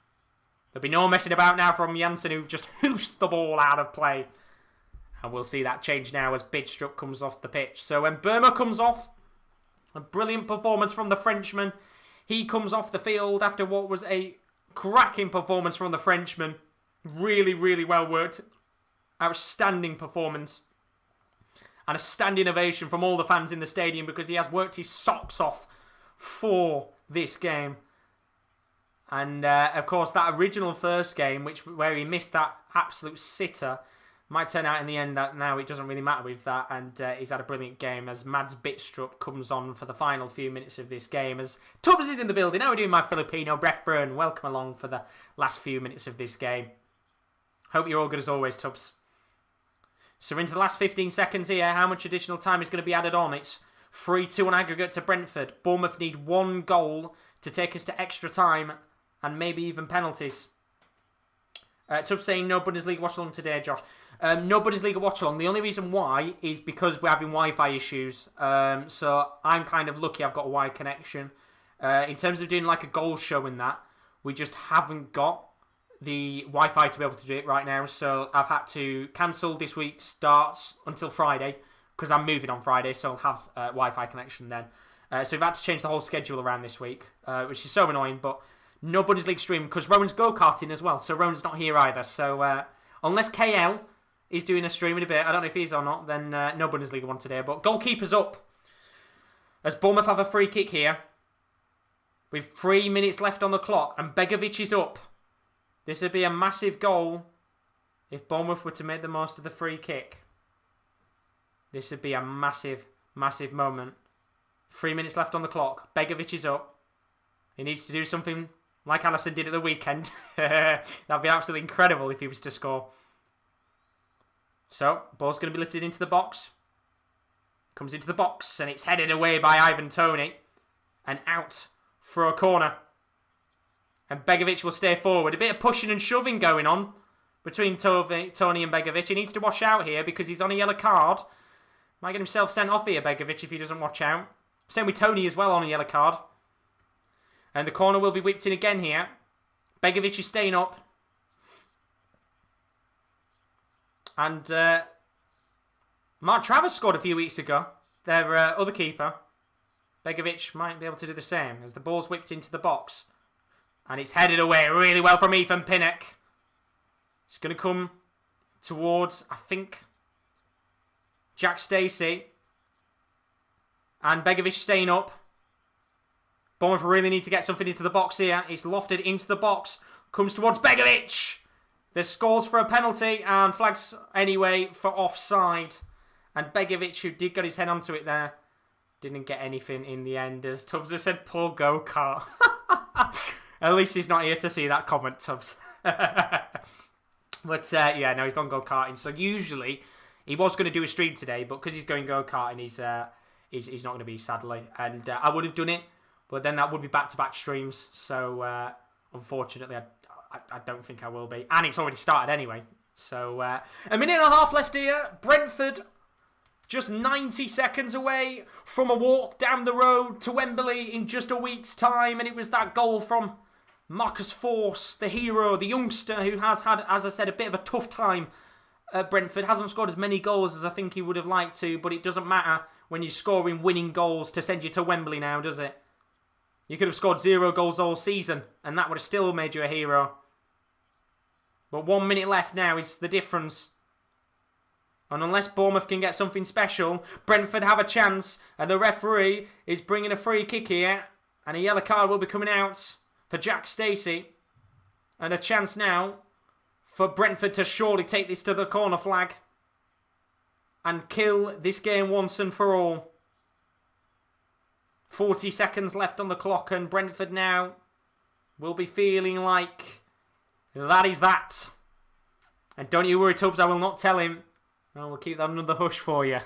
there'll be no messing about now from Janssen, who just hoofs the ball out of play. And we'll see that change now as Bidstrup comes off the pitch. So when Burma comes off, a brilliant performance from the Frenchman. He comes off the field after what was a cracking performance from the Frenchman. Really, really well worked. Outstanding performance. And a standing ovation from all the fans in the stadium because he has worked his socks off for this game. And, of course, that original first game, where he missed that absolute sitter, might turn out in the end that now it doesn't really matter with that. And he's had a brilliant game as Mads Bidstrup comes on for the final few minutes of this game. As Tubbs is in the building. How are we doing, my Filipino brethren? Welcome along for the last few minutes of this game. Hope you're all good as always, Tubbs. So we're into the last 15 seconds here. How much additional time is going to be added on? It's 3-2 on aggregate to Brentford. Bournemouth need one goal to take us to extra time and maybe even penalties. Tubbs saying no Bundesliga watch-along today, Josh. No Bundesliga watch-along. The only reason why is because we're having Wi-Fi issues. So I'm kind of lucky I've got a wide connection. In terms of doing like a goal show and that, we just haven't got the Wi-Fi to be able to do it right now, so I've had to cancel this week's starts until Friday because I'm moving on Friday, so I'll have Wi-Fi connection then. So we've had to change the whole schedule around this week, which is so annoying, but no Bundesliga stream because Rowan's go-karting as well, so Rowan's not here either. So unless KL is doing a stream in a bit, I don't know if he is or not, then no Bundesliga one today. But goalkeeper's up as Bournemouth have a free kick here with 3 minutes left on the clock, and Begovic is up. This would be a massive goal if Bournemouth were to make the most of the free kick. This would be a massive, massive moment. 3 minutes left on the clock. Begovic is up. He needs to do something like Alisson did at the weekend. That would be absolutely incredible if he was to score. So, ball's going to be lifted into the box. Comes into the box and it's headed away by Ivan Toney. And out for a corner. And Begovic will stay forward. A bit of pushing and shoving going on between Toney and Begovic. He needs to watch out here because he's on a yellow card. Might get himself sent off here, Begovic, if he doesn't watch out. Same with Toney as well on a yellow card. And the corner will be whipped in again here. Begovic is staying up. Mark Travers scored a few weeks ago. Their other keeper, Begovic, might be able to do the same as the ball's whipped into the box. And it's headed away really well from Ethan Pinnock. It's going to come towards, I think, Jack Stacey. And Begovic staying up. Bournemouth really need to get something into the box here. It's lofted into the box. Comes towards Begovic. There's scores for a penalty and flags anyway for offside. And Begovic, who did get his head onto it there, didn't get anything in the end. As Tubbs has said, poor go-kart. At least he's not here to see that comment, Tubbs. But yeah, no, he's gone go-karting. So usually, he was going to do a stream today, but because he's going go-karting, he's not going to be, sadly. And I would have done it, but then that would be back-to-back streams. So unfortunately, I don't think I will be. And it's already started anyway. So a minute and a half left here. Brentford just 90 seconds away from a walk down the road to Wembley in just a week's time. And it was that goal from Marcus Force, the hero, the youngster who has had, as I said, a bit of a tough time at Brentford. Hasn't scored as many goals as I think he would have liked to, but it doesn't matter when you're scoring winning goals to send you to Wembley now, does it? You could have scored 0 goals all season, and that would have still made you a hero. But 1 minute left now is the difference. And unless Bournemouth can get something special, Brentford have a chance, and the referee is bringing a free kick here, and a yellow card will be coming out for Jack Stacey. And a chance now for Brentford to surely take this to the corner flag and kill this game once and for all. 40 seconds left on the clock, and Brentford now will be feeling like that is that. And don't you worry, Tubbs, I will not tell him. I will keep that under the hush for you.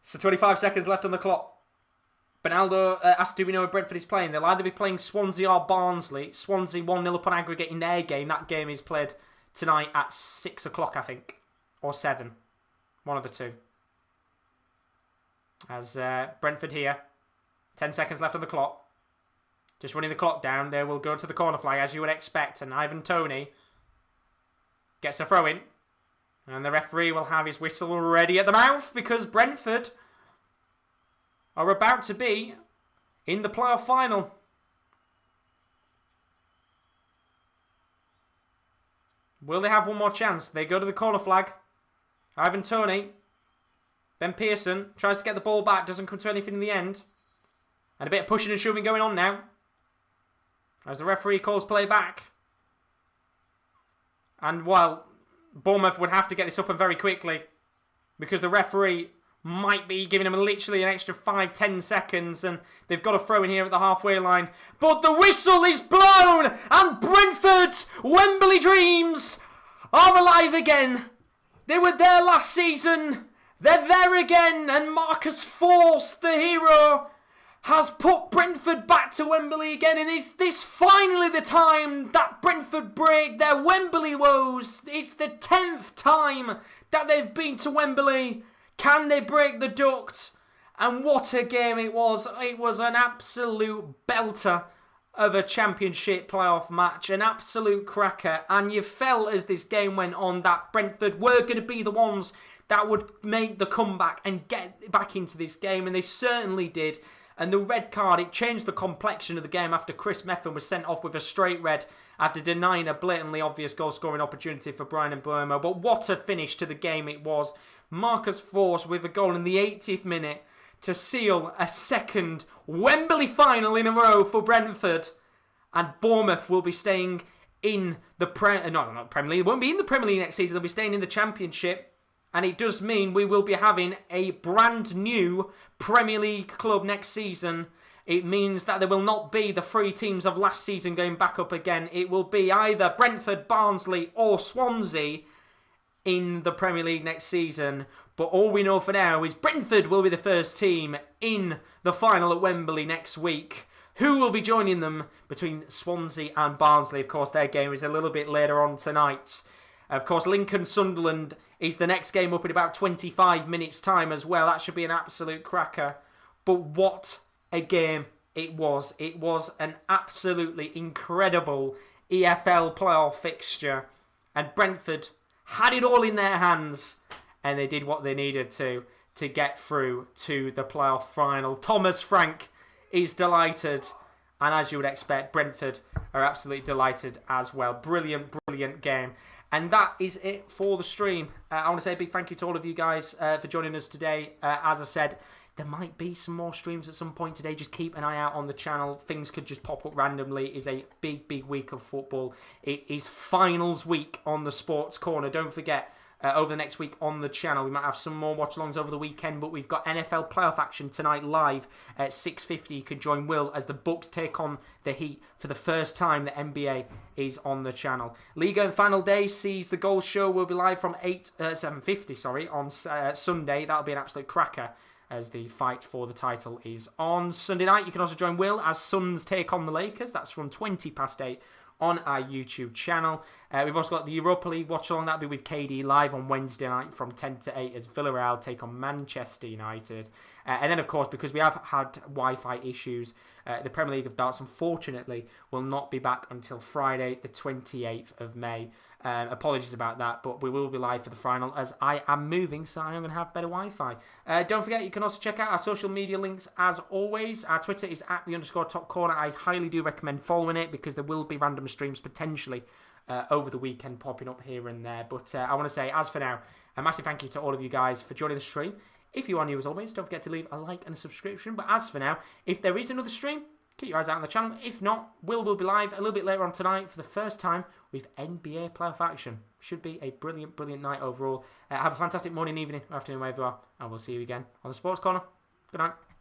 So 25 seconds left on the clock. Benaldo asked, do we know where Brentford is playing? They'll either be playing Swansea or Barnsley. Swansea 1-0 up on aggregate in their game. That game is played tonight at 6 o'clock, I think. Or 7. One of the two. As Brentford here. 10 seconds left on the clock. Just running the clock down. They will go to the corner flag, as you would expect. And Ivan Toney gets a throw in. And the referee will have his whistle ready at the mouth, because Brentford are about to be in the playoff final. Will they have one more chance? They go to the corner flag. Ivan Toney. Ben Pearson tries to get the ball back. Doesn't come to anything in the end. And a bit of pushing and shoving going on now. As the referee calls play back. And while Bournemouth would have to get this up and very quickly, because the referee might be giving them literally an extra 5-10 seconds, and they've got a throw in here at the halfway line. But the whistle is blown, and Brentford's Wembley dreams are alive again. They were there last season. They're there again, and Marcus Force, the hero, has put Brentford back to Wembley again. And is this finally the time that Brentford break their Wembley woes? It's the 10th time that they've been to Wembley. Can they break the duct? And what a game it was. It was an absolute belter of a championship playoff match. An absolute cracker. And you felt as this game went on that Brentford were going to be the ones that would make the comeback and get back into this game. And they certainly did. And the red card, it changed the complexion of the game after Chris Methven was sent off with a straight red after denying a blatantly obvious goal-scoring opportunity for Brian Mbeumo. But what a finish to the game it was. Marcus Force with a goal in the 80th minute to seal a second Wembley final in a row for Brentford. And Bournemouth will be staying in the Premier League. They won't be in the Premier League next season. They'll be staying in the Championship. And it does mean we will be having a brand new Premier League club next season. It means that there will not be the 3 teams of last season going back up again. It will be either Brentford, Barnsley or Swansea in the Premier League next season. But all we know for now is Brentford will be the first team in the final at Wembley next week. Who will be joining them between Swansea and Barnsley? Of course, their game is a little bit later on tonight. Of course, Lincoln-Sunderland is the next game up in about 25 minutes' time as well. That should be an absolute cracker. But what a game it was. It was an absolutely incredible EFL playoff fixture. And Brentford had it all in their hands. and they did what they needed to get through to the playoff final. Thomas Frank is delighted, and as you would expect, Brentford are absolutely delighted as well. Brilliant, brilliant game. And that is it for the stream. I want to say a big thank you to all of you guys for joining us today. As I said, there might be some more streams at some point today. Just keep an eye out on the channel. Things could just pop up randomly. It is a big, big week of football. It is finals week on the Sports Corner. Don't forget, over the next week on the channel, we might have some more watch-alongs over the weekend, but we've got NFL playoff action tonight live at 6:50. You can join Will as the Bucks take on the Heat for the first time. The NBA is on the channel. Liga and final day sees the Goal Show will be live from 7:50 on Sunday. That'll be an absolute cracker, as the fight for the title is on Sunday night. You can also join Will as Suns take on the Lakers. That's from 8:20 on our YouTube channel. We've also got the Europa League watch-along. That'll be with KD live on Wednesday night from 10 to 8 as Villarreal take on Manchester United. And then, of course, because we have had Wi-Fi issues, the Premier League of Darts, unfortunately, will not be back until Friday, the 28th of May. Apologies about that, but we will be live for the final as I am moving, so I am going to have better Wi-Fi. Don't forget, you can also check out our social media links as always. Our Twitter is @_top corner. I highly do recommend following it because there will be random streams potentially over the weekend popping up here and there. But I want to say, as for now, a massive thank you to all of you guys for joining the stream. If you are new as always, don't forget to leave a like and a subscription. But as for now, if there is another stream, keep your eyes out on the channel. If not, Will be live a little bit later on tonight for the first time with NBA playoff action. Should be a brilliant, brilliant night overall. Have a fantastic morning, evening, or afternoon, wherever you are. And we'll see you again on the Sports Corner. Good night.